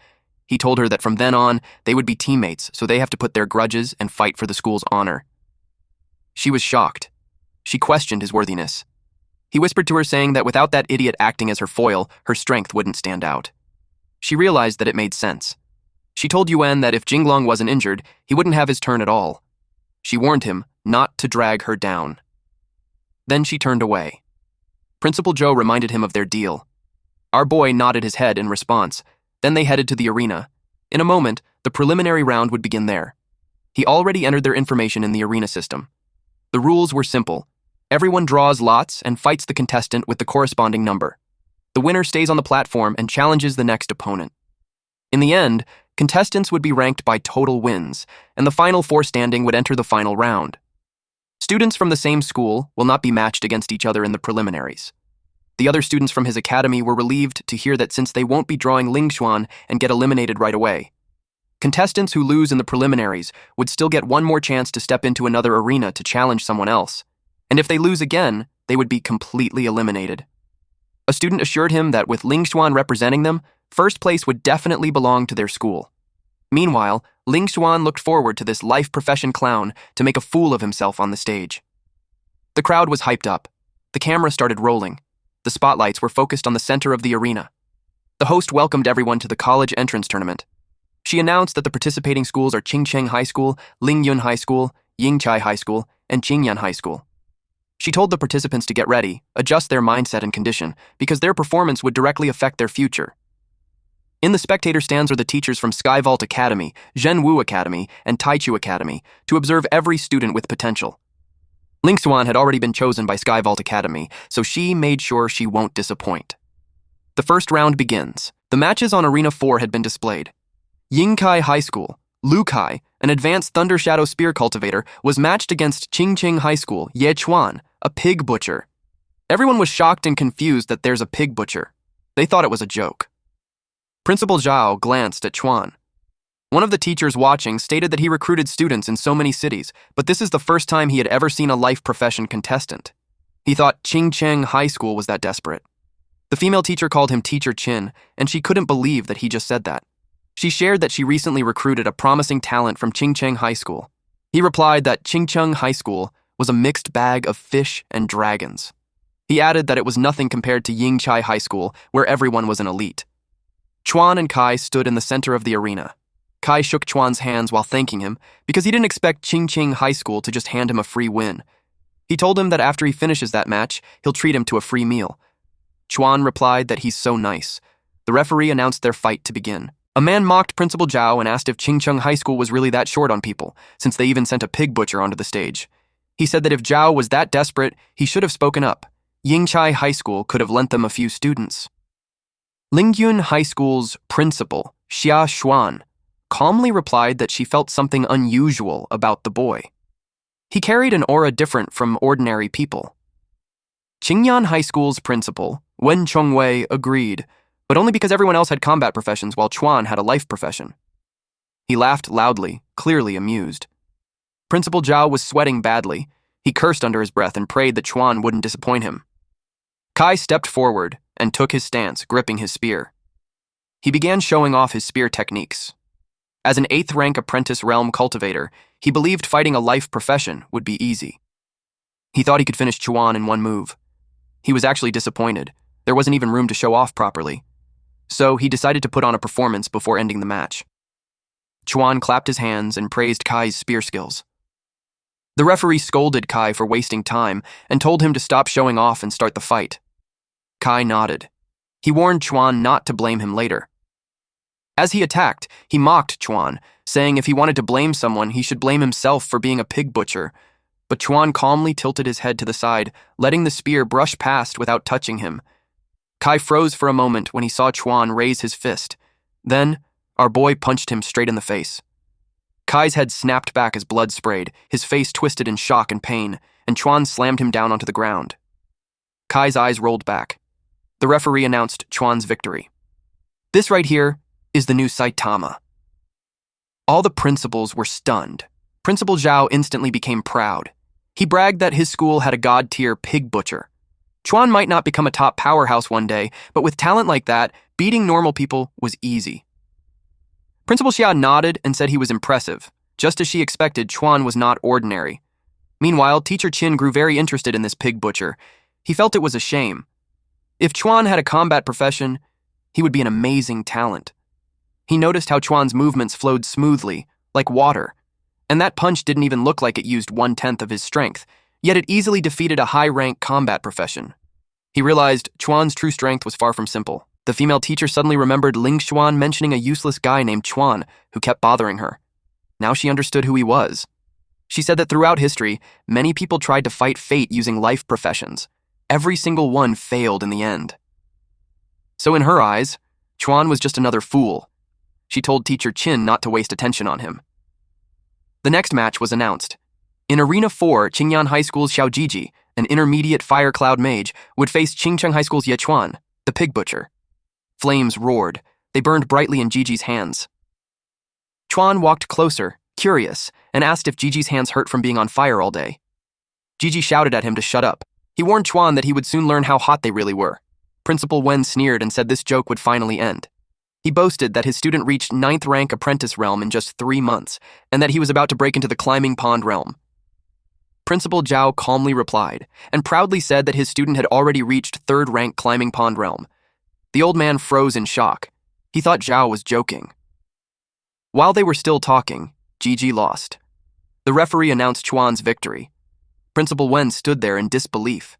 He told her that from then on, they would be teammates, so they have to put their grudges and fight for the school's honor. She was shocked. She questioned his worthiness. He whispered to her saying that without that idiot acting as her foil, her strength wouldn't stand out. She realized that it made sense. She told Yuan that if Jinglong wasn't injured, he wouldn't have his turn at all. She warned him not to drag her down. Then she turned away. Principal Zhou reminded him of their deal. Our boy nodded his head in response. Then they headed to the arena. In a moment, the preliminary round would begin there. He already entered their information in the arena system. The rules were simple. Everyone draws lots and fights the contestant with the corresponding number. The winner stays on the platform and challenges the next opponent. In the end, contestants would be ranked by total wins, and the final four standing would enter the final round. Students from the same school will not be matched against each other in the preliminaries. The other students from his academy were relieved to hear that since they won't be drawing Ling Xuan and get eliminated right away. Contestants who lose in the preliminaries would still get one more chance to step into another arena to challenge someone else, and if they lose again, they would be completely eliminated. A student assured him that with Ling Xuan representing them, first place would definitely belong to their school. Meanwhile, Ling Xuan looked forward to this life profession clown to make a fool of himself on the stage. The crowd was hyped up. The camera started rolling. The spotlights were focused on the center of the arena. The host welcomed everyone to the college entrance tournament. She announced that the participating schools are Qingcheng High School, Lingyun High School, Yingchai High School, and Qingyan High School. She told the participants to get ready, adjust their mindset and condition, because their performance would directly affect their future. In the spectator stands are the teachers from Skyvault Academy, Zhenwu Academy, and Taichu Academy to observe every student with potential. Ling Xuan had already been chosen by Skyvault Academy, so she made sure she won't disappoint. The first round begins. The matches on Arena 4 had been displayed. Yingkai High School, Lu Kai, an advanced Thunder Shadow Spear cultivator, was matched against Qingqing High School, Ye Chuan, a pig butcher. Everyone was shocked and confused that there's a pig butcher. They thought it was a joke. Principal Zhao glanced at Chuan. One of the teachers watching stated that he recruited students in so many cities, but this is the first time he had ever seen a life profession contestant. He thought Qingcheng High School was that desperate. The female teacher called him Teacher Chin, and she couldn't believe that he just said that. She shared that she recently recruited a promising talent from Qingcheng High School. He replied that Qingcheng High School was a mixed bag of fish and dragons. He added that it was nothing compared to Yingchai High School, where everyone was an elite. Chuan and Kai stood in the center of the arena. Kai shook Chuan's hands while thanking him because he didn't expect Qingqing High School to just hand him a free win. He told him that after he finishes that match, he'll treat him to a free meal. Chuan replied that he's so nice. The referee announced their fight to begin. A man mocked Principal Zhao and asked if Qingcheng High School was really that short on people, since they even sent a pig butcher onto the stage. He said that if Zhao was that desperate, he should have spoken up. Yingchai High School could have lent them a few students. Lingyun High School's principal, Xia Xuan, calmly replied that she felt something unusual about the boy. He carried an aura different from ordinary people. Qingyan High School's principal, Wen Chongwei, agreed, but only because everyone else had combat professions while Chuan had a life profession. He laughed loudly, clearly amused. Principal Zhao was sweating badly. He cursed under his breath and prayed that Chuan wouldn't disappoint him. Kai stepped forward and took his stance, gripping his spear. He began showing off his spear techniques. As an 8th rank apprentice realm cultivator, he believed fighting a life profession would be easy. He thought he could finish Chuan in one move. He was actually disappointed. There wasn't even room to show off properly. So he decided to put on a performance before ending the match. Chuan clapped his hands and praised Kai's spear skills. The referee scolded Kai for wasting time and told him to stop showing off and start the fight. Kai nodded. He warned Chuan not to blame him later. As he attacked, he mocked Chuan, saying if he wanted to blame someone, he should blame himself for being a pig butcher. But Chuan calmly tilted his head to the side, letting the spear brush past without touching him. Kai froze for a moment when he saw Chuan raise his fist. Then, our boy punched him straight in the face. Kai's head snapped back as blood sprayed, his face twisted in shock and pain, and Chuan slammed him down onto the ground. Kai's eyes rolled back. The referee announced Chuan's victory. This right here is the new Saitama. All the principals were stunned. Principal Zhao instantly became proud. He bragged that his school had a god-tier pig butcher. Chuan might not become a top powerhouse one day, but with talent like that, beating normal people was easy. Principal Xia nodded and said he was impressive. Just as she expected, Chuan was not ordinary. Meanwhile, Teacher Qin grew very interested in this pig butcher. He felt it was a shame. If Chuan had a combat profession, he would be an amazing talent. He noticed how Chuan's movements flowed smoothly, like water, and that punch didn't even look like it used 1/10 of his strength, yet it easily defeated a high-rank combat profession. He realized Chuan's true strength was far from simple. The female teacher suddenly remembered Ling Xuan mentioning a useless guy named Chuan who kept bothering her. Now she understood who he was. She said that throughout history, many people tried to fight fate using life professions. Every single one failed in the end. So in her eyes, Chuan was just another fool. She told Teacher Qin not to waste attention on him. The next match was announced. In Arena 4, Qingyan High School's Xiao Jiji, an intermediate fire cloud mage, would face Qingcheng High School's Ye Chuan, the pig butcher. Flames roared. They burned brightly in Jiji's hands. Chuan walked closer, curious, and asked if Jiji's hands hurt from being on fire all day. Jiji shouted at him to shut up. He warned Chuan that he would soon learn how hot they really were. Principal Wen sneered and said this joke would finally end. He boasted that his student reached 9th rank apprentice realm in just 3 months, and that he was about to break into the climbing pond realm. Principal Zhao calmly replied, and proudly said that his student had already reached 3rd rank climbing pond realm. The old man froze in shock. He thought Zhao was joking. While they were still talking, Jiji lost. The referee announced Chuan's victory. Principal Wen stood there in disbelief.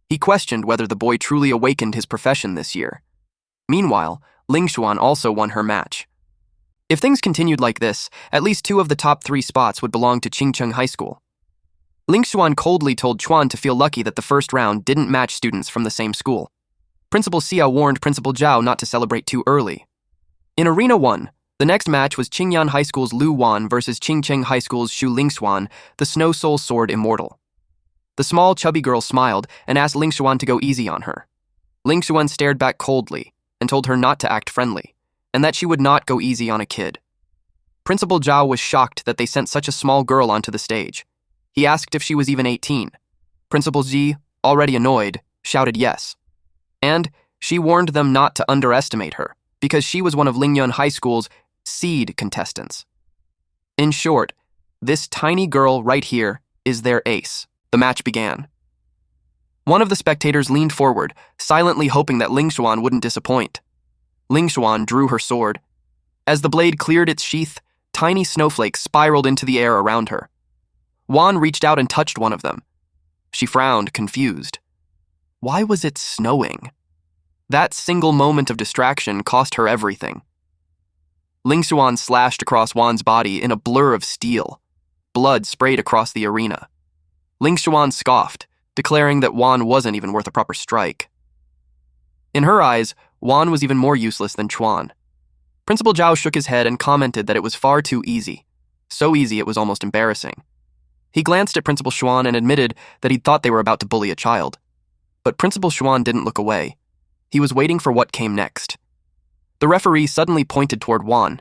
He questioned whether the boy truly awakened his profession this year. Meanwhile, Ling Xuan also won her match. If things continued like this, at least 2 of the top 3 spots would belong to Qingcheng High School. Ling Xuan coldly told Chuan to feel lucky that the first round didn't match students from the same school. Principal Xia warned Principal Zhao not to celebrate too early. In Arena 1, the next match was Qingyan High School's Lu Wan versus Qingcheng High School's Xu Lingxuan, the Snow Soul Sword Immortal. The small, chubby girl smiled and asked Ling Xuan to go easy on her. Ling Xuan stared back coldly and told her not to act friendly, and that she would not go easy on a kid. Principal Zhao was shocked that they sent such a small girl onto the stage. He asked if she was even 18. Principal Ji, already annoyed, shouted yes. And she warned them not to underestimate her, because she was one of Lingyun High School's seed contestants. In short, this tiny girl right here is their ace. The match began. One of the spectators leaned forward, silently hoping that Ling Xuan wouldn't disappoint. Ling Xuan drew her sword. As the blade cleared its sheath, tiny snowflakes spiraled into the air around her. Wan reached out and touched one of them. She frowned, confused. Why was it snowing? That single moment of distraction cost her everything. Ling Xuan slashed across Wan's body in a blur of steel. Blood sprayed across the arena. Ling Xuan scoffed, declaring that Wan wasn't even worth a proper strike. In her eyes, Wan was even more useless than Chuan. Principal Zhao shook his head and commented that it was far too easy. So easy it was almost embarrassing. He glanced at Principal Xuan and admitted that he'd thought they were about to bully a child. But Principal Xuan didn't look away. He was waiting for what came next. The referee suddenly pointed toward Wan.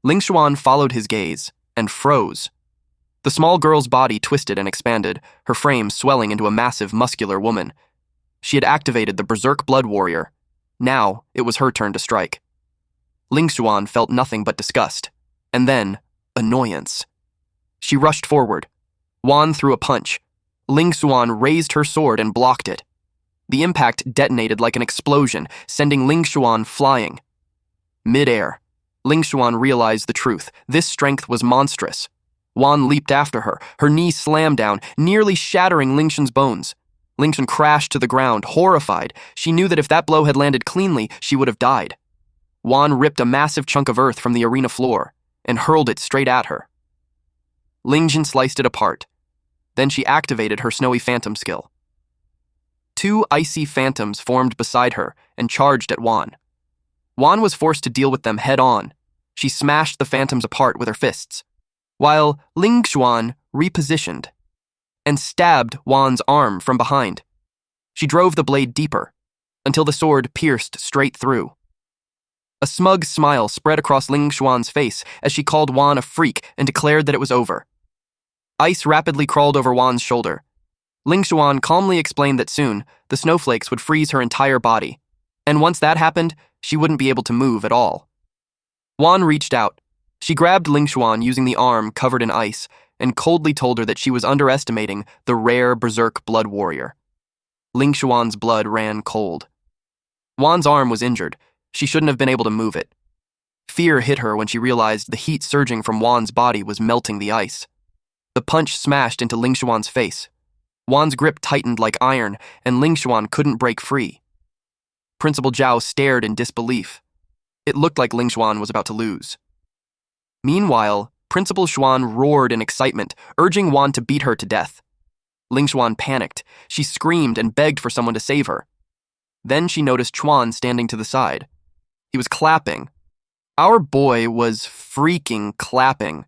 Ling Xuan followed his gaze and froze. The small girl's body twisted and expanded, her frame swelling into a massive, muscular woman. She had activated the Berserk Blood Warrior. Now, it was her turn to strike. Ling Xuan felt nothing but disgust, and then annoyance. She rushed forward. Wan threw a punch. Ling Xuan raised her sword and blocked it. The impact detonated like an explosion, sending Ling Xuan flying. Mid-air, Ling Xuan realized the truth. This strength was monstrous. Wan leaped after her. Her knee slammed down, nearly shattering Ling Xuan's bones. Ling Xuan crashed to the ground, horrified. She knew that if that blow had landed cleanly, she would have died. Wan ripped a massive chunk of earth from the arena floor and hurled it straight at her. Ling Xuan sliced it apart. Then she activated her snowy phantom skill. 2 icy phantoms formed beside her and charged at Wan. Wan was forced to deal with them head-on. She smashed the phantoms apart with her fists, while Ling Xuan repositioned and stabbed Wan's arm from behind. She drove the blade deeper until the sword pierced straight through. A smug smile spread across Ling Xuan's face as she called Wan a freak and declared that it was over. Ice rapidly crawled over Wan's shoulder. Ling Xuan calmly explained that soon the snowflakes would freeze her entire body, and once that happened, she wouldn't be able to move at all. Wan reached out. She grabbed Ling Xuan using the arm covered in ice and coldly told her that she was underestimating the rare Berserk Blood Warrior. Ling Xuan's blood ran cold. Wan's arm was injured. She shouldn't have been able to move it. Fear hit her when she realized the heat surging from Wan's body was melting the ice. The punch smashed into Ling Xuan's face. Wan's grip tightened like iron, and Ling Xuan couldn't break free. Principal Zhao stared in disbelief. It looked like Ling Xuan was about to lose. Meanwhile, Principal Xuan roared in excitement, urging Wan to beat her to death. Ling Xuan panicked. She screamed and begged for someone to save her. Then she noticed Chuan standing to the side. He was clapping. Our boy was freaking clapping.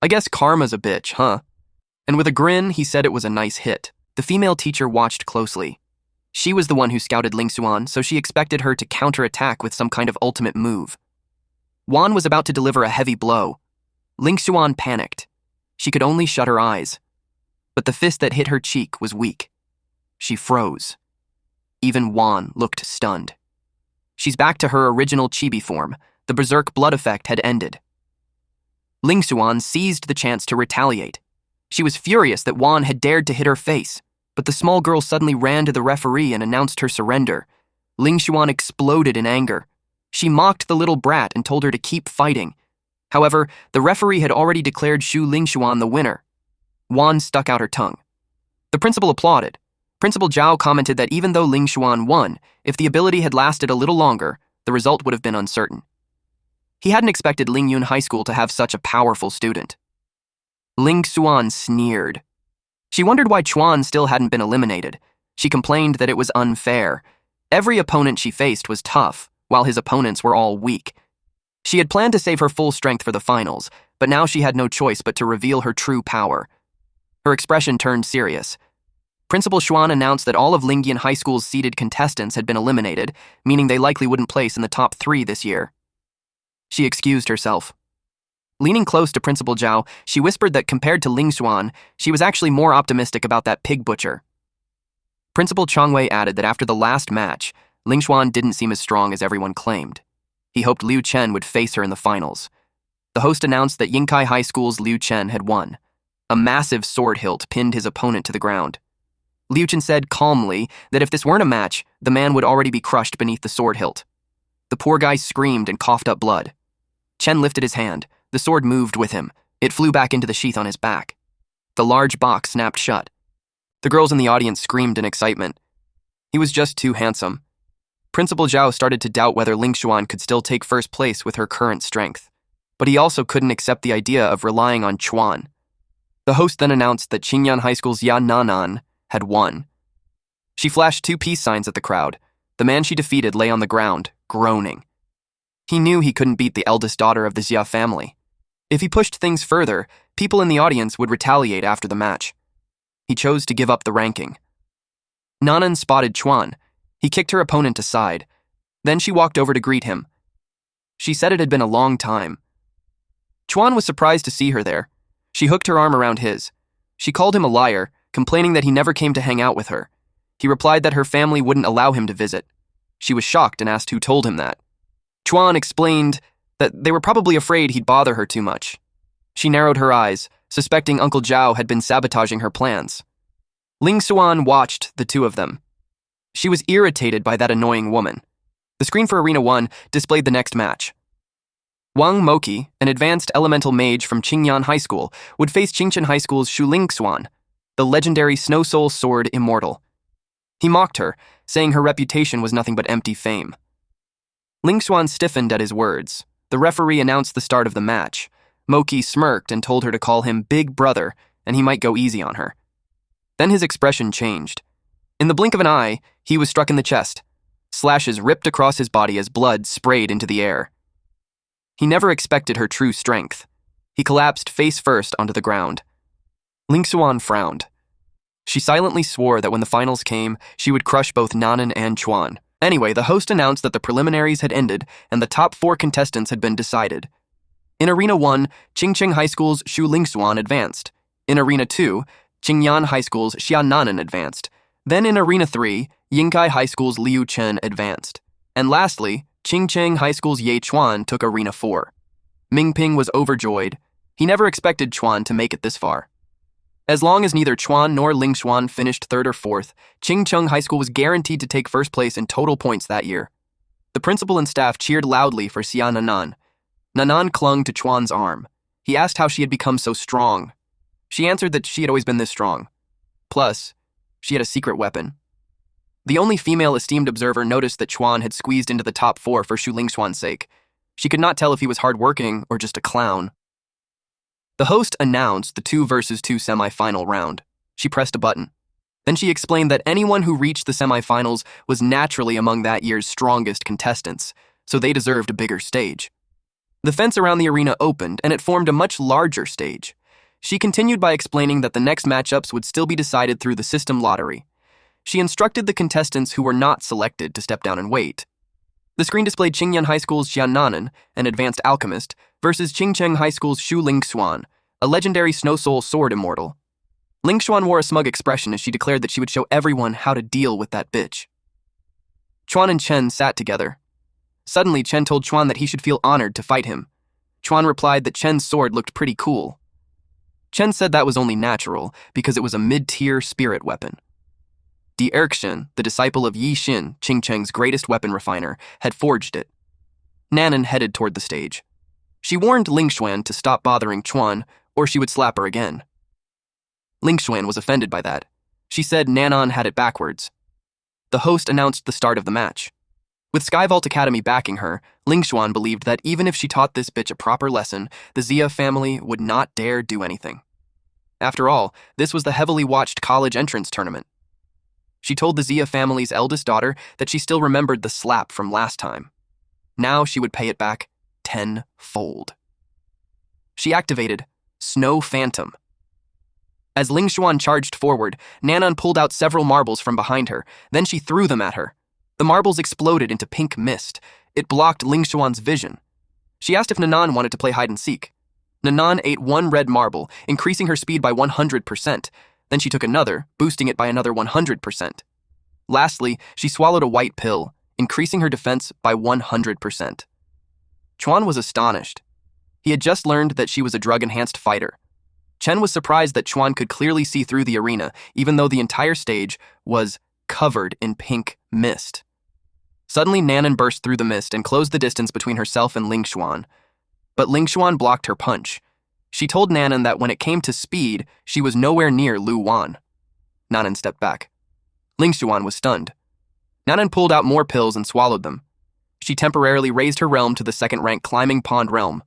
I guess karma's a bitch, huh? And with a grin, he said it was a nice hit. The female teacher watched closely. She was the one who scouted Ling Xuan, so she expected her to counterattack with some kind of ultimate move. Wan was about to deliver a heavy blow. Ling Xuan panicked. She could only shut her eyes. But the fist that hit her cheek was weak. She froze. Even Wan looked stunned. She's back to her original chibi form. The berserk blood effect had ended. Ling Xuan seized the chance to retaliate. She was furious that Wan had dared to hit her face, but the small girl suddenly ran to the referee and announced her surrender. Ling Xuan exploded in anger. She mocked the little brat and told her to keep fighting. However, the referee had already declared Xu Ling Xuan the winner. Wan stuck out her tongue. The principal applauded. Principal Zhao commented that even though Ling Xuan won, if the ability had lasted a little longer, the result would have been uncertain. He hadn't expected Lingyun High School to have such a powerful student. Ling Xuan sneered. She wondered why Chuan still hadn't been eliminated. She complained that it was unfair. Every opponent she faced was tough, while his opponents were all weak. She had planned to save her full strength for the finals, but now she had no choice but to reveal her true power. Her expression turned serious. Principal Xuan announced that all of Lingyun High School's seeded contestants had been eliminated, meaning they likely wouldn't place in the top 3 this year. She excused herself. Leaning close to Principal Zhao, she whispered that compared to Ling Xuan, she was actually more optimistic about that pig butcher. Principal Changwei added that after the last match, Ling Xuan didn't seem as strong as everyone claimed. He hoped Liu Chen would face her in the finals. The host announced that Yingkai High School's Liu Chen had won. A massive sword hilt pinned his opponent to the ground. Liu Chen said calmly that if this weren't a match, the man would already be crushed beneath the sword hilt. The poor guy screamed and coughed up blood. Chen lifted his hand. The sword moved with him. It flew back into the sheath on his back. The large box snapped shut. The girls in the audience screamed in excitement. He was just too handsome. Principal Zhao started to doubt whether Ling Xuan could still take first place with her current strength, but he also couldn't accept the idea of relying on Chuan. The host then announced that Qingyan High School's Yan Nanan had won. She flashed 2 peace signs at the crowd. The man she defeated lay on the ground, groaning. He knew he couldn't beat the eldest daughter of the Xia family. If he pushed things further, people in the audience would retaliate after the match. He chose to give up the ranking. Nanan spotted Chuan. He kicked her opponent aside. Then she walked over to greet him. She said it had been a long time. Chuan was surprised to see her there. She hooked her arm around his. She called him a liar, complaining that he never came to hang out with her. He replied that her family wouldn't allow him to visit. She was shocked and asked who told him that. Chuan explained that they were probably afraid he'd bother her too much. She narrowed her eyes, suspecting Uncle Zhao had been sabotaging her plans. Ling Xuan watched the two of them. She was irritated by that annoying woman. The screen for Arena 1 displayed the next match. Wang Moqi, an advanced elemental mage from Qingyan High School, would face Qingchen High School's Shu Lingxuan, the legendary Snow Soul Sword Immortal. He mocked her, saying her reputation was nothing but empty fame. Lingxuan stiffened at his words. The referee announced the start of the match. Moqi smirked and told her to call him Big Brother, and he might go easy on her. Then his expression changed. In the blink of an eye, he was struck in the chest. Slashes ripped across his body as blood sprayed into the air. He never expected her true strength. He collapsed face first onto the ground. Lingxuan frowned. She silently swore that when the finals came, she would crush both Nanan and Chuan. Anyway, the host announced that the preliminaries had ended and the top 4 contestants had been decided. In Arena 1, Qingcheng High School's Shu Lingxuan advanced. In Arena 2, Qingyan High School's Xia Nanan advanced. Then in Arena 3, Yingkai High School's Liu Chen advanced. And lastly, Qingcheng High School's Ye Chuan took Arena 4. Mingping was overjoyed. He never expected Chuan to make it this far. As long as neither Chuan nor Lingxuan finished 3rd or 4th, Qingcheng High School was guaranteed to take 1st place in total points that year. The principal and staff cheered loudly for Xia Nanan. Nanan clung to Chuan's arm. He asked how she had become so strong. She answered that she had always been this strong. Plus, she had a secret weapon. The only female esteemed observer noticed that Chuan had squeezed into the top 4 for Shu Lingxuan's sake. She could not tell if he was hardworking or just a clown. The host announced the 2 versus 2 semi-final round. She pressed a button. Then she explained that anyone who reached the semi-finals was naturally among that year's strongest contestants, so they deserved a bigger stage. The fence around the arena opened, and it formed a much larger stage. She continued by explaining that the next matchups would still be decided through the system lottery. She instructed the contestants who were not selected to step down and wait. The screen displayed Qingyan High School's Xian Nanan, an advanced alchemist, versus Qingcheng High School's Shu Lingxuan, a legendary Snow Soul Sword Immortal. Lingxuan wore a smug expression as she declared that she would show everyone how to deal with that bitch. Chuan and Chen sat together. Suddenly, Chen told Chuan that he should feel honored to fight him. Chuan replied that Chen's sword looked pretty cool. Chen said that was only natural, because it was a mid-tier spirit weapon. Di Erxin, the disciple of Yi Xin, Qingcheng's greatest weapon refiner, had forged it. Nanan headed toward the stage. She warned Lingxuan to stop bothering Chuan, or she would slap her again. Lingxuan was offended by that. She said Nanan had it backwards. The host announced the start of the match. With Skyvault Academy backing her, Lingxuan believed that even if she taught this bitch a proper lesson, the Xia family would not dare do anything. After all, this was the heavily watched college entrance tournament. She told the Xia family's eldest daughter that she still remembered the slap from last time. Now she would pay it back tenfold. She activated Snow Phantom. As Lingxuan charged forward, Nanan pulled out several marbles from behind her, then she threw them at her. The marbles exploded into pink mist. It blocked Lingxuan's vision. She asked if Nanan wanted to play hide-and-seek. Nanan ate 1 red marble, increasing her speed by 100%. Then she took another, boosting it by another 100%. Lastly, she swallowed a white pill, increasing her defense by 100%. Chuan was astonished. He had just learned that she was a drug-enhanced fighter. Chen was surprised that Chuan could clearly see through the arena, even though the entire stage was covered in pink mist. Suddenly, Nanan burst through the mist and closed the distance between herself and Lingxuan. But Lingxuan blocked her punch. She told Nanan that when it came to speed, she was nowhere near Lu Wan. Nanan stepped back. Lingxuan was stunned. Nanan pulled out more pills and swallowed them. She temporarily raised her realm to the 2nd-rank Climbing Pond realm.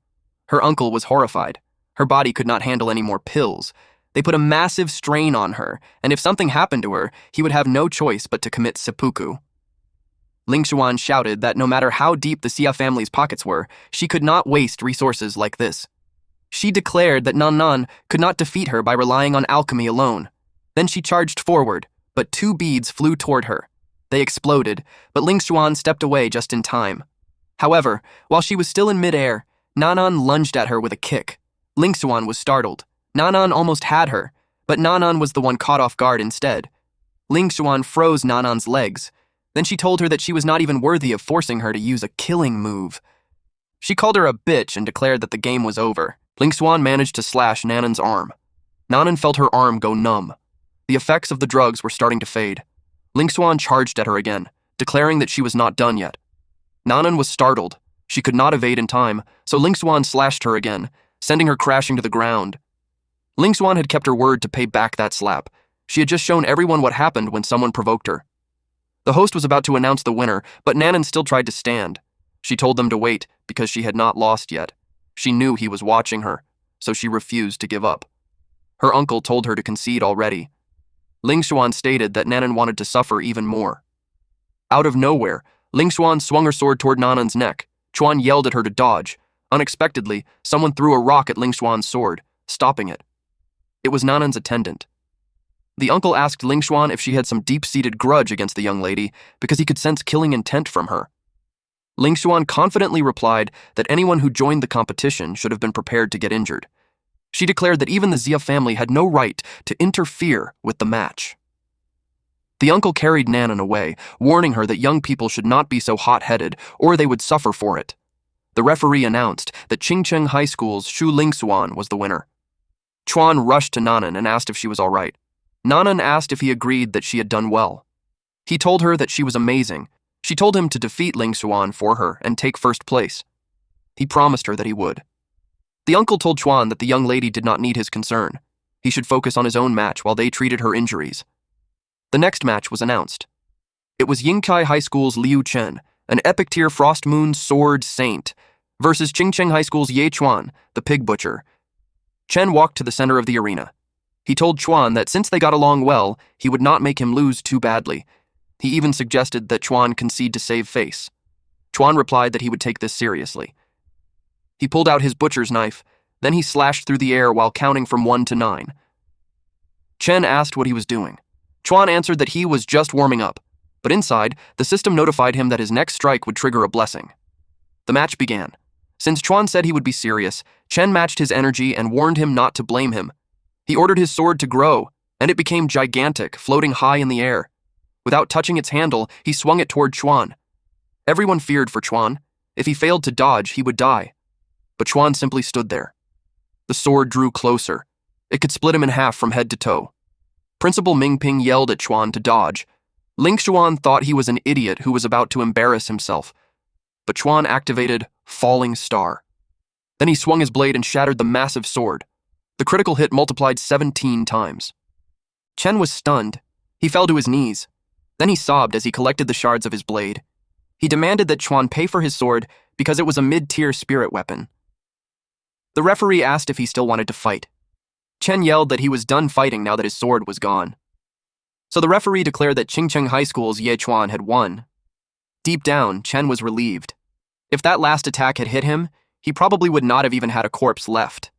Her uncle was horrified. Her body could not handle any more pills. They put a massive strain on her, and if something happened to her, he would have no choice but to commit seppuku. Lingxuan shouted that no matter how deep the Xia family's pockets were, she could not waste resources like this. She declared that Nan could not defeat her by relying on alchemy alone. Then she charged forward, but 2 beads flew toward her. They exploded, but Ling Xuan stepped away just in time. However, while she was still in midair, Nan lunged at her with a kick. Ling Xuan was startled. Nan almost had her, but Nan was the one caught off guard instead. Ling Xuan froze Nan's legs. Then she told her that she was not even worthy of forcing her to use a killing move. She called her a bitch and declared that the game was over. Ling Xuan managed to slash Nan's arm. Nan felt her arm go numb. The effects of the drugs were starting to fade. Ling Xuan charged at her again, declaring that she was not done yet. Nan was startled. She could not evade in time, so Ling Xuan slashed her again, sending her crashing to the ground. Ling Xuan had kept her word to pay back that slap. She had just shown everyone what happened when someone provoked her. The host was about to announce the winner, but Nan still tried to stand. She told them to wait because she had not lost yet. She knew he was watching her, so she refused to give up. Her uncle told her to concede already. Ling Xuan stated that Nan wanted to suffer even more. Out of nowhere, Ling Xuan swung her sword toward Nan's neck. Chuan yelled at her to dodge. Unexpectedly, someone threw a rock at Ling Xuan's sword, stopping it. It was Nan's attendant. The uncle asked Ling Xuan if she had some deep-seated grudge against the young lady because he could sense killing intent from her. Ling Xuan confidently replied that anyone who joined the competition should have been prepared to get injured. She declared that even the Xia family had no right to interfere with the match. The uncle carried Nan away, warning her that young people should not be so hot-headed or they would suffer for it. The referee announced that Qingcheng High School's Shu Lingxuan was the winner. Chuan rushed to Nan and asked if she was all right. Nan asked if he agreed that she had done well. He told her that she was amazing. She told him to defeat Ling Xuan for her and take first place. He promised her that he would. The uncle told Chuan that the young lady did not need his concern. He should focus on his own match while they treated her injuries. The next match was announced. It was Yingkai High School's Liu Chen, an epic tier Frost Moon sword saint, versus Qingcheng High School's Ye Chuan, the pig butcher. Chen walked to the center of the arena. He told Chuan that since they got along well, he would not make him lose too badly. He even suggested that Chuan concede to save face. Chuan replied that he would take this seriously. He pulled out his butcher's knife, then he slashed through the air while counting from 1 to 9. Chen asked what he was doing. Chuan answered that he was just warming up, but inside, the system notified him that his next strike would trigger a blessing. The match began. Since Chuan said he would be serious, Chen matched his energy and warned him not to blame him. He ordered his sword to grow, and it became gigantic, floating high in the air. Without touching its handle, he swung it toward Chuan. Everyone feared for Chuan. If he failed to dodge, he would die. But Chuan simply stood there. The sword drew closer. It could split him in half from head to toe. Principal Mingping yelled at Chuan to dodge. Ling Xuan thought he was an idiot who was about to embarrass himself. But Chuan activated Falling Star. Then he swung his blade and shattered the massive sword. The critical hit multiplied 17 times. Chen was stunned. He fell to his knees. Then he sobbed as he collected the shards of his blade. He demanded that Chuan pay for his sword because it was a mid-tier spirit weapon. The referee asked if he still wanted to fight. Chen yelled that he was done fighting now that his sword was gone. So the referee declared that Qingcheng High School's Ye Chuan had won. Deep down, Chen was relieved. If that last attack had hit him, he probably would not have even had a corpse left.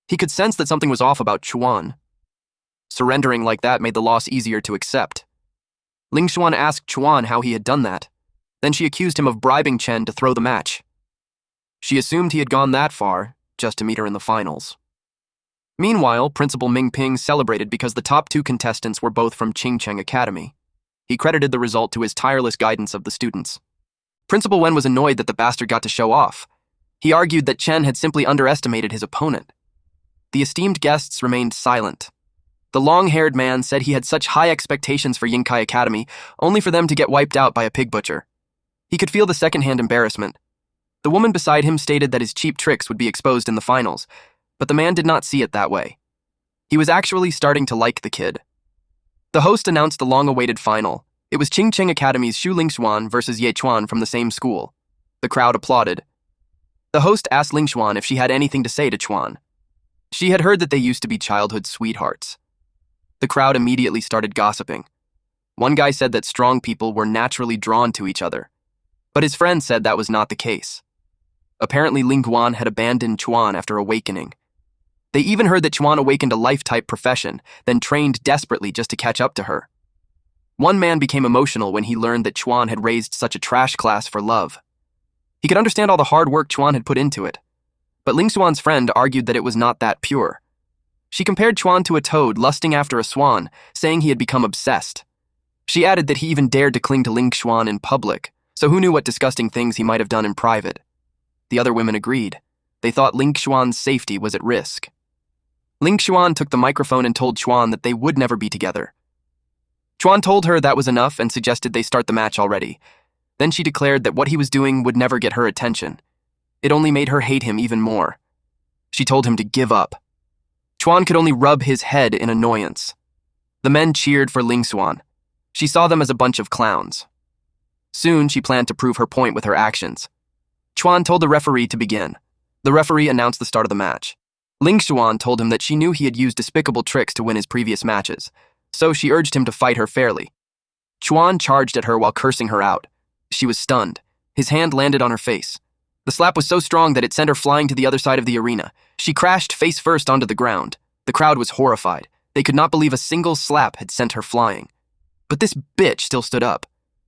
He could sense that something was off about Chuan. Surrendering like that made the loss easier to accept. Ling Xuan asked Chuan how he had done that. Then she accused him of bribing Chen to throw the match. She assumed he had gone that far, just to meet her in the finals. Meanwhile, Principal Mingping celebrated because the top 2 contestants were both from Qingcheng Academy. He credited the result to his tireless guidance of the students. Principal Wen was annoyed that the bastard got to show off. He argued that Chen had simply underestimated his opponent. The esteemed guests remained silent. The long-haired man said he had such high expectations for Yingkai Academy, only for them to get wiped out by a pig butcher. He could feel the second-hand embarrassment. The woman beside him stated that his cheap tricks would be exposed in the finals, but the man did not see it that way. He was actually starting to like the kid. The host announced the long-awaited final. It was Qingcheng Academy's Shu Lingxuan versus Ye Chuan from the same school. The crowd applauded. The host asked Lingxuan if she had anything to say to Chuan. She had heard that they used to be childhood sweethearts. The crowd immediately started gossiping. One guy said that strong people were naturally drawn to each other, but his friend said that was not the case. Apparently Ling Guan had abandoned Chuan after awakening. They even heard that Chuan awakened a life-type profession, then trained desperately just to catch up to her. One man became emotional when he learned that Chuan had raised such a trash class for love. He could understand all the hard work Chuan had put into it. But Ling Xuan's friend argued that it was not that pure. She compared Chuan to a toad lusting after a swan, saying he had become obsessed. She added that he even dared to cling to Ling Xuan in public, so who knew what disgusting things he might have done in private. The other women agreed. They thought Ling Xuan's safety was at risk. Ling Xuan took the microphone and told Chuan that they would never be together. Chuan told her that was enough and suggested they start the match already. Then she declared that what he was doing would never get her attention. It only made her hate him even more. She told him to give up. Chuan could only rub his head in annoyance. The men cheered for Ling Xuan. She saw them as a bunch of clowns. Soon, she planned to prove her point with her actions. Chuan told the referee to begin. The referee announced the start of the match. Ling Xuan told him that she knew he had used despicable tricks to win his previous matches, so she urged him to fight her fairly. Chuan charged at her while cursing her out. She was stunned. His hand landed on her face. The slap was so strong that it sent her flying to the other side of the arena. She crashed face first onto the ground. The crowd was horrified. They could not believe a single slap had sent her flying. But this bitch still stood up.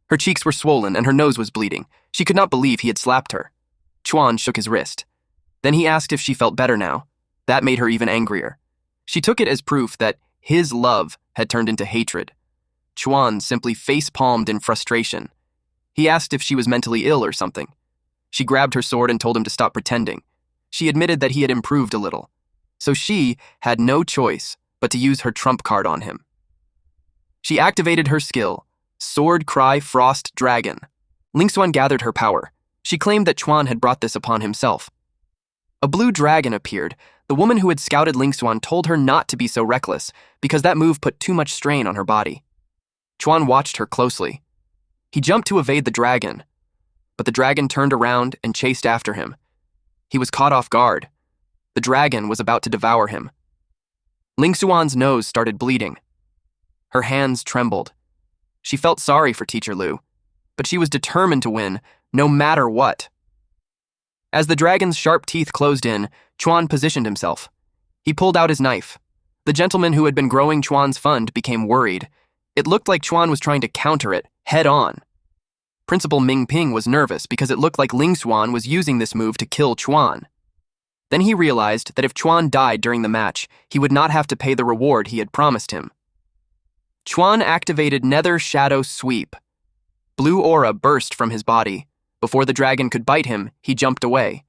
Her cheeks were swollen and her nose was bleeding. She could not believe he had slapped her. Chuan shook his wrist. Then he asked if she felt better now. That made her even angrier. She took it as proof that his love had turned into hatred. Chuan simply face-palmed in frustration. He asked if she was mentally ill or something. She grabbed her sword and told him to stop pretending. She admitted that he had improved a little. So she had no choice but to use her trump card on him. She activated her skill, Sword Cry Frost Dragon. Ling Xuan gathered her power. She claimed that Chuan had brought this upon himself. A blue dragon appeared. The woman who had scouted Ling Xuan told her not to be so reckless because that move put too much strain on her body. Chuan watched her closely. He jumped to evade the dragon, but the dragon turned around and chased after him. He was caught off guard. The dragon was about to devour him. Ling Xuan's nose started bleeding. Her hands trembled. She felt sorry for Teacher Lu, but she was determined to win, no matter what. As the dragon's sharp teeth closed in, Chuan positioned himself. He pulled out his knife. The gentleman who had been growing Chuan's fund became worried. It looked like Chuan was trying to counter it, head on. Principal Ming Ping was nervous because it looked like Ling Xuan was using this move to kill Chuan. Then he realized that if Chuan died during the match, he would not have to pay the reward he had promised him. Chuan activated Nether Shadow Sweep. Blue aura burst from his body. Before the dragon could bite him, he jumped away.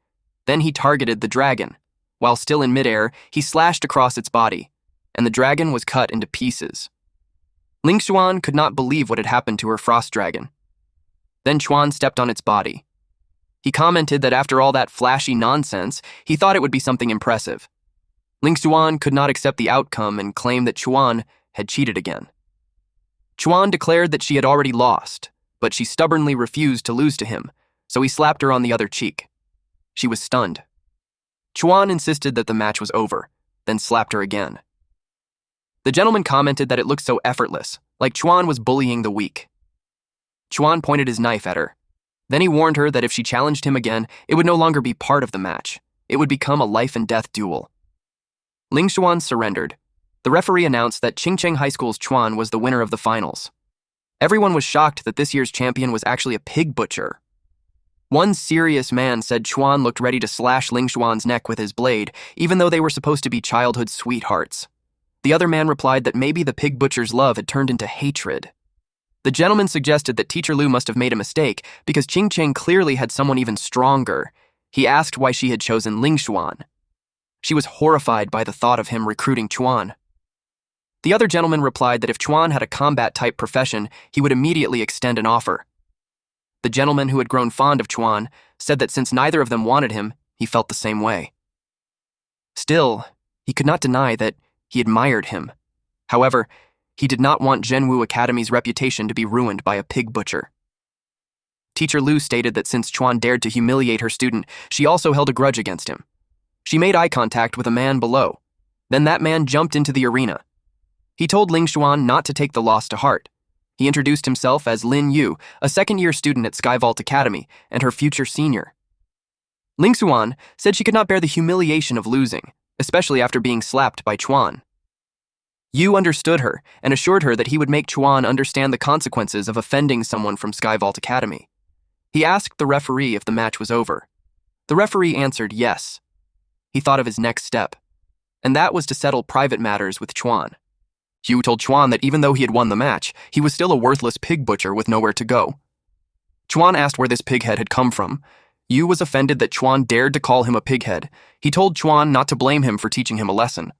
Then he targeted the dragon. While still in midair, he slashed across its body, and the dragon was cut into pieces. Ling Xuan could not believe what had happened to her frost dragon. Then Chuan stepped on its body. He commented that after all that flashy nonsense, he thought it would be something impressive. Ling Xuan could not accept the outcome and claimed that Chuan had cheated again. Chuan declared that she had already lost, but she stubbornly refused to lose to him, so he slapped her on the other cheek. She was stunned. Chuan insisted that the match was over, then slapped her again. The gentleman commented that it looked so effortless, like Chuan was bullying the weak. Chuan pointed his knife at her. Then he warned her that if she challenged him again, it would no longer be part of the match. It would become a life-and-death duel. Ling Xuan surrendered. The referee announced that Qingcheng High School's Chuan was the winner of the finals. Everyone was shocked that this year's champion was actually a pig butcher. One serious man said Chuan looked ready to slash Ling Xuan's neck with his blade, even though they were supposed to be childhood sweethearts. The other man replied that maybe the pig butcher's love had turned into hatred. The gentleman suggested that Teacher Lu must have made a mistake because Qingcheng clearly had someone even stronger. He asked why she had chosen Ling Xuan. She was horrified by the thought of him recruiting Chuan. The other gentleman replied that if Chuan had a combat-type profession, he would immediately extend an offer. The gentleman who had grown fond of Chuan said that since neither of them wanted him, he felt the same way. Still, he could not deny that he admired him. However, he did not want Zhenwu Academy's reputation to be ruined by a pig butcher. Teacher Lu stated that since Chuan dared to humiliate her student, she also held a grudge against him. She made eye contact with a man below. Then that man jumped into the arena. He told Ling Xuan not to take the loss to heart. He introduced himself as Lin Yu, a second-year student at Skyvault Academy, and her future senior. Ling Xuan said she could not bear the humiliation of losing, especially after being slapped by Chuan. Yu understood her and assured her that he would make Chuan understand the consequences of offending someone from Skyvault Academy. He asked the referee if the match was over. The referee answered yes. He thought of his next step, and that was to settle private matters with Chuan. Yu told Chuan that even though he had won the match, he was still a worthless pig butcher with nowhere to go. Chuan asked where this pighead had come from. Yu was offended that Chuan dared to call him a pighead. He told Chuan not to blame him for teaching him a lesson.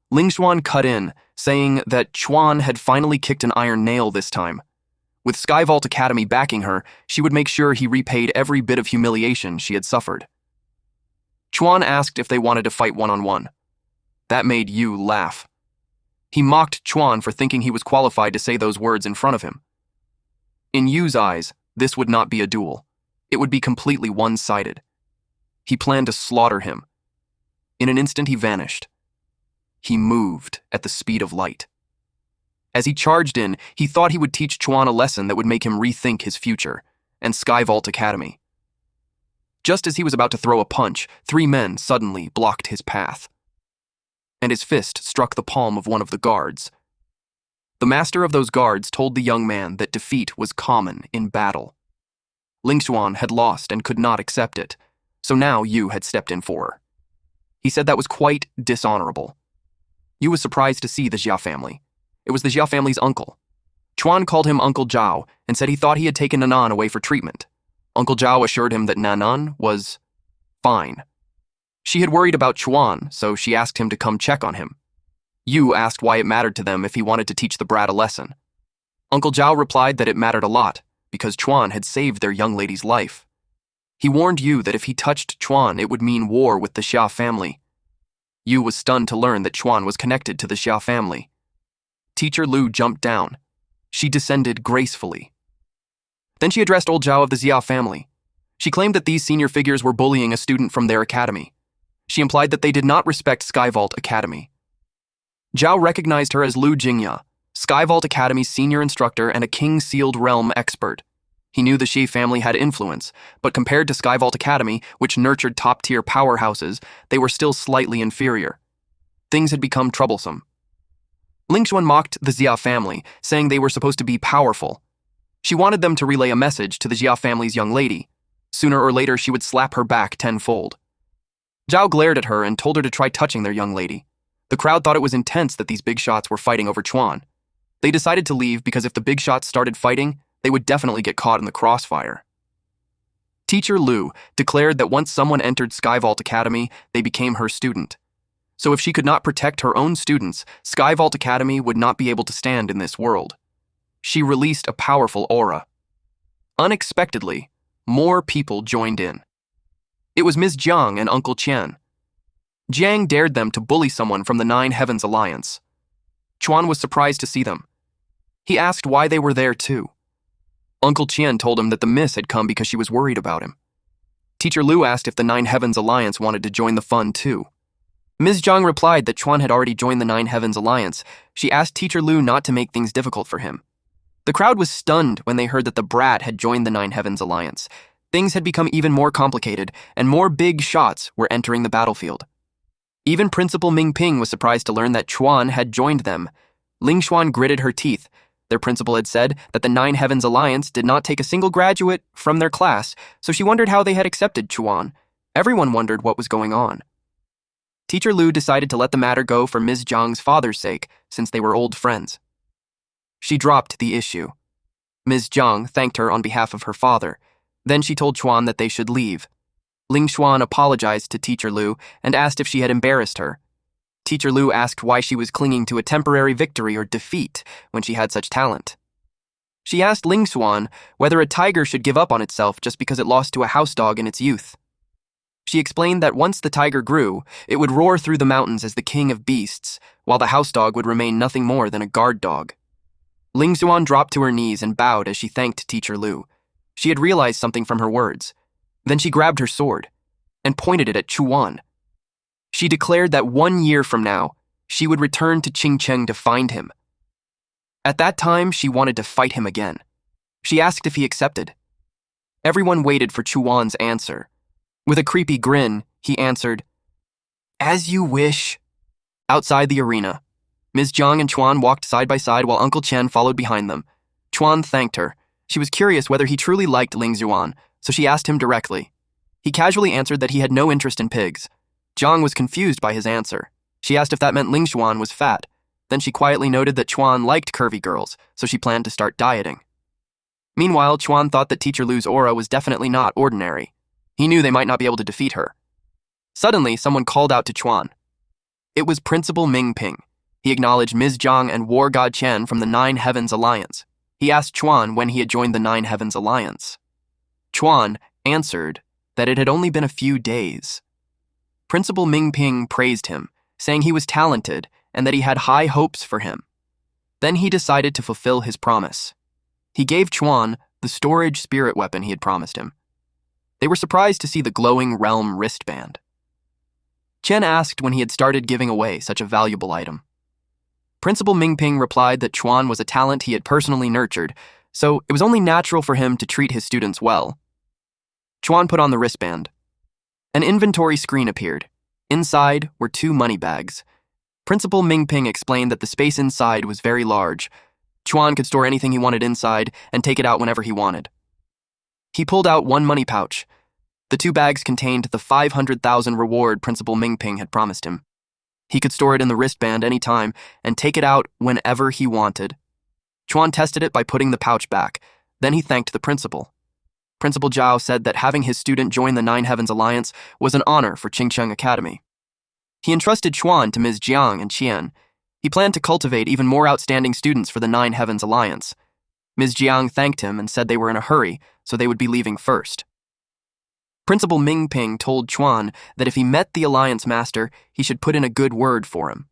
Ling Xuan cut in, saying that Chuan had finally kicked an iron nail this time. With Skyvault Academy backing her, she would make sure he repaid every bit of humiliation she had suffered. Chuan asked if they wanted to fight one-on-one. That made Yu laugh. He mocked Chuan for thinking he was qualified to say those words in front of him. In Yu's eyes, this would not be a duel. It would be completely one-sided. He planned to slaughter him. In an instant, he vanished. He moved at the speed of light. As he charged in, he thought he would teach Chuan a lesson that would make him rethink his future and Skyvault Academy. Just as he was about to throw a punch, 3 men suddenly blocked his path, and his fist struck the palm of one of the guards. The master of those guards told the young man that defeat was common in battle. Ling Xuan had lost and could not accept it, so now Yu had stepped in for her. He said that was quite dishonorable. Yu was surprised to see the Jia family. It was the Jia family's uncle. Chuan called him Uncle Zhao and said he thought he had taken Nanan away for treatment. Uncle Zhao assured him that Nanan was fine. She had worried about Chuan, so she asked him to come check on him. Yu asked why it mattered to them if he wanted to teach the brat a lesson. Uncle Zhao replied that it mattered a lot, because Chuan had saved their young lady's life. He warned Yu that if he touched Chuan, it would mean war with the Xia family. Yu was stunned to learn that Chuan was connected to the Xia family. Teacher Lu jumped down. She descended gracefully. Then she addressed old Zhao of the Xia family. She claimed that these senior figures were bullying a student from their academy. She implied that they did not respect Skyvault Academy. Zhao recognized her as Lu Jingya, Skyvault Academy's senior instructor and a king-sealed realm expert. He knew the Shi family had influence, but compared to Skyvault Academy, which nurtured top-tier powerhouses, they were still slightly inferior. Things had become troublesome. Ling Xuan mocked the Xia family, saying they were supposed to be powerful. She wanted them to relay a message to the Xia family's young lady. Sooner or later, she would slap her back tenfold. Zhao glared at her and told her to try touching their young lady. The crowd thought it was intense that these big shots were fighting over Chuan. They decided to leave because if the big shots started fighting, they would definitely get caught in the crossfire. Teacher Lu declared that once someone entered Skyvault Academy, they became her student. So if she could not protect her own students, Skyvault Academy would not be able to stand in this world. She released a powerful aura. Unexpectedly, more people joined in. It was Ms. Jiang and Uncle Qian. Jiang dared them to bully someone from the Nine Heavens Alliance. Chuan was surprised to see them. He asked why they were there too. Uncle Qian told him that the miss had come because she was worried about him. Teacher Lu asked if the Nine Heavens Alliance wanted to join the fun too. Ms. Jiang replied that Chuan had already joined the Nine Heavens Alliance. She asked Teacher Lu not to make things difficult for him. The crowd was stunned when they heard that the brat had joined the Nine Heavens Alliance. Things had become even more complicated, and more big shots were entering the battlefield. Even Principal Ming Ping was surprised to learn that Chuan had joined them. Ling Xuan gritted her teeth. Their principal had said that the Nine Heavens Alliance did not take a single graduate from their class, so she wondered how they had accepted Chuan. Everyone wondered what was going on. Teacher Lu decided to let the matter go for Ms. Jiang's father's sake, since they were old friends. She dropped the issue. Ms. Jiang thanked her on behalf of her father. Then she told Chuan that they should leave. Ling Xuan apologized to Teacher Lu and asked if she had embarrassed her. Teacher Lu asked why she was clinging to a temporary victory or defeat when she had such talent. She asked Ling Xuan whether a tiger should give up on itself just because it lost to a house dog in its youth. She explained that once the tiger grew, it would roar through the mountains as the king of beasts, while the house dog would remain nothing more than a guard dog. Ling Xuan dropped to her knees and bowed as she thanked Teacher Lu. She had realized something from her words. Then she grabbed her sword and pointed it at Chuan. She declared that 1 year from now, she would return to Qingcheng to find him. At that time, she wanted to fight him again. She asked if he accepted. Everyone waited for Chuan's answer. With a creepy grin, he answered, "As you wish." Outside the arena, Ms. Jiang and Chuan walked side by side while Uncle Chen followed behind them. Chuan thanked her. She was curious whether he truly liked Ling Xuan, so she asked him directly. He casually answered that he had no interest in pigs. Jiang was confused by his answer. She asked if that meant Ling Xuan was fat. Then she quietly noted that Chuan liked curvy girls, so she planned to start dieting. Meanwhile, Chuan thought that Teacher Lu's aura was definitely not ordinary. He knew they might not be able to defeat her. Suddenly, someone called out to Chuan. It was Principal Ming Ping. He acknowledged Ms. Jiang and War God Chen from the Nine Heavens Alliance. He asked Chuan when he had joined the Nine Heavens Alliance. Chuan answered that it had only been a few days. Principal Ming Ping praised him, saying he was talented and that he had high hopes for him. Then he decided to fulfill his promise. He gave Chuan the storage spirit weapon he had promised him. They were surprised to see the glowing realm wristband. Chen asked when he had started giving away such a valuable item. Principal Mingping replied that Chuan was a talent he had personally nurtured, so it was only natural for him to treat his students well. Chuan put on the wristband. An inventory screen appeared. Inside were 2 money bags. Principal Mingping explained that the space inside was very large. Chuan could store anything he wanted inside and take it out whenever he wanted. He pulled out 1 money pouch. The 2 bags contained the 500,000 reward Principal Mingping had promised him. He could store it in the wristband any time and take it out whenever he wanted. Chuan tested it by putting the pouch back. Then he thanked the principal. Principal Zhao said that having his student join the Nine Heavens Alliance was an honor for Qingcheng Academy. He entrusted Chuan to Ms. Jiang and Qian. He planned to cultivate even more outstanding students for the Nine Heavens Alliance. Ms. Jiang thanked him and said they were in a hurry, so they would be leaving first. Principal Mingping told Chuan that if he met the Alliance Master, he should put in a good word for him.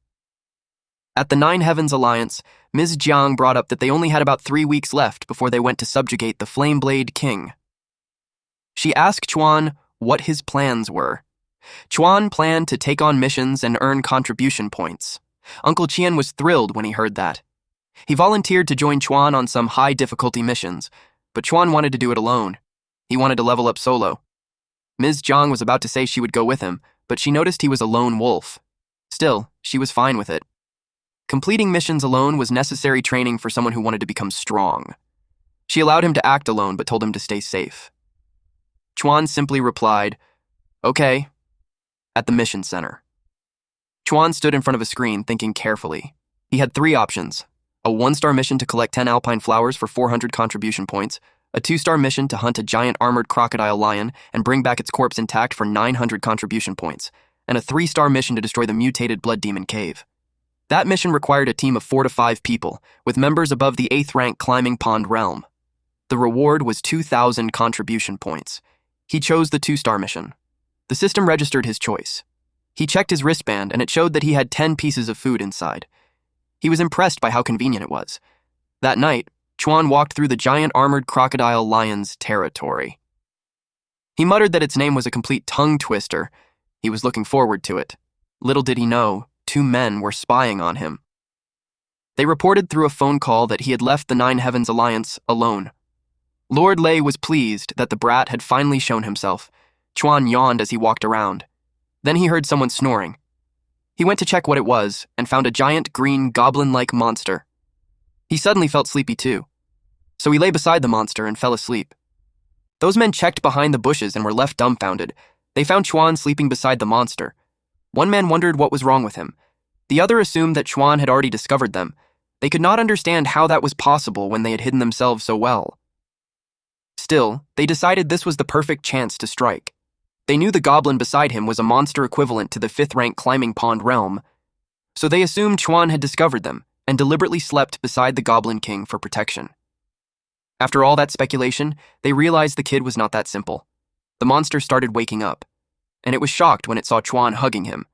At the Nine Heavens Alliance, Ms. Jiang brought up that they only had about 3 weeks left before they went to subjugate the Flameblade King. She asked Chuan what his plans were. Chuan planned to take on missions and earn contribution points. Uncle Qian was thrilled when he heard that. He volunteered to join Chuan on some high-difficulty missions, but Chuan wanted to do it alone. He wanted to level up solo. Ms. Jiang was about to say she would go with him, but she noticed he was a lone wolf. Still, she was fine with it. Completing missions alone was necessary training for someone who wanted to become strong. She allowed him to act alone, but told him to stay safe. Chuan simply replied, "Okay," at the mission center. Chuan stood in front of a screen, thinking carefully. He had 3 options: a 1-star mission to collect 10 alpine flowers for 400 contribution points, a 2-star mission to hunt a giant armored crocodile lion and bring back its corpse intact for 900 contribution points, and a 3-star mission to destroy the mutated blood demon cave. That mission required a team of 4 to 5 people, with members above the 8th rank climbing pond realm. The reward was 2,000 contribution points. He chose the 2-star mission. The system registered his choice. He checked his wristband, and it showed that he had 10 pieces of food inside. He was impressed by how convenient it was. That night, Chuan walked through the giant armored crocodile lion's territory. He muttered that its name was a complete tongue twister. He was looking forward to it. Little did he know, 2 men were spying on him. They reported through a phone call that he had left the Nine Heavens Alliance alone. Lord Lei was pleased that the brat had finally shown himself. Chuan yawned as he walked around. Then he heard someone snoring. He went to check what it was and found a giant green goblin-like monster. He suddenly felt sleepy too, so he lay beside the monster and fell asleep. Those men checked behind the bushes and were left dumbfounded. They found Chuan sleeping beside the monster. One man wondered what was wrong with him. The other assumed that Chuan had already discovered them. They could not understand how that was possible when they had hidden themselves so well. Still, they decided this was the perfect chance to strike. They knew the goblin beside him was a monster equivalent to the 5th rank climbing pond realm, so they assumed Chuan had discovered them and deliberately slept beside the Goblin King for protection. After all that speculation, they realized the kid was not that simple. The monster started waking up, and it was shocked when it saw Chuan hugging him.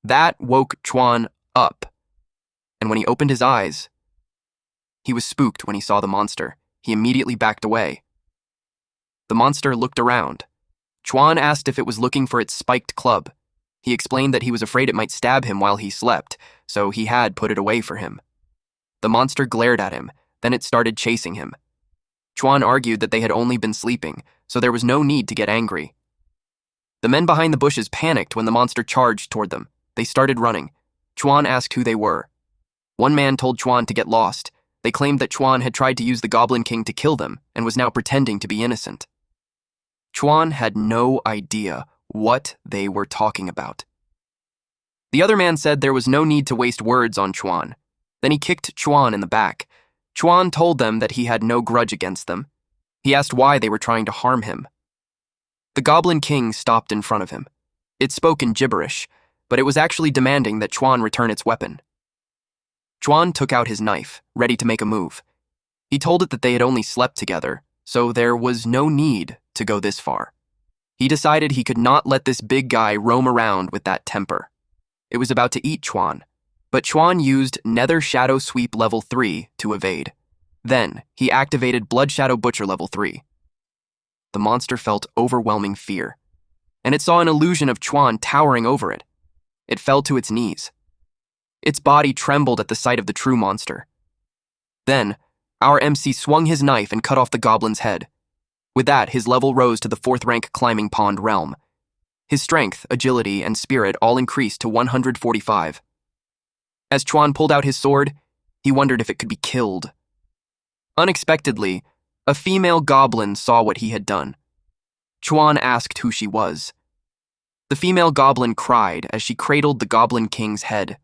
That woke Chuan up, and when he opened his eyes, he was spooked when he saw the monster. He immediately backed away. The monster looked around. Chuan asked if it was looking for its spiked club. He explained that he was afraid it might stab him while he slept, so he had put it away for him. The monster glared at him, then it started chasing him. Chuan argued that they had only been sleeping, so there was no need to get angry. The men behind the bushes panicked when the monster charged toward them. They started running. Chuan asked who they were. One man told Chuan to get lost. They claimed that Chuan had tried to use the Goblin King to kill them and was now pretending to be innocent. Chuan had no idea what they were talking about. The other man said there was no need to waste words on Chuan. Then he kicked Chuan in the back. Chuan told them that he had no grudge against them. He asked why they were trying to harm him. The Goblin King stopped in front of him. It spoke in gibberish, but it was actually demanding that Chuan return its weapon. Chuan took out his knife, ready to make a move. He told it that they had only slept together, so there was no need to go this far. He decided he could not let this big guy roam around with that temper. It was about to eat Chuan, but Chuan used Nether Shadow Sweep level 3 to evade. Then, he activated Blood Shadow Butcher level 3. The monster felt overwhelming fear, and it saw an illusion of Chuan towering over it. It fell to its knees. Its body trembled at the sight of the true monster. Then, our MC swung his knife and cut off the goblin's head. With that, his level rose to the 4th rank climbing pond realm. His strength, agility, and spirit all increased to 145. As Chuan pulled out his sword, he wondered if it could be killed. Unexpectedly, a female goblin saw what he had done. Chuan asked who she was. The female goblin cried as she cradled the Goblin King's head.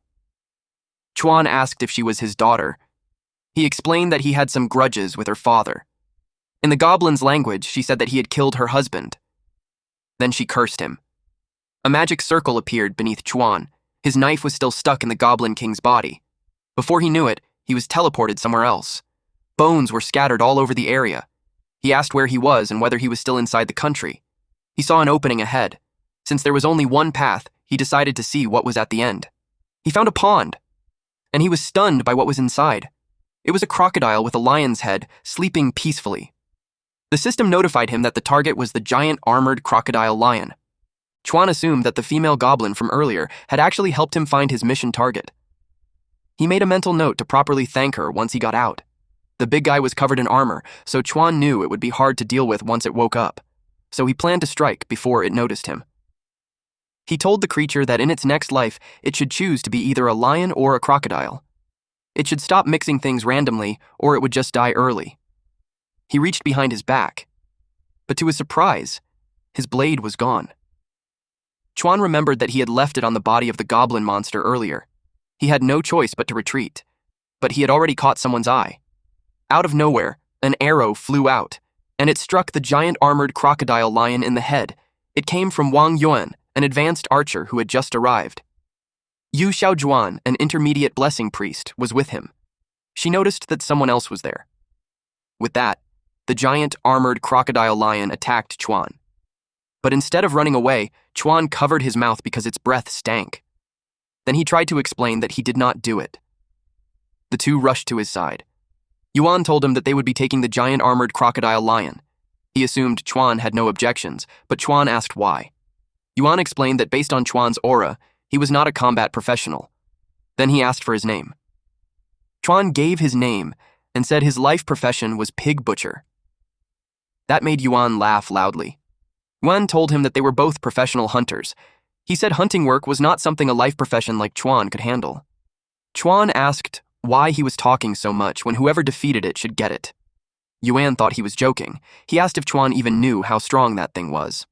Chuan asked if she was his daughter. He explained that he had some grudges with her father. In the goblin's language, she said that he had killed her husband. Then she cursed him. A magic circle appeared beneath Chuan. His knife was still stuck in the Goblin King's body. Before he knew it, he was teleported somewhere else. Bones were scattered all over the area. He asked where he was and whether he was still inside the country. He saw an opening ahead. Since there was only one path, he decided to see what was at the end. He found a pond, and he was stunned by what was inside. It was a crocodile with a lion's head, sleeping peacefully. The system notified him that the target was the giant armored crocodile lion. Chuan assumed that the female goblin from earlier had actually helped him find his mission target. He made a mental note to properly thank her once he got out. The big guy was covered in armor, so Chuan knew it would be hard to deal with once it woke up, so he planned to strike before it noticed him. He told the creature that in its next life, it should choose to be either a lion or a crocodile. It should stop mixing things randomly, or it would just die early. He reached behind his back, but to his surprise, his blade was gone. Chuan remembered that he had left it on the body of the goblin monster earlier. He had no choice but to retreat, but he had already caught someone's eye. Out of nowhere, an arrow flew out, and it struck the giant armored crocodile lion in the head. It came from Wang Yuan, an advanced archer who had just arrived. Yu Xiaojuan, an intermediate blessing priest, was with him. She noticed that someone else was there. With that, the giant armored crocodile lion attacked Chuan. But instead of running away, Chuan covered his mouth because its breath stank. Then he tried to explain that he did not do it. The two rushed to his side. Yuan told him that they would be taking the giant armored crocodile lion. He assumed Chuan had no objections, but Chuan asked why. Yuan explained that based on Chuan's aura, he was not a combat professional. Then he asked for his name. Chuan gave his name and said his life profession was pig butcher. That made Yuan laugh loudly. Yuan told him that they were both professional hunters. He said hunting work was not something a life profession like Chuan could handle. Chuan asked why he was talking so much when whoever defeated it should get it. Yuan thought he was joking. He asked if Chuan even knew how strong that thing was.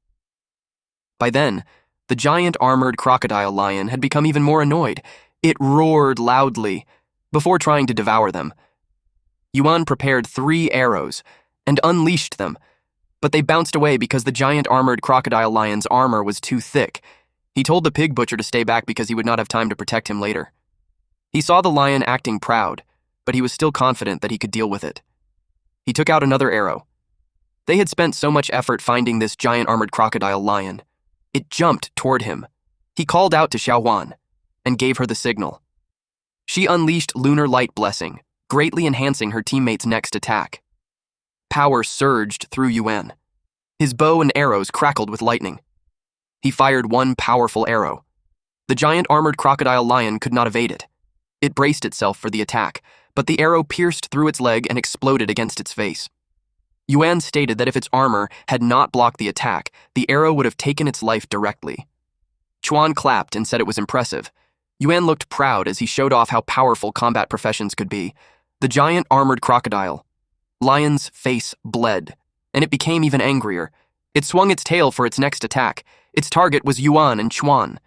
By then, the giant armored crocodile lion had become even more annoyed. It roared loudly before trying to devour them. Yuan prepared 3 arrows and unleashed them, but they bounced away because the giant armored crocodile lion's armor was too thick. He told the pig butcher to stay back because he would not have time to protect him later. He saw the lion acting proud, but he was still confident that he could deal with it. He took out another arrow. They had spent so much effort finding this giant armored crocodile lion. It jumped toward him. He called out to Xiaowan and gave her the signal. She unleashed Lunar Light Blessing, greatly enhancing her teammate's next attack. Power surged through Yuan. His bow and arrows crackled with lightning. He fired one powerful arrow. The giant armored crocodile lion could not evade it. It braced itself for the attack, but the arrow pierced through its leg and exploded against its face. Yuan stated that if its armor had not blocked the attack, the arrow would have taken its life directly. Chuan clapped and said it was impressive. Yuan looked proud as he showed off how powerful combat professions could be. The giant armored crocodile. Lion's face bled, and it became even angrier. It swung its tail for its next attack. Its target was Yuan and Chuan.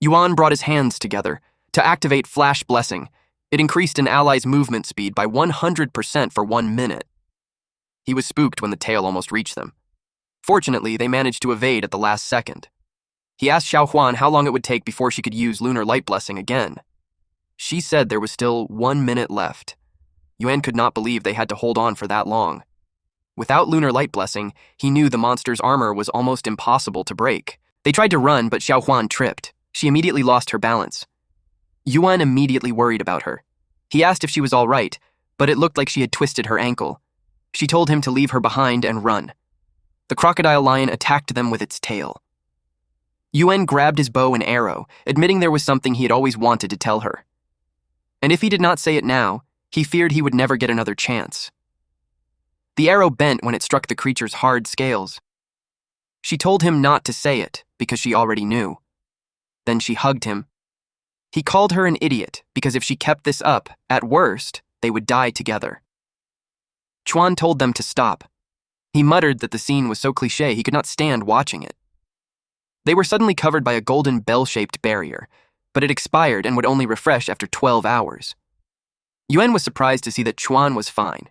Yuan brought his hands together to activate Flash Blessing. It increased an ally's movement speed by 100% for 1 minute. He was spooked when the tail almost reached them. Fortunately, they managed to evade at the last second. He asked Xiaohuan how long it would take before she could use Lunar Light Blessing again. She said there was still 1 minute left. Yuan could not believe they had to hold on for that long. Without Lunar Light Blessing, he knew the monster's armor was almost impossible to break. They tried to run, but Xiaohuan tripped. She immediately lost her balance. Yuan immediately worried about her. He asked if she was all right, but it looked like she had twisted her ankle. She told him to leave her behind and run. The crocodile lion attacked them with its tail. Yuan grabbed his bow and arrow, admitting there was something he had always wanted to tell her. And if he did not say it now, he feared he would never get another chance. The arrow bent when it struck the creature's hard scales. She told him not to say it because she already knew. Then she hugged him. He called her an idiot because if she kept this up, at worst, they would die together. Chuan told them to stop. He muttered that the scene was so cliché he could not stand watching it. They were suddenly covered by a golden bell-shaped barrier, but it expired and would only refresh after 12 hours. Yuan was surprised to see that Chuan was fine.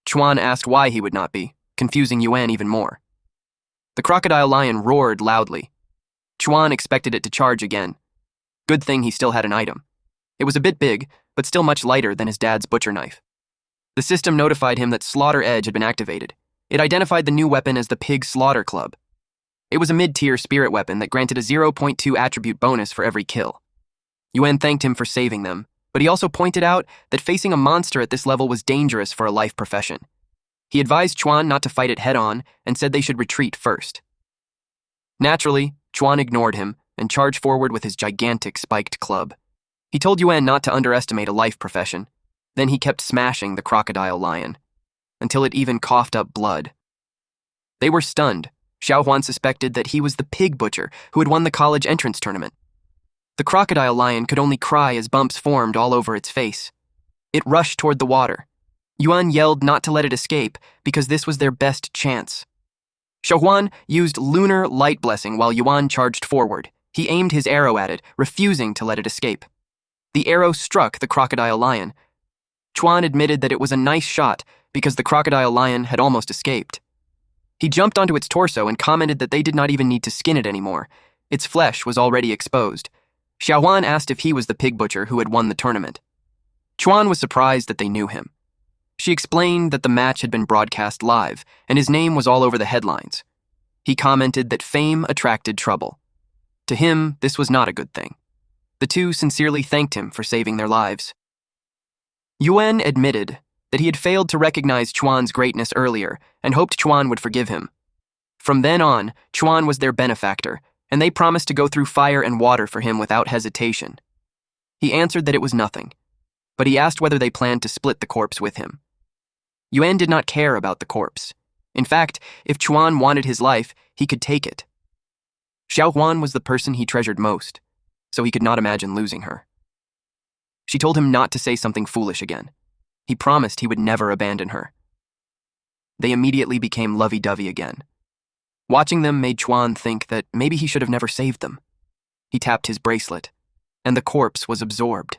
Chuan asked why he would not be, confusing Yuan even more. The crocodile lion roared loudly. Chuan expected it to charge again. Good thing he still had an item. It was a bit big, but still much lighter than his dad's butcher knife. The system notified him that Slaughter Edge had been activated. It identified the new weapon as the Pig Slaughter Club. It was a mid-tier spirit weapon that granted a 0.2 attribute bonus for every kill. Yuan thanked him for saving them, but he also pointed out that facing a monster at this level was dangerous for a life profession. He advised Chuan not to fight it head-on and said they should retreat first. Naturally, Chuan ignored him and charged forward with his gigantic spiked club. He told Yuan not to underestimate a life profession. Then he kept smashing the crocodile lion, until it even coughed up blood. They were stunned. Xiaohuan suspected that he was the pig butcher who had won the college entrance tournament. The crocodile lion could only cry as bumps formed all over its face. It rushed toward the water. Yuan yelled not to let it escape because this was their best chance. Xiaohuan used Lunar Light Blessing while Yuan charged forward. He aimed his arrow at it, refusing to let it escape. The arrow struck the crocodile lion. Chuan admitted that it was a nice shot because the crocodile lion had almost escaped. He jumped onto its torso and commented that they did not even need to skin it anymore. Its flesh was already exposed. Xiaohuan asked if he was the pig butcher who had won the tournament. Chuan was surprised that they knew him. She explained that the match had been broadcast live, and his name was all over the headlines. He commented that fame attracted trouble. To him, this was not a good thing. The two sincerely thanked him for saving their lives. Yuan admitted that he had failed to recognize Chuan's greatness earlier and hoped Chuan would forgive him. From then on, Chuan was their benefactor, and they promised to go through fire and water for him without hesitation. He answered that it was nothing, but he asked whether they planned to split the corpse with him. Yuan did not care about the corpse. In fact, if Chuan wanted his life, he could take it. Xiaohuan was the person he treasured most, so he could not imagine losing her. She told him not to say something foolish again. He promised he would never abandon her. They immediately became lovey-dovey again. Watching them made Chuan think that maybe he should have never saved them. He tapped his bracelet, and the corpse was absorbed.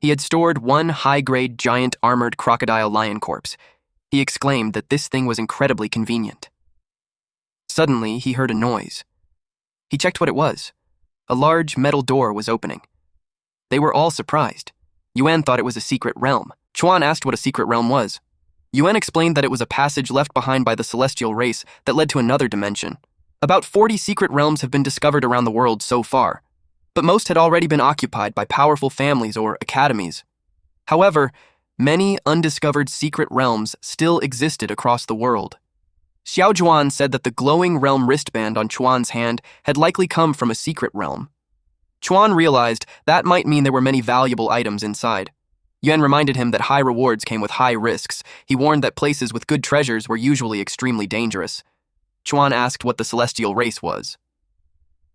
He had stored one high-grade giant armored crocodile lion corpse. He exclaimed that this thing was incredibly convenient. Suddenly, he heard a noise. He checked what it was. A large metal door was opening. They were all surprised. Yuan thought it was a secret realm. Chuan asked what a secret realm was. Yuan explained that it was a passage left behind by the celestial race that led to another dimension. About 40 secret realms have been discovered around the world so far, but most had already been occupied by powerful families or academies. However, many undiscovered secret realms still existed across the world. Xiao Zhuan said that the glowing realm wristband on Chuan's hand had likely come from a secret realm. Chuan realized that might mean there were many valuable items inside. Yuan reminded him that high rewards came with high risks. He warned that places with good treasures were usually extremely dangerous. Chuan asked what the celestial race was.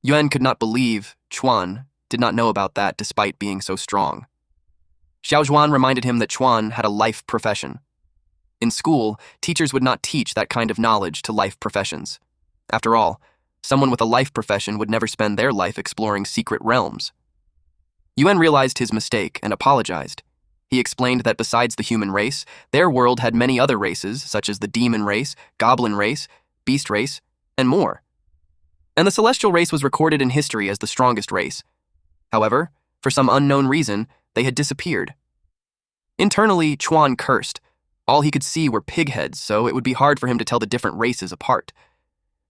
Yuan could not believe Chuan did not know about that despite being so strong. Xiao Zhuan reminded him that Chuan had a life profession. In school, teachers would not teach that kind of knowledge to life professions. After all, someone with a life profession would never spend their life exploring secret realms. Yuan realized his mistake and apologized. He explained that besides the human race, their world had many other races, such as the demon race, goblin race, beast race, and more. And the celestial race was recorded in history as the strongest race. However, for some unknown reason, they had disappeared. Internally, Chuan cursed. All he could see were pig heads, so it would be hard for him to tell the different races apart.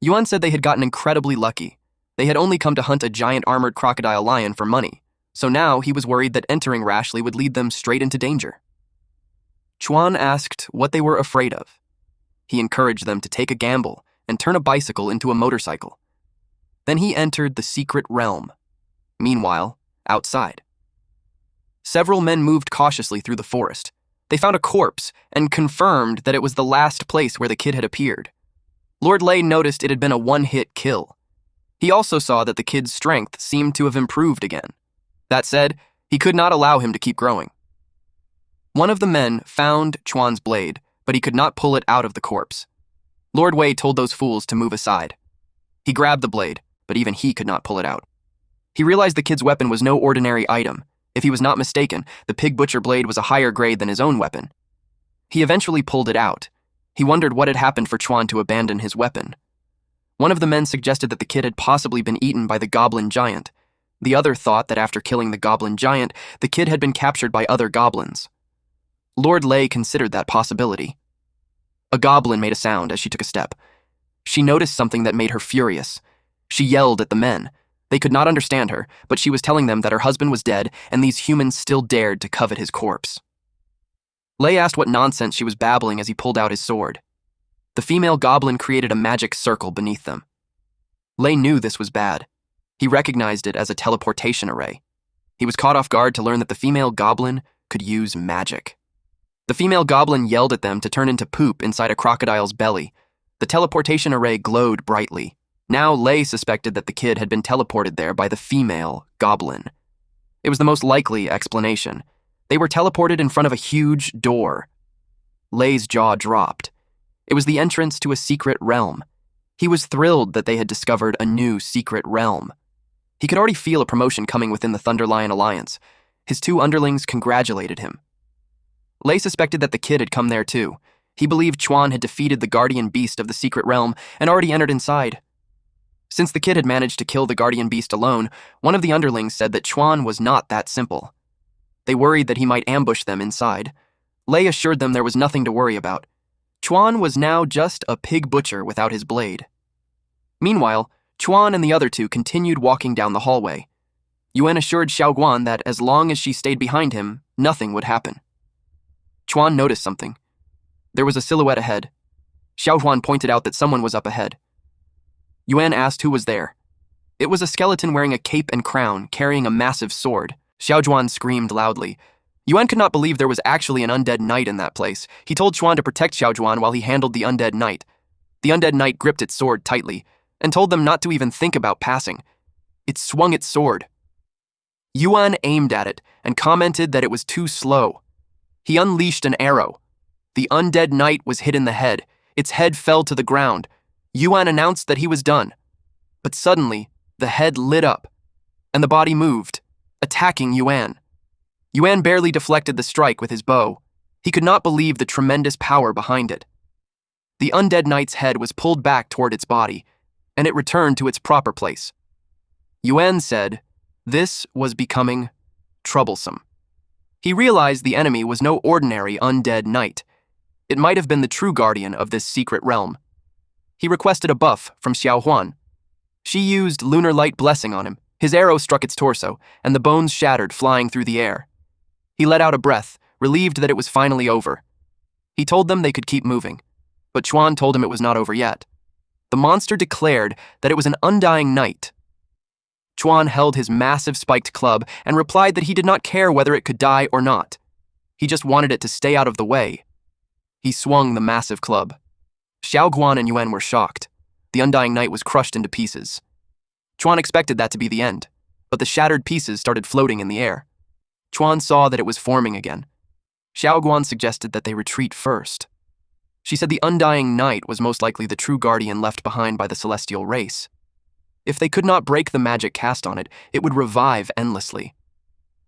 Yuan said they had gotten incredibly lucky. They had only come to hunt a giant armored crocodile lion for money, so now he was worried that entering rashly would lead them straight into danger. Chuan asked what they were afraid of. He encouraged them to take a gamble and turn a bicycle into a motorcycle. Then he entered the secret realm. Meanwhile, outside, several men moved cautiously through the forest. They found a corpse and confirmed that it was the last place where the kid had appeared. Lord Lei noticed it had been a one-hit kill. He also saw that the kid's strength seemed to have improved again. That said, he could not allow him to keep growing. One of the men found Chuan's blade, but he could not pull it out of the corpse. Lord Wei told those fools to move aside. He grabbed the blade, but even he could not pull it out. He realized the kid's weapon was no ordinary item. If he was not mistaken, the pig butcher blade was a higher grade than his own weapon. He eventually pulled it out. He wondered what had happened for Chuan to abandon his weapon. One of the men suggested that the kid had possibly been eaten by the goblin giant. The other thought that after killing the goblin giant, the kid had been captured by other goblins. Lord Lei considered that possibility. A goblin made a sound as she took a step. She noticed something that made her furious. She yelled at the men. They could not understand her, but she was telling them that her husband was dead and these humans still dared to covet his corpse. Lei asked what nonsense she was babbling as he pulled out his sword. The female goblin created a magic circle beneath them. Lei knew this was bad. He recognized it as a teleportation array. He was caught off guard to learn that the female goblin could use magic. The female goblin yelled at them to turn into poop inside a crocodile's belly. The teleportation array glowed brightly. Now Lei suspected that the kid had been teleported there by the female goblin. It was the most likely explanation. They were teleported in front of a huge door. Lei's jaw dropped. It was the entrance to a secret realm. He was thrilled that they had discovered a new secret realm. He could already feel a promotion coming within the Thunder Lion Alliance. His two underlings congratulated him. Lei suspected that the kid had come there too. He believed Chuan had defeated the guardian beast of the secret realm and already entered inside. Since the kid had managed to kill the guardian beast alone, one of the underlings said that Chuan was not that simple. They worried that he might ambush them inside. Lei assured them there was nothing to worry about. Chuan was now just a pig butcher without his blade. Meanwhile, Chuan and the other two continued walking down the hallway. Yuan assured Xiaoguan that as long as she stayed behind him, nothing would happen. Chuan noticed something. There was a silhouette ahead. Xiaoguan pointed out that someone was up ahead. Yuan asked who was there. It was a skeleton wearing a cape and crown, carrying a massive sword. Xiaoguan screamed loudly. Yuan could not believe there was actually an undead knight in that place. He told Chuan to protect Xiaoguan while he handled the undead knight. The undead knight gripped its sword tightly and told them not to even think about passing. It swung its sword. Yuan aimed at it and commented that it was too slow. He unleashed an arrow. The undead knight was hit in the head. Its head fell to the ground. Yuan announced that he was done. But suddenly, the head lit up, and the body moved, attacking Yuan. Yuan barely deflected the strike with his bow. He could not believe the tremendous power behind it. The undead knight's head was pulled back toward its body, and it returned to its proper place. Yuan said this was becoming troublesome. He realized the enemy was no ordinary undead knight. It might have been the true guardian of this secret realm. He requested a buff from Xiaohuan. She used Lunar Light Blessing on him. His arrow struck its torso, and the bones shattered, flying through the air. He let out a breath, relieved that it was finally over. He told them they could keep moving, but Chuan told him it was not over yet. The monster declared that it was an undying knight. Chuan held his massive spiked club and replied that he did not care whether it could die or not. He just wanted it to stay out of the way. He swung the massive club. Xiao Guan and Yuan were shocked. The undying knight was crushed into pieces. Chuan expected that to be the end, but the shattered pieces started floating in the air. Chuan saw that it was forming again. Xiao Guan suggested that they retreat first. She said the undying knight was most likely the true guardian left behind by the celestial race. If they could not break the magic cast on it, it would revive endlessly.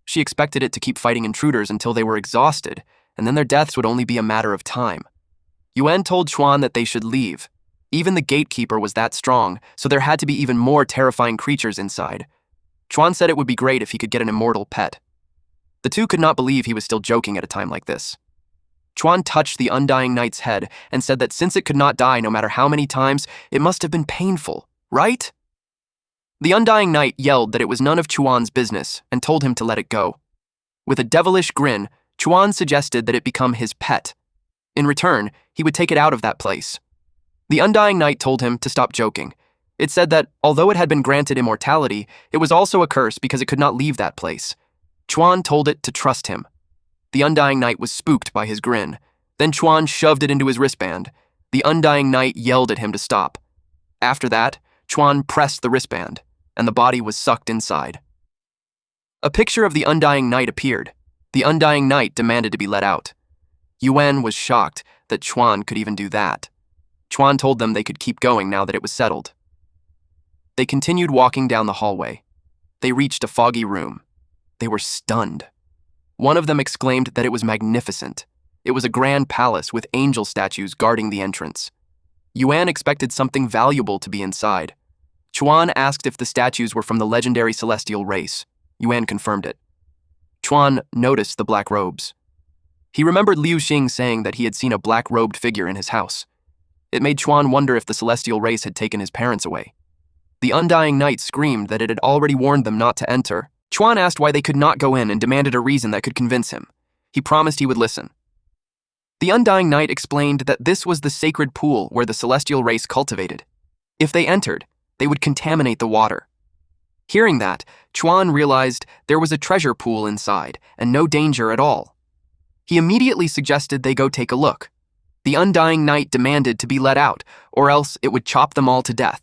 She expected it to keep fighting intruders until they were exhausted, and then their deaths would only be a matter of time. Yuan told Chuan that they should leave. Even the gatekeeper was that strong, so there had to be even more terrifying creatures inside. Chuan said it would be great if he could get an immortal pet. The two could not believe he was still joking at a time like this. Chuan touched the undying knight's head and said that since it could not die no matter how many times, it must have been painful, right? The undying knight yelled that it was none of Chuan's business and told him to let it go. With a devilish grin, Chuan suggested that it become his pet. In return, he would take it out of that place. The undying knight told him to stop joking. It said that, although it had been granted immortality, it was also a curse because it could not leave that place. Chuan told it to trust him. The undying knight was spooked by his grin. Then Chuan shoved it into his wristband. The undying knight yelled at him to stop. After that, Chuan pressed the wristband, and the body was sucked inside. A picture of the undying knight appeared. The undying knight demanded to be let out. Yuan was shocked that Chuan could even do that. Chuan told them they could keep going now that it was settled. They continued walking down the hallway. They reached a foggy room. They were stunned. One of them exclaimed that it was magnificent. It was a grand palace with angel statues guarding the entrance. Yuan expected something valuable to be inside. Chuan asked if the statues were from the legendary celestial race. Yuan confirmed it. Chuan noticed the black robes. He remembered Liu Xing saying that he had seen a black-robed figure in his house. It made Chuan wonder if the celestial race had taken his parents away. The undying knight screamed that it had already warned them not to enter. Chuan asked why they could not go in and demanded a reason that could convince him. He promised he would listen. The undying knight explained that this was the sacred pool where the celestial race cultivated. If they entered, they would contaminate the water. Hearing that, Chuan realized there was a treasure pool inside and no danger at all. He immediately suggested they go take a look. The undying knight demanded to be let out, or else it would chop them all to death.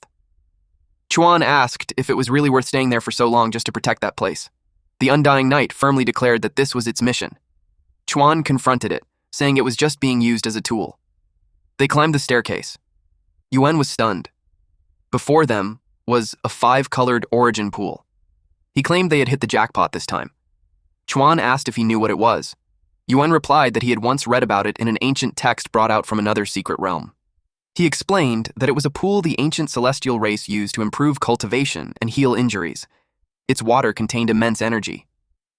Chuan asked if it was really worth staying there for so long just to protect that place. The undying knight firmly declared that this was its mission. Chuan confronted it, saying it was just being used as a tool. They climbed the staircase. Yuan was stunned. Before them was a 5-colored origin pool. He claimed they had hit the jackpot this time. Chuan asked if he knew what it was. Yuan replied that he had once read about it in an ancient text brought out from another secret realm. He explained that it was a pool the ancient celestial race used to improve cultivation and heal injuries. Its water contained immense energy.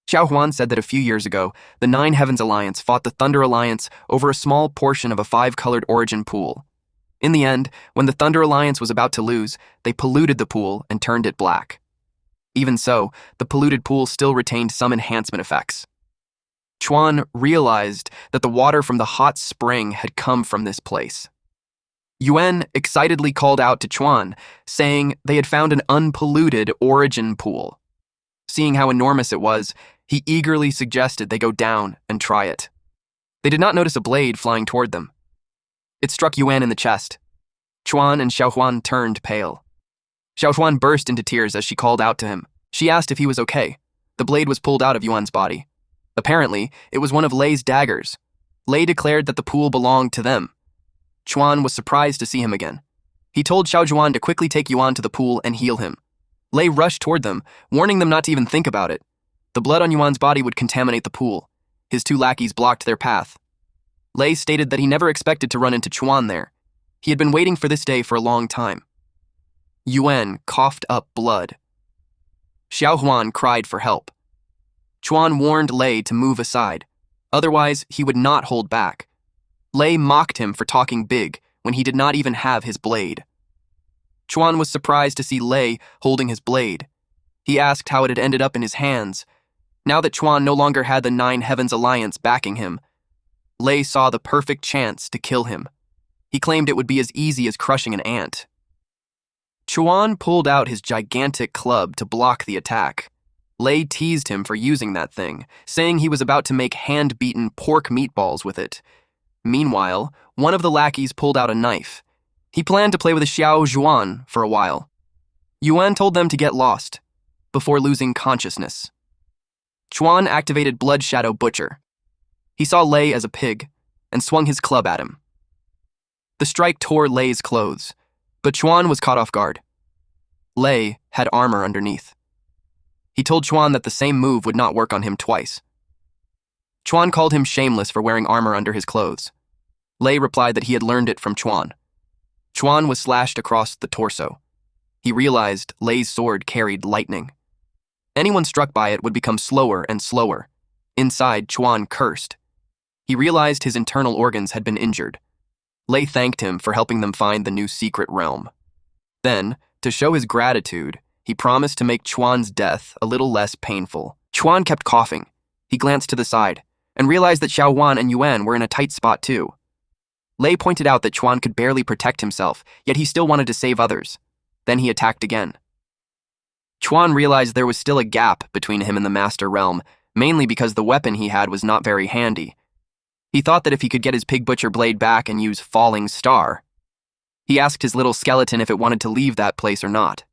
Xiao Huan said that a few years ago, the Nine Heavens Alliance fought the Thunder Alliance over a small portion of a 5-colored origin pool. In the end, when the Thunder Alliance was about to lose, they polluted the pool and turned it black. Even so, the polluted pool still retained some enhancement effects. Chuan realized that the water from the hot spring had come from this place. Yuan excitedly called out to Chuan, saying they had found an unpolluted origin pool. Seeing how enormous it was, he eagerly suggested they go down and try it. They did not notice a blade flying toward them. It struck Yuan in the chest. Chuan and Xiaohuan turned pale. Xiaohuan burst into tears as she called out to him. She asked if he was okay. The blade was pulled out of Yuan's body. Apparently, it was one of Lei's daggers. Lei declared that the pool belonged to them. Chuan was surprised to see him again. He told Xiao Zhuan to quickly take Yuan to the pool and heal him. Lei rushed toward them, warning them not to even think about it. The blood on Yuan's body would contaminate the pool. His 2 lackeys blocked their path. Lei stated that he never expected to run into Chuan there. He had been waiting for this day for a long time. Yuan coughed up blood. Xiao Huan cried for help. Chuan warned Lei to move aside. Otherwise, he would not hold back. Lei mocked him for talking big when he did not even have his blade. Chuan was surprised to see Lei holding his blade. He asked how it had ended up in his hands. Now that Chuan no longer had the Nine Heavens Alliance backing him, Lei saw the perfect chance to kill him. He claimed it would be as easy as crushing an ant. Chuan pulled out his gigantic club to block the attack. Lei teased him for using that thing, saying he was about to make hand-beaten pork meatballs with it. Meanwhile, one of the lackeys pulled out a knife. He planned to play with a Xiao Zhuan for a while. Yuan told them to get lost, before losing consciousness. Chuan activated Blood Shadow Butcher. He saw Lei as a pig, and swung his club at him. The strike tore Lei's clothes, but Chuan was caught off guard. Lei had armor underneath. He told Chuan that the same move would not work on him twice. Chuan called him shameless for wearing armor under his clothes. Lei replied that he had learned it from Chuan. Chuan was slashed across the torso. He realized Lei's sword carried lightning. Anyone struck by it would become slower and slower. Inside, Chuan cursed. He realized his internal organs had been injured. Lei thanked him for helping them find the new secret realm. Then, to show his gratitude, he promised to make Chuan's death a little less painful. Chuan kept coughing. He glanced to the side and realized that Xiao Wan and Yuan were in a tight spot too. Lei pointed out that Chuan could barely protect himself, yet he still wanted to save others. Then he attacked again. Chuan realized there was still a gap between him and the Master Realm, mainly because the weapon he had was not very handy. He thought that if he could get his pig butcher blade back and use Falling Star. He asked his little skeleton if it wanted to leave that place or not.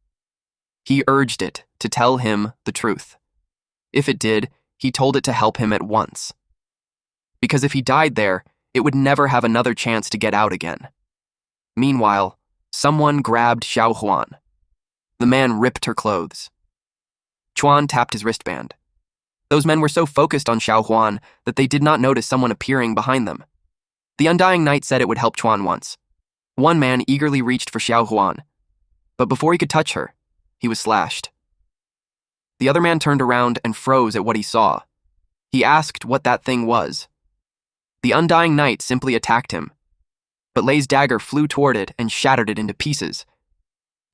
He urged it to tell him the truth. If it did, he told it to help him at once. Because if he died there, it would never have another chance to get out again. Meanwhile, someone grabbed Xiao Huan. The man ripped her clothes. Chuan tapped his wristband. Those men were so focused on Xiao Huan that they did not notice someone appearing behind them. The Undying Knight said it would help Chuan once. One man eagerly reached for Xiao Huan, but before he could touch her, he was slashed. The other man turned around and froze at what he saw. He asked what that thing was. The Undying Knight simply attacked him, but Lei's dagger flew toward it and shattered it into pieces.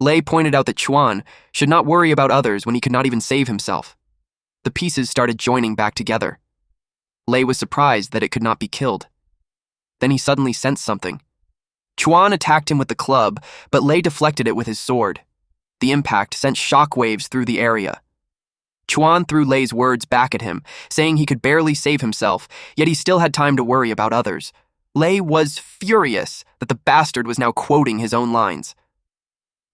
Lei pointed out that Chuan should not worry about others when he could not even save himself. The pieces started joining back together. Lei was surprised that it could not be killed. Then he suddenly sensed something. Chuan attacked him with the club, but Lei deflected it with his sword. The impact sent shockwaves through the area. Chuan threw Lei's words back at him, saying he could barely save himself, yet he still had time to worry about others. Lei was furious that the bastard was now quoting his own lines.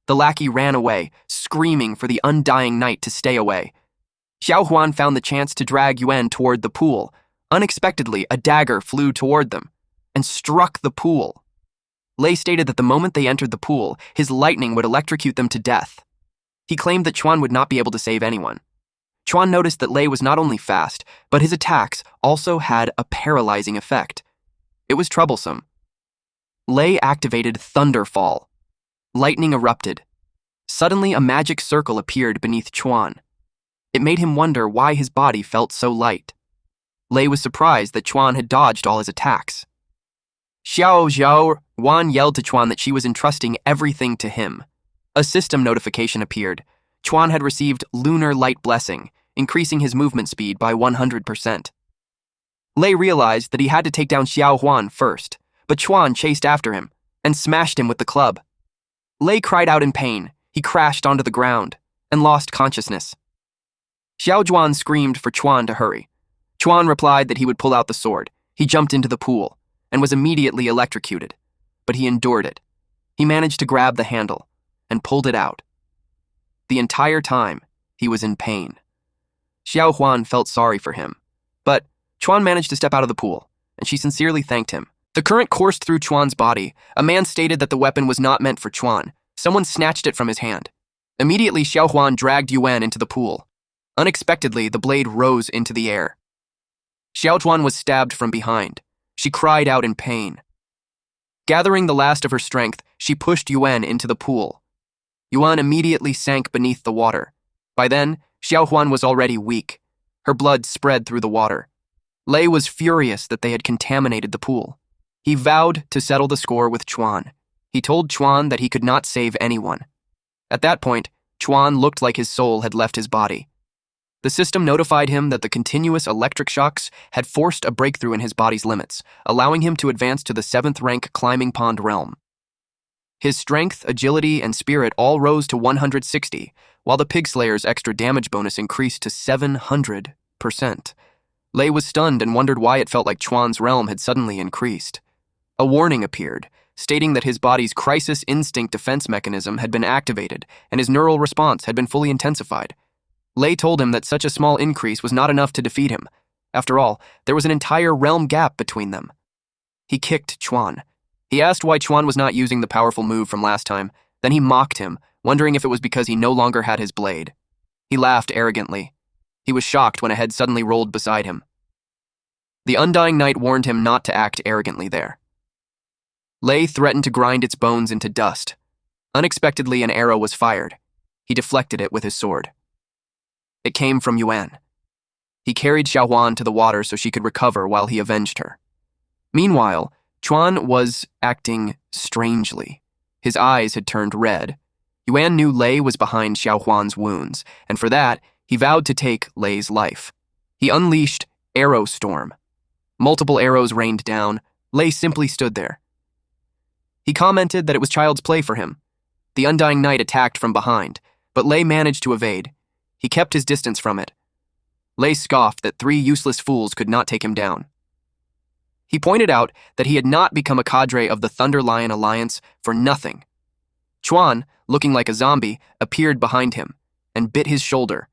The lackey ran away, screaming for the Undying Knight to stay away. Xiao Huan found the chance to drag Yuan toward the pool. Unexpectedly, a dagger flew toward them and struck the pool. Lei stated that the moment they entered the pool, his lightning would electrocute them to death. He claimed that Chuan would not be able to save anyone. Chuan noticed that Lei was not only fast, but his attacks also had a paralyzing effect. It was troublesome. Lei activated Thunderfall. Lightning erupted. Suddenly, a magic circle appeared beneath Chuan. It made him wonder why his body felt so light. Lei was surprised that Chuan had dodged all his attacks. Xiao Wan yelled to Chuan that she was entrusting everything to him. A system notification appeared. Chuan had received Lunar Light Blessing, increasing his movement speed by 100%. Lei realized that he had to take down Xiao Huan first, but Chuan chased after him and smashed him with the club. Lei cried out in pain. He crashed onto the ground and lost consciousness. Xiao Zhuan screamed for Chuan to hurry. Chuan replied that he would pull out the sword. He jumped into the pool and was immediately electrocuted, but he endured it. He managed to grab the handle and pulled it out. The entire time, he was in pain. Xiao Huan felt sorry for him, but Chuan managed to step out of the pool, and she sincerely thanked him. The current coursed through Chuan's body. A man stated that the weapon was not meant for Chuan. Someone snatched it from his hand. Immediately, Xiao Huan dragged Yuan into the pool. Unexpectedly, the blade rose into the air. Xiao Zhuan was stabbed from behind. She cried out in pain. Gathering the last of her strength, she pushed Yuan into the pool. Yuan immediately sank beneath the water. By then, Xiao Huan was already weak. Her blood spread through the water. Lei was furious that they had contaminated the pool. He vowed to settle the score with Chuan. He told Chuan that he could not save anyone. At that point, Chuan looked like his soul had left his body. The system notified him that the continuous electric shocks had forced a breakthrough in his body's limits, allowing him to advance to the 7th rank climbing pond realm. His strength, agility, and spirit all rose to 160, while the Pig Slayer's extra damage bonus increased to 700%. Lei was stunned and wondered why it felt like Chuan's realm had suddenly increased. A warning appeared, stating that his body's crisis instinct defense mechanism had been activated and his neural response had been fully intensified. Lei told him that such a small increase was not enough to defeat him. After all, there was an entire realm gap between them. He kicked Chuan. He asked why Chuan was not using the powerful move from last time. Then he mocked him, wondering if it was because he no longer had his blade. He laughed arrogantly. He was shocked when a head suddenly rolled beside him. The Undying Knight warned him not to act arrogantly there. Lei threatened to grind its bones into dust. Unexpectedly, an arrow was fired. He deflected it with his sword. It came from Yuan. He carried Xiaohuan to the water so she could recover while he avenged her. Meanwhile, Chuan was acting strangely. His eyes had turned red. Yuan knew Lei was behind Xiaohuan's wounds, and for that, he vowed to take Lei's life. He unleashed Arrow Storm. Multiple arrows rained down. Lei simply stood there. He commented that it was child's play for him. The Undying Knight attacked from behind, but Lei managed to evade. He kept his distance from it. Lei scoffed that 3 useless fools could not take him down. He pointed out that he had not become a cadre of the Thunder Lion Alliance for nothing. Chuan, looking like a zombie, appeared behind him and bit his shoulder.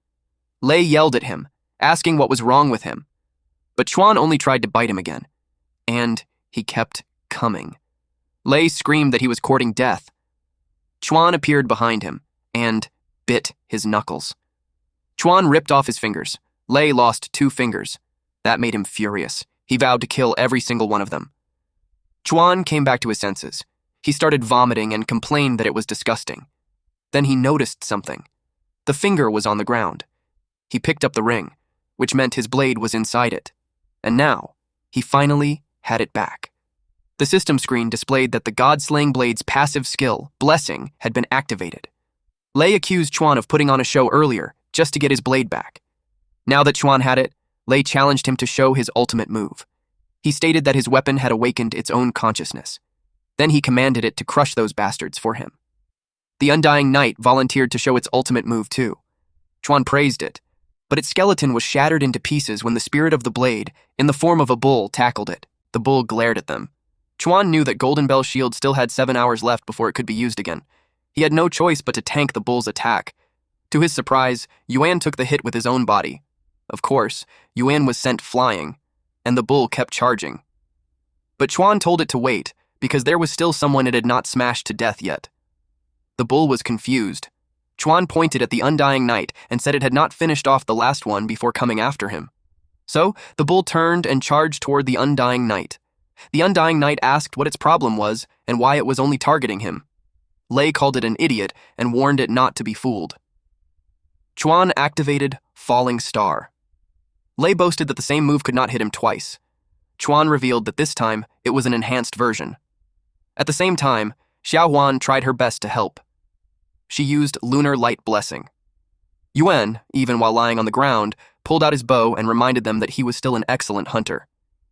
Lei yelled at him, asking what was wrong with him. But Chuan only tried to bite him again. And he kept coming. Lei screamed that he was courting death. Chuan appeared behind him and bit his knuckles. Chuan ripped off his fingers. Lei lost 2 fingers. That made him furious. He vowed to kill every single one of them. Chuan came back to his senses. He started vomiting and complained that it was disgusting. Then he noticed something. The finger was on the ground. He picked up the ring, which meant his blade was inside it. And now, he finally had it back. The system screen displayed that the God-slaying blade's passive skill, Blessing, had been activated. Lei accused Chuan of putting on a show earlier, just to get his blade back. Now that Chuan had it, Lei challenged him to show his ultimate move. He stated that his weapon had awakened its own consciousness. Then he commanded it to crush those bastards for him. The Undying Knight volunteered to show its ultimate move too. Chuan praised it, but its skeleton was shattered into pieces when the spirit of the blade, in the form of a bull, tackled it. The bull glared at them. Chuan knew that Golden Bell's shield still had 7 hours left before it could be used again. He had no choice but to tank the bull's attack. To his surprise, Yuan took the hit with his own body. Of course, Yuan was sent flying, and the bull kept charging. But Chuan told it to wait, because there was still someone it had not smashed to death yet. The bull was confused. Chuan pointed at the Undying Knight and said it had not finished off the last one before coming after him. So, the bull turned and charged toward the Undying Knight. The Undying Knight asked what its problem was and why it was only targeting him. Lei called it an idiot and warned it not to be fooled. Chuan activated Falling Star. Lei boasted that the same move could not hit him twice. Chuan revealed that this time it was an enhanced version. At the same time, Xiaohuan tried her best to help. She used Lunar Light Blessing. Yuan, even while lying on the ground, pulled out his bow and reminded them that he was still an excellent hunter.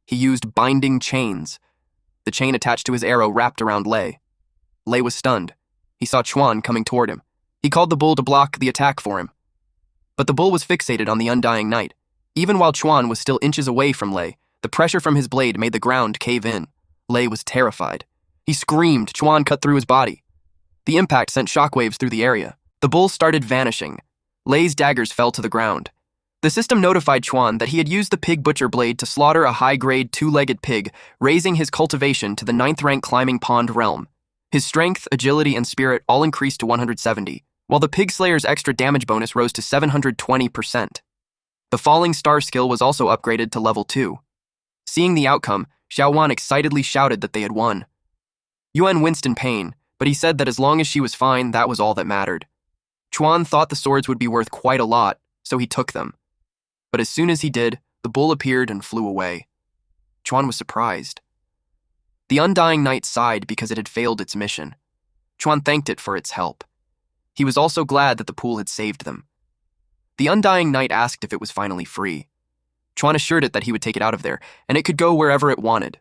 He used Binding Chains. The chain attached to his arrow wrapped around Lei. Lei was stunned. He saw Chuan coming toward him. He called the bull to block the attack for him. But the bull was fixated on the Undying Knight. Even while Chuan was still inches away from Lei, the pressure from his blade made the ground cave in. Lei was terrified. He screamed. Chuan cut through his body. The impact sent shockwaves through the area. The bull started vanishing. Lei's daggers fell to the ground. The system notified Chuan that he had used the pig butcher blade to slaughter a high-grade 2-legged pig, raising his cultivation to the 9th-rank climbing pond realm. His strength, agility, and spirit all increased to 170, while the pig slayer's extra damage bonus rose to 720%. The Falling Star skill was also upgraded to level 2. Seeing the outcome, Xiaohuan excitedly shouted that they had won. Yuan winced in pain, but he said that as long as she was fine, that was all that mattered. Chuan thought the swords would be worth quite a lot, so he took them. But as soon as he did, the bull appeared and flew away. Chuan was surprised. The Undying Knight sighed because it had failed its mission. Chuan thanked it for its help. He was also glad that the pool had saved them. The Undying Knight asked if it was finally free. Chuan assured it that he would take it out of there, and it could go wherever it wanted.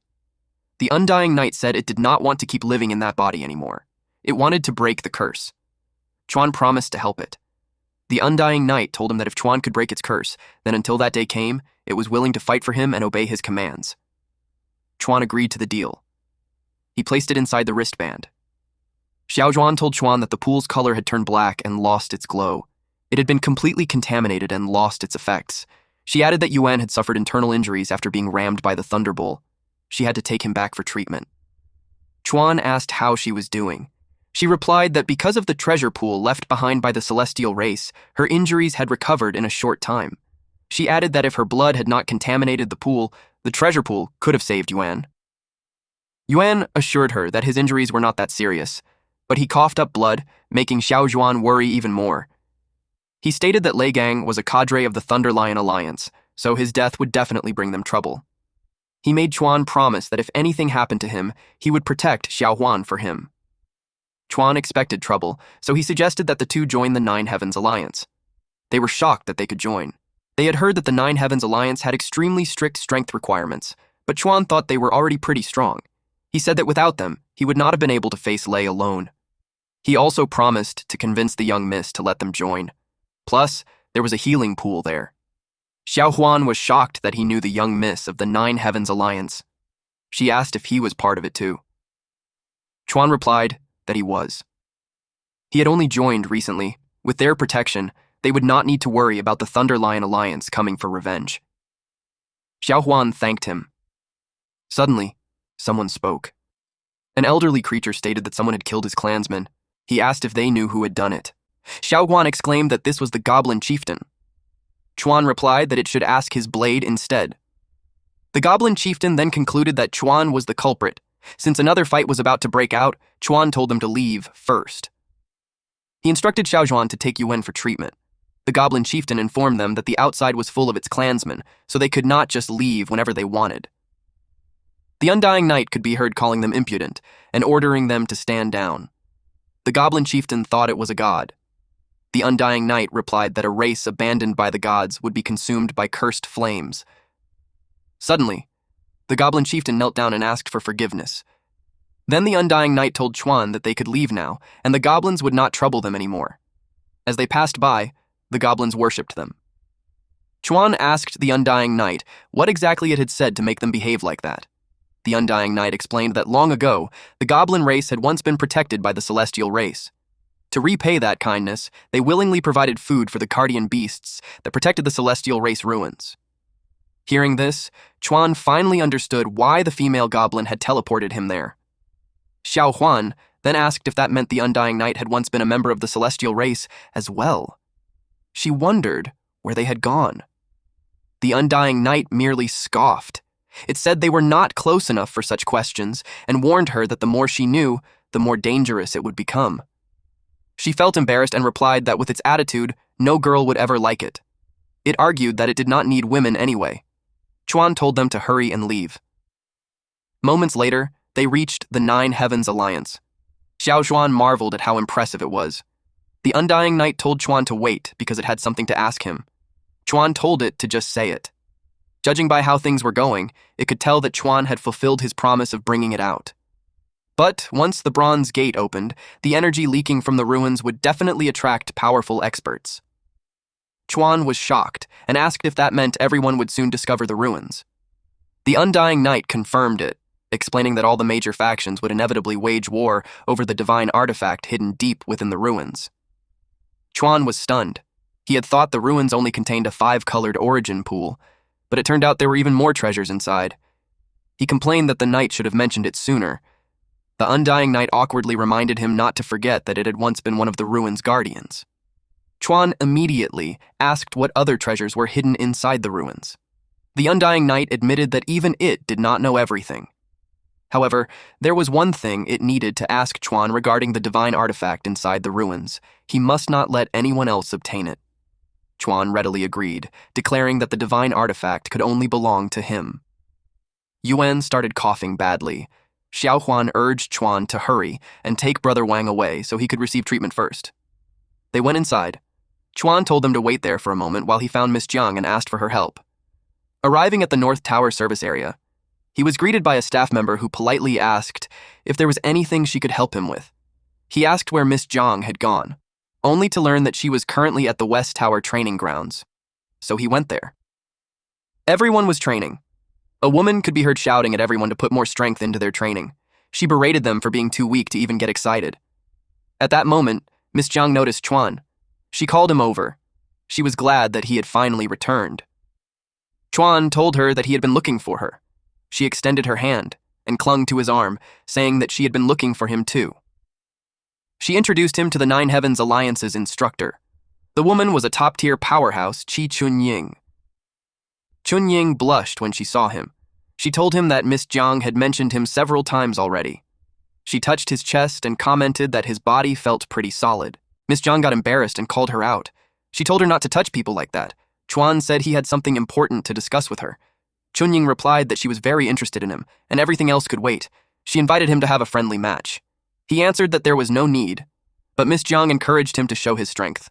The Undying Knight said it did not want to keep living in that body anymore. It wanted to break the curse. Chuan promised to help it. The Undying Night told him that if Chuan could break its curse, then until that day came, it was willing to fight for him and obey his commands. Chuan agreed to the deal. He placed it inside the wristband. Xiaozhuan told Chuan that the pool's color had turned black and lost its glow. It had been completely contaminated and lost its effects. She added that Yuan had suffered internal injuries after being rammed by the thunderbolt. She had to take him back for treatment. Chuan asked how she was doing. She replied that because of the treasure pool left behind by the celestial race, her injuries had recovered in a short time. She added that if her blood had not contaminated the pool, the treasure pool could have saved Yuan. Yuan assured her that his injuries were not that serious, but he coughed up blood, making Xiaozhuan worry even more. He stated that Lei Gang was a cadre of the Thunder Lion Alliance, so his death would definitely bring them trouble. He made Chuan promise that if anything happened to him, he would protect Xiaohuan for him. Chuan expected trouble, so he suggested that the two join the Nine Heavens Alliance. They were shocked that they could join. They had heard that the Nine Heavens Alliance had extremely strict strength requirements, but Chuan thought they were already pretty strong. He said that without them, he would not have been able to face Lei alone. He also promised to convince the young miss to let them join. Plus, there was a healing pool there. Xiaohuan was shocked that he knew the young miss of the Nine Heavens Alliance. She asked if he was part of it too. Chuan replied that he was. He had only joined recently. With their protection, they would not need to worry about the Thunder Lion Alliance coming for revenge. Xiaohuan thanked him. Suddenly, someone spoke. An elderly creature stated that someone had killed his clansmen. He asked if they knew who had done it. Xiaohuan exclaimed that this was the Goblin Chieftain. Chuan replied that it should ask his blade instead. The Goblin Chieftain then concluded that Chuan was the culprit. Since another fight was about to break out, Chuan told them to leave first. He instructed Xiaozhuan to take Yuan for treatment. The Goblin Chieftain informed them that the outside was full of its clansmen, so they could not just leave whenever they wanted. The Undying Night could be heard calling them impudent and ordering them to stand down. The Goblin Chieftain thought it was a god. The Undying Night replied that a race abandoned by the gods would be consumed by cursed flames. Suddenly, the Goblin Chieftain knelt down and asked for forgiveness. Then the Undying Night told Chuan that they could leave now, and the goblins would not trouble them anymore. As they passed by, the goblins worshipped them. Chuan asked the Undying Night what exactly it had said to make them behave like that. The Undying Night explained that long ago, the goblin race had once been protected by the celestial race. To repay that kindness, they willingly provided food for the Cardian beasts that protected the celestial race ruins. Hearing this, Chuan finally understood why the female goblin had teleported him there. Xiaohuan then asked if that meant the Undying Night had once been a member of the celestial race as well. She wondered where they had gone. The Undying Night merely scoffed. It said they were not close enough for such questions and warned her that the more she knew, the more dangerous it would become. She felt embarrassed and replied that with its attitude, no girl would ever like it. It argued that it did not need women anyway. Chuan told them to hurry and leave. Moments later, they reached the Nine Heavens Alliance. Xiaozhuan marveled at how impressive it was. The Undying Night told Chuan to wait because it had something to ask him. Chuan told it to just say it. Judging by how things were going, it could tell that Chuan had fulfilled his promise of bringing it out. But once the bronze gate opened, the energy leaking from the ruins would definitely attract powerful experts. Chuan was shocked and asked if that meant everyone would soon discover the ruins. The Undying Night confirmed it, explaining that all the major factions would inevitably wage war over the divine artifact hidden deep within the ruins. Chuan was stunned. He had thought the ruins only contained a 5-colored origin pool, but it turned out there were even more treasures inside. He complained that the knight should have mentioned it sooner. The Undying Night awkwardly reminded him not to forget that it had once been one of the ruins' guardians. Chuan immediately asked what other treasures were hidden inside the ruins. The Undying Night admitted that even it did not know everything. However, there was one thing it needed to ask Chuan regarding the divine artifact inside the ruins. He must not let anyone else obtain it. Chuan readily agreed, declaring that the divine artifact could only belong to him. Yuan started coughing badly. Xiaohuan urged Chuan to hurry and take Brother Wang away so he could receive treatment first. They went inside. Chuan told them to wait there for a moment while he found Miss Jiang and asked for her help. Arriving at the North Tower service area, he was greeted by a staff member who politely asked if there was anything she could help him with. He asked where Miss Jiang had gone, only to learn that she was currently at the West Tower training grounds. So he went there. Everyone was training. A woman could be heard shouting at everyone to put more strength into their training. She berated them for being too weak to even get excited. At that moment, Miss Jiang noticed Chuan. She called him over. She was glad that he had finally returned. Chuan told her that he had been looking for her. She extended her hand and clung to his arm, saying that she had been looking for him too. She introduced him to the Nine Heavens Alliance's instructor. The woman was a top-tier powerhouse, Chi Chunying. Chunying blushed when she saw him. She told him that Miss Jiang had mentioned him several times already. She touched his chest and commented that his body felt pretty solid. Miss Jiang got embarrassed and called her out. She told her not to touch people like that. Chuan said he had something important to discuss with her. Chunying replied that she was very interested in him, and everything else could wait. She invited him to have a friendly match. He answered that there was no need, but Miss Jiang encouraged him to show his strength.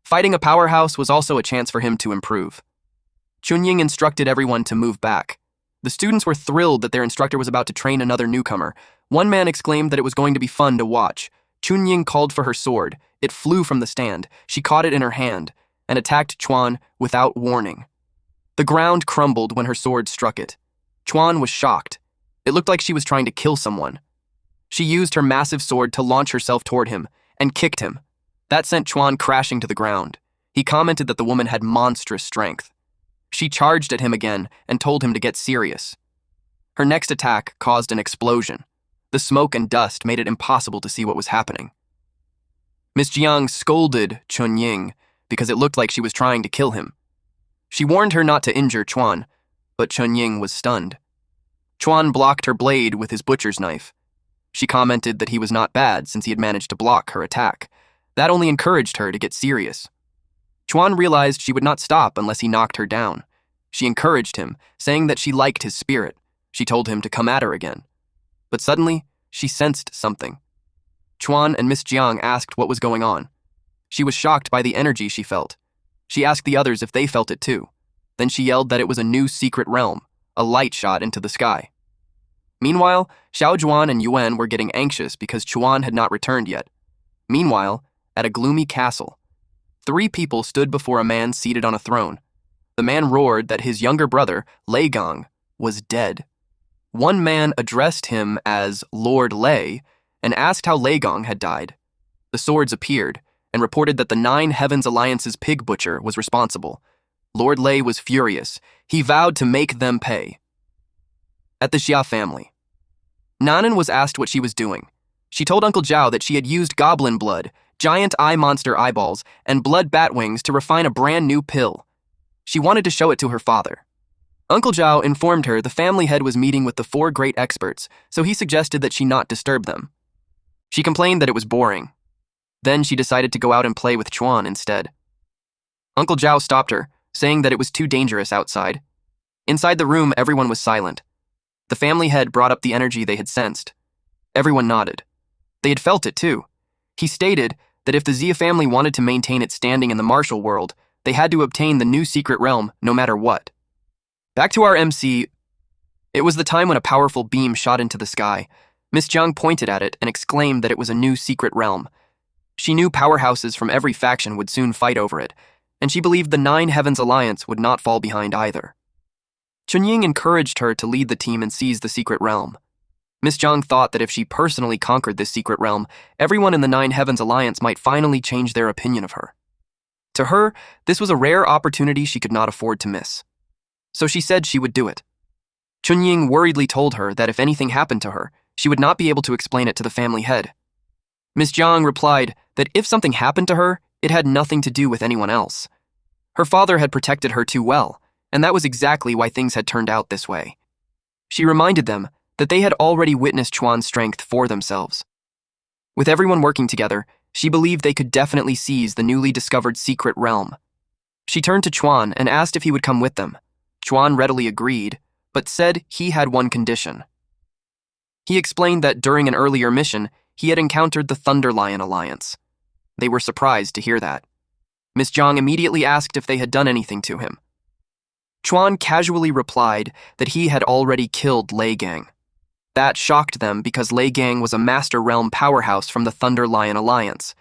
Fighting a powerhouse was also a chance for him to improve. Chunying instructed everyone to move back. The students were thrilled that their instructor was about to train another newcomer. One man exclaimed that it was going to be fun to watch. Chunying called for her sword. It flew from the stand. She caught it in her hand and attacked Chuan without warning. The ground crumbled when her sword struck it. Chuan was shocked. It looked like she was trying to kill someone. She used her massive sword to launch herself toward him and kicked him. That sent Chuan crashing to the ground. He commented that the woman had monstrous strength. She charged at him again and told him to get serious. Her next attack caused an explosion. The smoke and dust made it impossible to see what was happening. Miss Jiang scolded Chunying because it looked like she was trying to kill him. She warned her not to injure Chuan, but Chunying was stunned. Chuan blocked her blade with his butcher's knife. She commented that he was not bad since he had managed to block her attack. That only encouraged her to get serious. Chuan realized she would not stop unless he knocked her down. She encouraged him, saying that she liked his spirit. She told him to come at her again. But suddenly, she sensed something. Chuan and Miss Jiang asked what was going on. She was shocked by the energy she felt. She asked the others if they felt it too. Then she yelled that it was a new secret realm, a light shot into the sky. Meanwhile, Xiao Zhuan and Yuan were getting anxious because Chuan had not returned yet. Meanwhile, at a gloomy castle, 3 people stood before a man seated on a throne. The man roared that his younger brother, Lei Gong, was dead. One man addressed him as Lord Lei and asked how Lei Gong had died. The swords appeared and reported that the Nine Heavens Alliance's pig butcher was responsible. Lord Lei was furious. He vowed to make them pay. At the Xia family, Nanan was asked what she was doing. She told Uncle Zhao that she had used goblin blood, giant eye monster eyeballs, and blood bat wings to refine a brand new pill. She wanted to show it to her father. Uncle Zhao informed her the family head was meeting with the 4 great experts, so he suggested that she not disturb them. She complained that it was boring. Then she decided to go out and play with Chuan instead. Uncle Zhao stopped her, saying that it was too dangerous outside. Inside the room, everyone was silent. The family head brought up the energy they had sensed. Everyone nodded. They had felt it too. He stated that if the Xia family wanted to maintain its standing in the martial world, they had to obtain the new secret realm no matter what. Back to our MC. It was the time when a powerful beam shot into the sky. Miss Jiang pointed at it and exclaimed that it was a new secret realm. She knew powerhouses from every faction would soon fight over it, and she believed the Nine Heavens Alliance would not fall behind either. Chunying encouraged her to lead the team and seize the secret realm. Miss Jiang thought that if she personally conquered this secret realm, everyone in the Nine Heavens Alliance might finally change their opinion of her. To her, this was a rare opportunity she could not afford to miss. So she said she would do it. Chunying worriedly told her that if anything happened to her, she would not be able to explain it to the family head. Miss Jiang replied that if something happened to her, it had nothing to do with anyone else. Her father had protected her too well, and that was exactly why things had turned out this way. She reminded them that they had already witnessed Chuan's strength for themselves. With everyone working together, she believed they could definitely seize the newly discovered secret realm. She turned to Chuan and asked if he would come with them. Chuan readily agreed, but said he had one condition. He explained that during an earlier mission, he had encountered the Thunder Lion Alliance. They were surprised to hear that. Miss Jiang immediately asked if they had done anything to him. Chuan casually replied that he had already killed Lei Gang. That shocked them because Lei Gang was a Master Realm powerhouse from the Thunder Lion Alliance.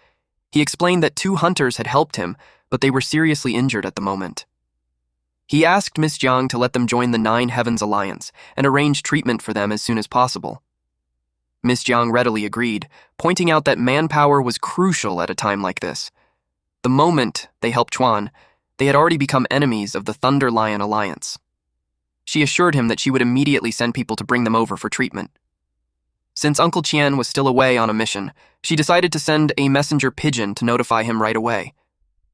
He explained that 2 hunters had helped him, but they were seriously injured at the moment. He asked Miss Jiang to let them join the 9 Heavens Alliance and arrange treatment for them as soon as possible. Miss Jiang readily agreed, pointing out that manpower was crucial at a time like this. The moment they helped Chuan, they had already become enemies of the Thunder Lion Alliance. She assured him that she would immediately send people to bring them over for treatment. Since Uncle Qian was still away on a mission, she decided to send a messenger pigeon to notify him right away.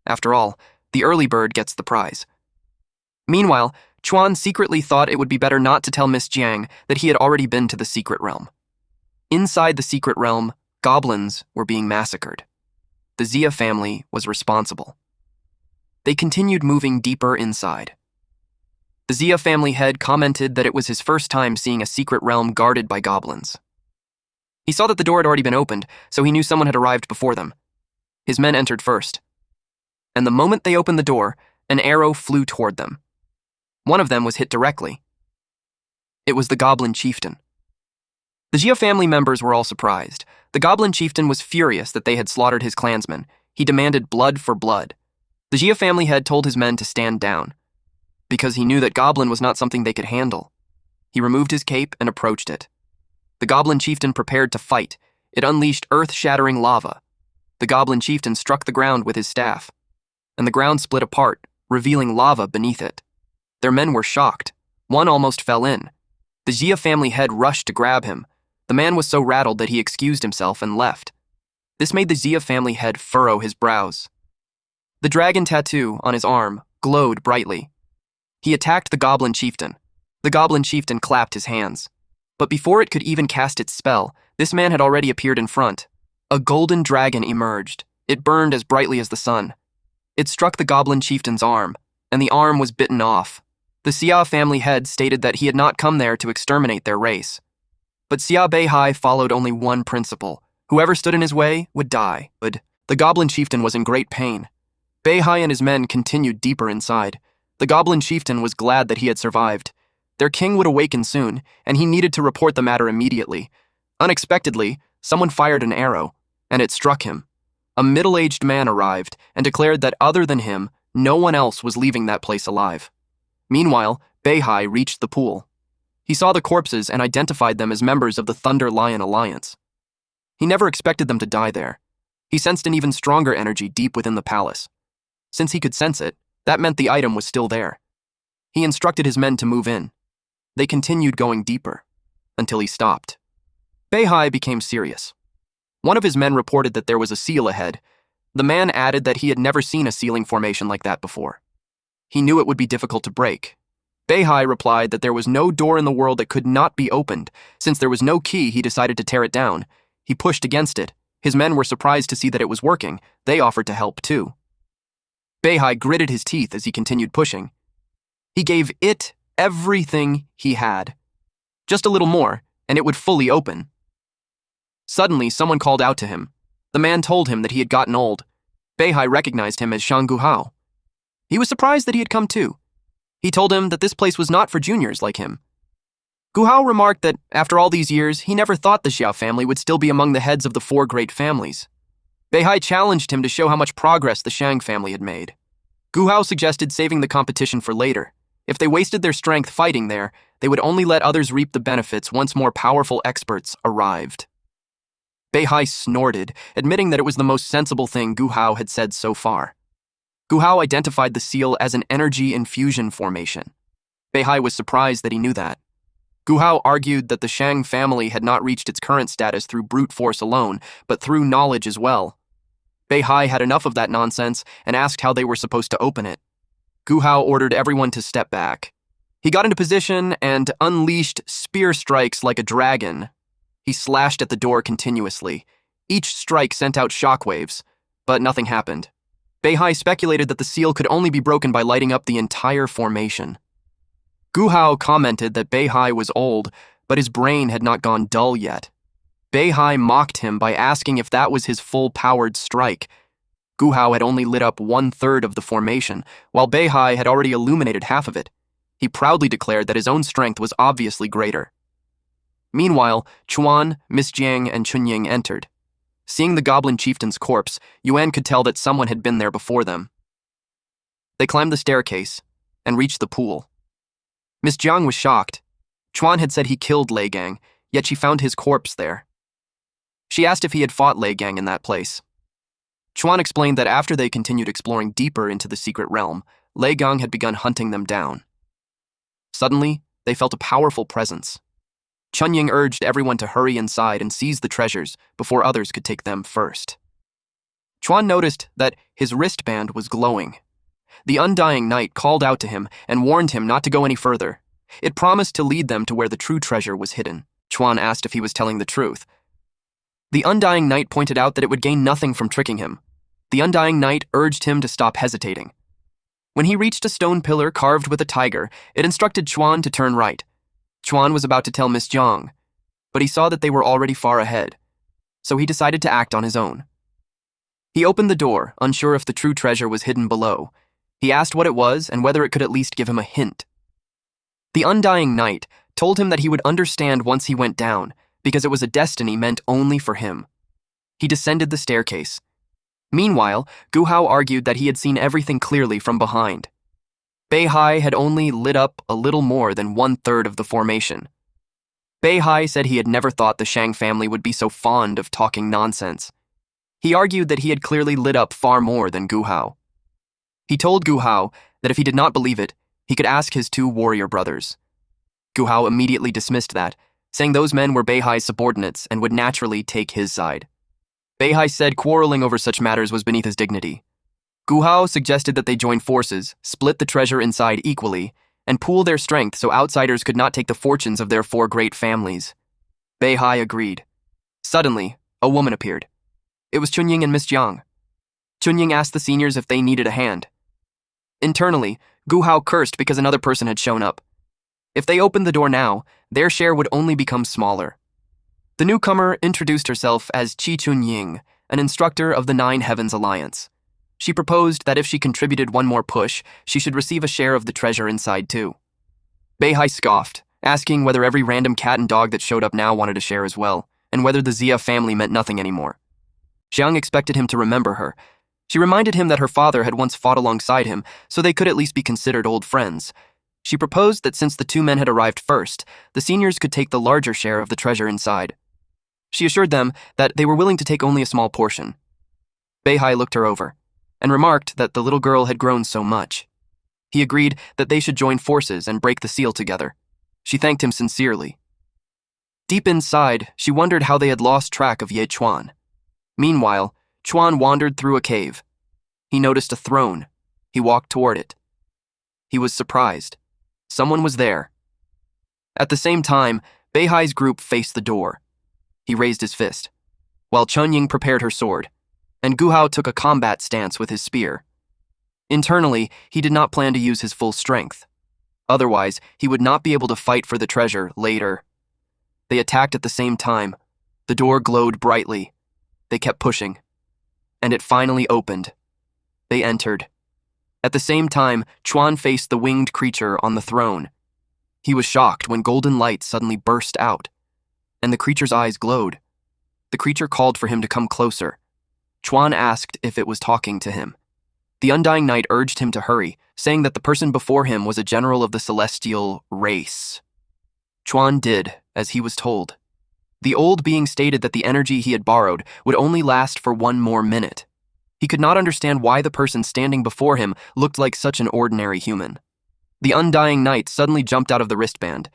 After all, the early bird gets the prize. Meanwhile, Chuan secretly thought it would be better not to tell Miss Jiang that he had already been to the secret realm. Inside the secret realm, goblins were being massacred. The Xia family was responsible. They continued moving deeper inside. The Xia family head commented that it was his first time seeing a secret realm guarded by goblins. He saw that the door had already been opened, so he knew someone had arrived before them. His men entered first. And the moment they opened the door, an arrow flew toward them. One of them was hit directly. It was the goblin chieftain. The Xia family members were all surprised. The goblin chieftain was furious that they had slaughtered his clansmen. He demanded blood for blood. The Xia family head told his men to stand down, because he knew that goblin was not something they could handle. He removed his cape and approached it. The goblin chieftain prepared to fight. It unleashed earth-shattering lava. The goblin chieftain struck the ground with his staff, and the ground split apart, revealing lava beneath it. Their men were shocked. One almost fell in. The Xia family head rushed to grab him. The man was so rattled that he excused himself and left. This made the Xia family head furrow his brows. The dragon tattoo on his arm glowed brightly. He attacked the goblin chieftain. The goblin chieftain clapped his hands. But before it could even cast its spell, this man had already appeared in front. A golden dragon emerged. It burned as brightly as the sun. It struck the goblin chieftain's arm, and the arm was bitten off. The Xia family head stated that he had not come there to exterminate their race. But Xia Beihai followed only one principle. Whoever stood in his way would die. The goblin chieftain was in great pain. Beihai and his men continued deeper inside. The goblin chieftain was glad that he had survived. Their king would awaken soon, and he needed to report the matter immediately. Unexpectedly, someone fired an arrow, and it struck him. A middle-aged man arrived and declared that other than him, no one else was leaving that place alive. Meanwhile, Beihai reached the pool. He saw the corpses and identified them as members of the Thunder Lion Alliance. He never expected them to die there. He sensed an even stronger energy deep within the palace. Since he could sense it, that meant the item was still there. He instructed his men to move in. They continued going deeper, until he stopped. Beihai became serious. One of his men reported that there was a seal ahead. The man added that he had never seen a sealing formation like that before. He knew it would be difficult to break. Beihai replied that there was no door in the world that could not be opened. Since there was no key, he decided to tear it down. He pushed against it. His men were surprised to see that it was working. They offered to help too. Beihai gritted his teeth as he continued pushing. He gave it everything he had. Just a little more, and it would fully open. Suddenly, someone called out to him. The man told him that he had gotten old. Beihai recognized him as Shang Guhao. He was surprised that he had come too. He told him that this place was not for juniors like him. Guhao remarked that, after all these years, he never thought the Xiao family would still be among the heads of the 4 great families. Beihai challenged him to show how much progress the Shang family had made. Guhao suggested saving the competition for later. If they wasted their strength fighting there, they would only let others reap the benefits once more powerful experts arrived. Beihai snorted, admitting that it was the most sensible thing Guhao had said so far. Guhao identified the seal as an energy infusion formation. Beihai was surprised that he knew that. Guhao argued that the Shang family had not reached its current status through brute force alone, but through knowledge as well. Beihai had enough of that nonsense and asked how they were supposed to open it. Guhao ordered everyone to step back. He got into position and unleashed spear strikes like a dragon. He slashed at the door continuously. Each strike sent out shockwaves, but nothing happened. Beihai speculated that the seal could only be broken by lighting up the entire formation. Guhao commented that Beihai was old, but his brain had not gone dull yet. Beihai mocked him by asking if that was his full-powered strike. Guhao had only lit up 1/3 of the formation, while Beihai had already illuminated half of it. He proudly declared that his own strength was obviously greater. Meanwhile, Chuan, Miss Jiang, and Chunying entered. Seeing the goblin chieftain's corpse, Yuan could tell that someone had been there before them. They climbed the staircase and reached the pool. Miss Jiang was shocked. Chuan had said he killed Lei Gang, yet she found his corpse there. She asked if he had fought Lei Gang in that place. Chuan explained that after they continued exploring deeper into the secret realm, Lei Gang had begun hunting them down. Suddenly, they felt a powerful presence. Chunying urged everyone to hurry inside and seize the treasures before others could take them first. Chuan noticed that his wristband was glowing. The undying knight called out to him and warned him not to go any further. It promised to lead them to where the true treasure was hidden. Chuan asked if he was telling the truth. The undying knight pointed out that it would gain nothing from tricking him. The undying knight urged him to stop hesitating. When he reached a stone pillar carved with a tiger, it instructed Chuan to turn right. Chuan was about to tell Miss Jiang, but he saw that they were already far ahead, so he decided to act on his own. He opened the door, unsure if the true treasure was hidden below. He asked what it was and whether it could at least give him a hint. The undying knight told him that he would understand once he went down, because it was a destiny meant only for him. He descended the staircase. Meanwhile, Gu Hao argued that he had seen everything clearly from behind. Beihai had only lit up a little more than 1/3 of the formation. Beihai said he had never thought the Shang family would be so fond of talking nonsense. He argued that he had clearly lit up far more than Gu Hao. He told Gu Hao that if he did not believe it, he could ask his 2 warrior brothers. Gu Hao immediately dismissed that, saying those men were Beihai's subordinates and would naturally take his side. Beihai said quarreling over such matters was beneath his dignity. Gu Hao suggested that they join forces, split the treasure inside equally, and pool their strength so outsiders could not take the fortunes of their 4 great families. Beihai agreed. Suddenly, a woman appeared. It was Chunying and Miss Jiang. Chunying asked the seniors if they needed a hand. Internally, Gu Hao cursed because another person had shown up. If they opened the door now, their share would only become smaller. The newcomer introduced herself as Qi Chunying, an instructor of the 9 Heavens Alliance. She proposed that if she contributed one more push, she should receive a share of the treasure inside too. Beihai scoffed, asking whether every random cat and dog that showed up now wanted a share as well, and whether the Zia family meant nothing anymore. Jiang expected him to remember her. She reminded him that her father had once fought alongside him, so they could at least be considered old friends. She proposed that since the 2 men had arrived first, the seniors could take the larger share of the treasure inside. She assured them that they were willing to take only a small portion. Beihai looked her over and remarked that the little girl had grown so much. He agreed that they should join forces and break the seal together. She thanked him sincerely. Deep inside, she wondered how they had lost track of Ye Chuan. Meanwhile, Chuan wandered through a cave. He noticed a throne. He walked toward it. He was surprised. Someone was there. At the same time, Beihai's group faced the door. He raised his fist, while Chunying prepared her sword, and Gu Hao took a combat stance with his spear. Internally, he did not plan to use his full strength. Otherwise, he would not be able to fight for the treasure later. They attacked at the same time. The door glowed brightly. They kept pushing, and it finally opened. They entered. At the same time, Chuan faced the winged creature on the throne. He was shocked when golden light suddenly burst out, and the creature's eyes glowed. The creature called for him to come closer. Chuan asked if it was talking to him. The undying knight urged him to hurry, saying that the person before him was a general of the celestial race. Chuan did as he was told. The old being stated that the energy he had borrowed would only last for 1 more minute. He could not understand why the person standing before him looked like such an ordinary human. The undying knight suddenly jumped out of the wristband.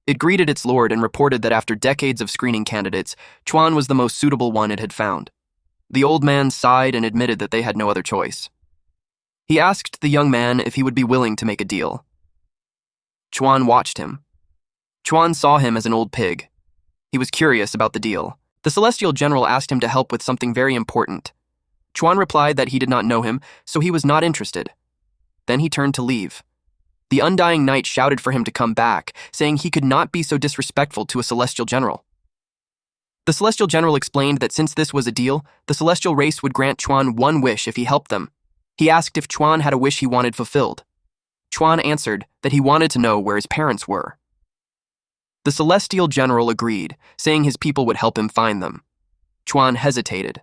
It greeted its lord and reported that after decades of screening candidates, Chuan was the most suitable one it had found. The old man sighed and admitted that they had no other choice. He asked the young man if he would be willing to make a deal. Chuan watched him. Chuan saw him as an old pig. He was curious about the deal. The celestial general asked him to help with something very important. Chuan replied that he did not know him, so he was not interested. Then he turned to leave. The undying knight shouted for him to come back, saying he could not be so disrespectful to a celestial general. The celestial general explained that since this was a deal, the celestial race would grant Chuan 1 wish if he helped them. He asked if Chuan had a wish he wanted fulfilled. Chuan answered that he wanted to know where his parents were. The celestial general agreed, saying his people would help him find them. Chuan hesitated.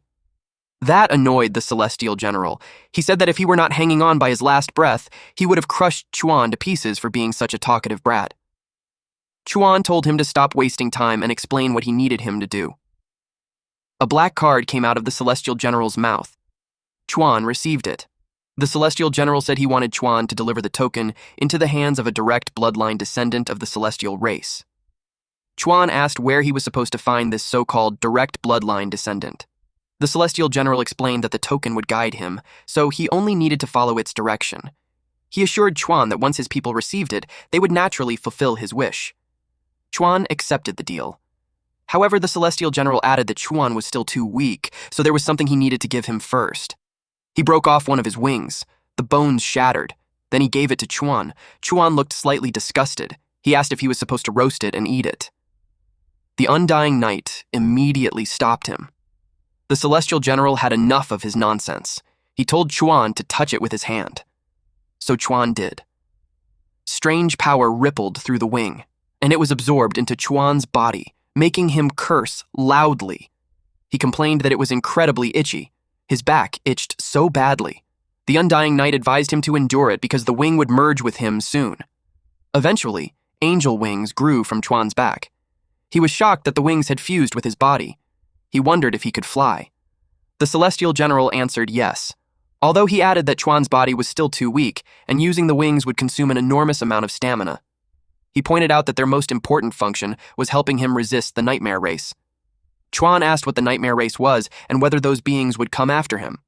That annoyed the celestial general. He said that if he were not hanging on by his last breath, he would have crushed Chuan to pieces for being such a talkative brat. Chuan told him to stop wasting time and explain what he needed him to do. A black card came out of the celestial general's mouth. Chuan received it. The celestial general said he wanted Chuan to deliver the token into the hands of a direct bloodline descendant of the celestial race. Chuan asked where he was supposed to find this so-called direct bloodline descendant. The celestial general explained that the token would guide him, so he only needed to follow its direction. He assured Chuan that once his people received it, they would naturally fulfill his wish. Chuan accepted the deal. However, the celestial general added that Chuan was still too weak, so there was something he needed to give him first. He broke off one of his wings. The bones shattered. Then he gave it to Chuan. Chuan looked slightly disgusted. He asked if he was supposed to roast it and eat it. The undying knight immediately stopped him. The celestial general had enough of his nonsense. He told Chuan to touch it with his hand. So Chuan did. Strange power rippled through the wing, and it was absorbed into Chuan's body, making him curse loudly. He complained that it was incredibly itchy. His back itched so badly. The undying knight advised him to endure it because the wing would merge with him soon. Eventually, angel wings grew from Chuan's back. He was shocked that the wings had fused with his body. He wondered if he could fly. The celestial general answered yes, although he added that Chuan's body was still too weak, and using the wings would consume an enormous amount of stamina. He pointed out that their most important function was helping him resist the nightmare race. Chuan asked what the nightmare race was and whether those beings would come after him.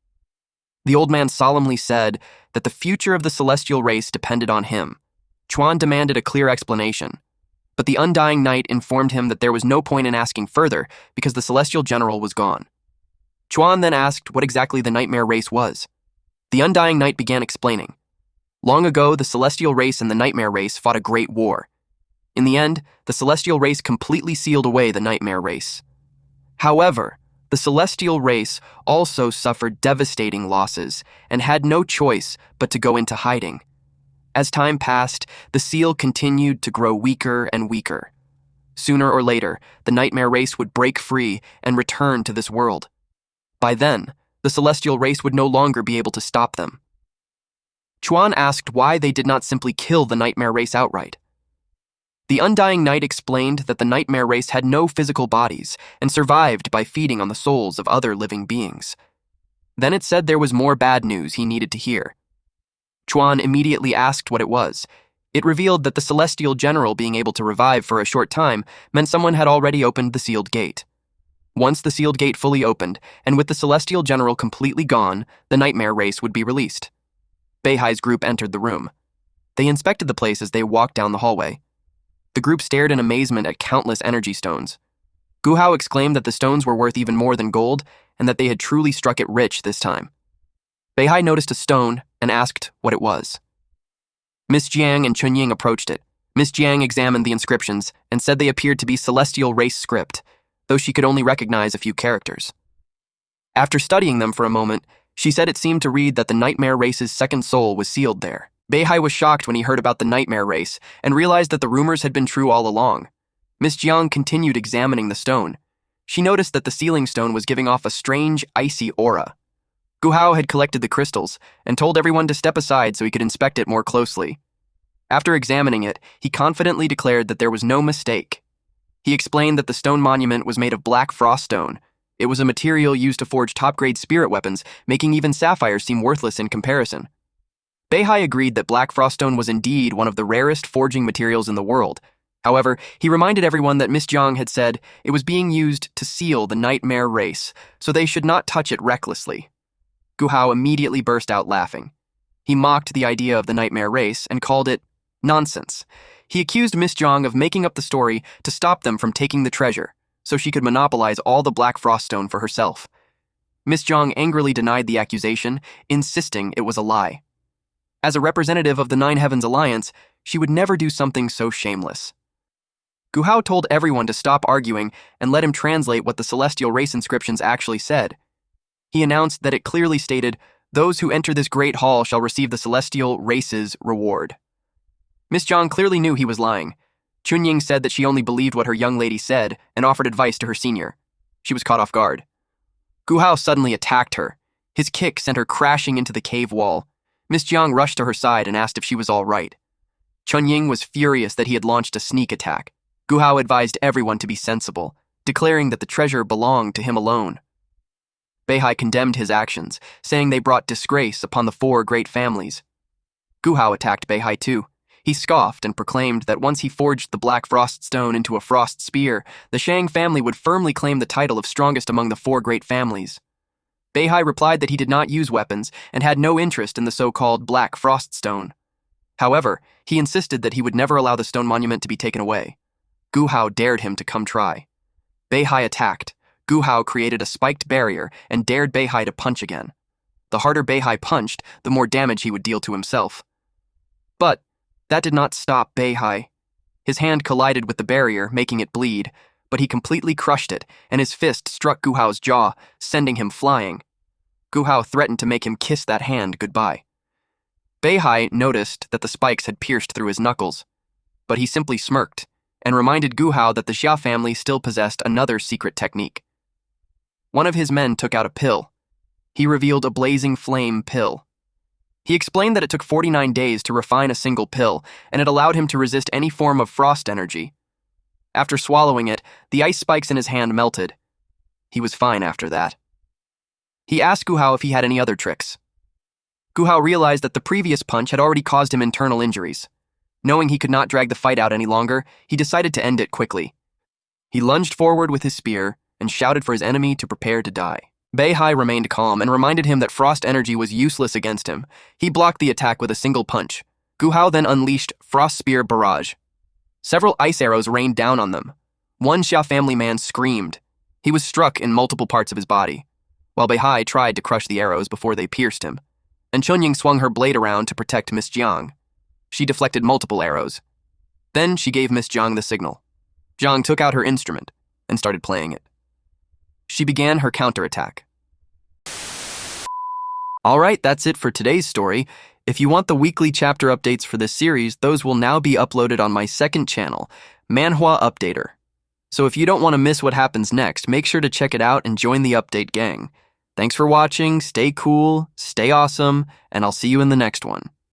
The old man solemnly said that the future of the celestial race depended on him. Chuan demanded a clear explanation, but the undying knight informed him that there was no point in asking further because the celestial general was gone. Chuan then asked what exactly the nightmare race was. The undying knight began explaining. Long ago, the celestial race and the nightmare race fought a great war. In the end, the celestial race completely sealed away the nightmare race. However, the celestial race also suffered devastating losses and had no choice but to go into hiding. As time passed, the seal continued to grow weaker and weaker. Sooner or later, the nightmare race would break free and return to this world. By then, the celestial race would no longer be able to stop them. Chuan asked why they did not simply kill the nightmare race outright. The undying knight explained that the nightmare race had no physical bodies and survived by feeding on the souls of other living beings. Then it said there was more bad news he needed to hear. Chuan immediately asked what it was. It revealed that the celestial general being able to revive for a short time meant someone had already opened the sealed gate. Once the sealed gate fully opened, and with the celestial general completely gone, the nightmare race would be released. Beihai's group entered the room. They inspected the place as they walked down the hallway. The group stared in amazement at countless energy stones. Guhao exclaimed that the stones were worth even more than gold, and that they had truly struck it rich this time. Beihai noticed a stone and asked what it was. Miss Jiang and Chunying approached it. Miss Jiang examined the inscriptions and said they appeared to be celestial race script, though she could only recognize a few characters. After studying them for a moment, she said it seemed to read that the nightmare race's second soul was sealed there. Beihai was shocked when he heard about the nightmare race and realized that the rumors had been true all along. Miss Jiang continued examining the stone. She noticed that the sealing stone was giving off a strange, icy aura. Guhao had collected the crystals and told everyone to step aside so he could inspect it more closely. After examining it, he confidently declared that there was no mistake. He explained that the stone monument was made of black frost stone. It was a material used to forge top-grade spirit weapons, making even sapphires seem worthless in comparison. Beihai agreed that black frost stone was indeed one of the rarest forging materials in the world. However, he reminded everyone that Miss Jiang had said it was being used to seal the nightmare race, so they should not touch it recklessly. Guhao immediately burst out laughing. He mocked the idea of the nightmare race and called it nonsense. He accused Miss Jiang of making up the story to stop them from taking the treasure, so she could monopolize all the black frost stone for herself. Miss Jiang angrily denied the accusation, insisting it was a lie. As a representative of the Nine Heavens Alliance, she would never do something so shameless. Guhao told everyone to stop arguing and let him translate what the celestial race inscriptions actually said. He announced that it clearly stated, "Those who enter this great hall shall receive the celestial race's reward." Miss Jiang clearly knew he was lying. Chunying said that she only believed what her young lady said and offered advice to her senior. She was caught off guard. Gu Hao suddenly attacked her. His kick sent her crashing into the cave wall. Miss Jiang rushed to her side and asked if she was all right. Chunying was furious that he had launched a sneak attack. Gu Hao advised everyone to be sensible, declaring that the treasure belonged to him alone. Beihai condemned his actions, saying they brought disgrace upon the 4 great families. Gu Hao attacked Beihai too. He scoffed and proclaimed that once he forged the black frost stone into a frost spear, the Shang family would firmly claim the title of strongest among the 4 great families. Beihai replied that he did not use weapons and had no interest in the so-called black frost stone. However, he insisted that he would never allow the stone monument to be taken away. Gu Hao dared him to come try. Beihai attacked. Gu Hao created a spiked barrier and dared Beihai to punch again. The harder Beihai punched, the more damage he would deal to himself. But that did not stop Beihai. His hand collided with the barrier, making it bleed, but he completely crushed it, and his fist struck Gu Hao's jaw, sending him flying. Gu Hao threatened to make him kiss that hand goodbye. Beihai noticed that the spikes had pierced through his knuckles, but he simply smirked and reminded Gu Hao that the Xia family still possessed another secret technique. One of his men took out a pill. He revealed a blazing flame pill. He explained that it took 49 days to refine a single pill, and it allowed him to resist any form of frost energy. After swallowing it, the ice spikes in his hand melted. He was fine after that. He asked Gu Hao if he had any other tricks. Gu Hao realized that the previous punch had already caused him internal injuries. Knowing he could not drag the fight out any longer, he decided to end it quickly. He lunged forward with his spear and shouted for his enemy to prepare to die. Beihai remained calm and reminded him that frost energy was useless against him. He blocked the attack with a single punch. Gu Hao then unleashed Frost Spear Barrage. Several ice arrows rained down on them. One Xia family man screamed. He was struck in multiple parts of his body, while Beihai tried to crush the arrows before they pierced him, and Chunying swung her blade around to protect Miss Jiang. She deflected multiple arrows. Then she gave Miss Jiang the signal. Jiang took out her instrument and started playing it. She began her counterattack. Alright, that's it for today's story. If you want the weekly chapter updates for this series, those will now be uploaded on my second channel, Manhwa Updater. So if you don't want to miss what happens next, make sure to check it out and join the update gang. Thanks for watching, stay cool, stay awesome, and I'll see you in the next one.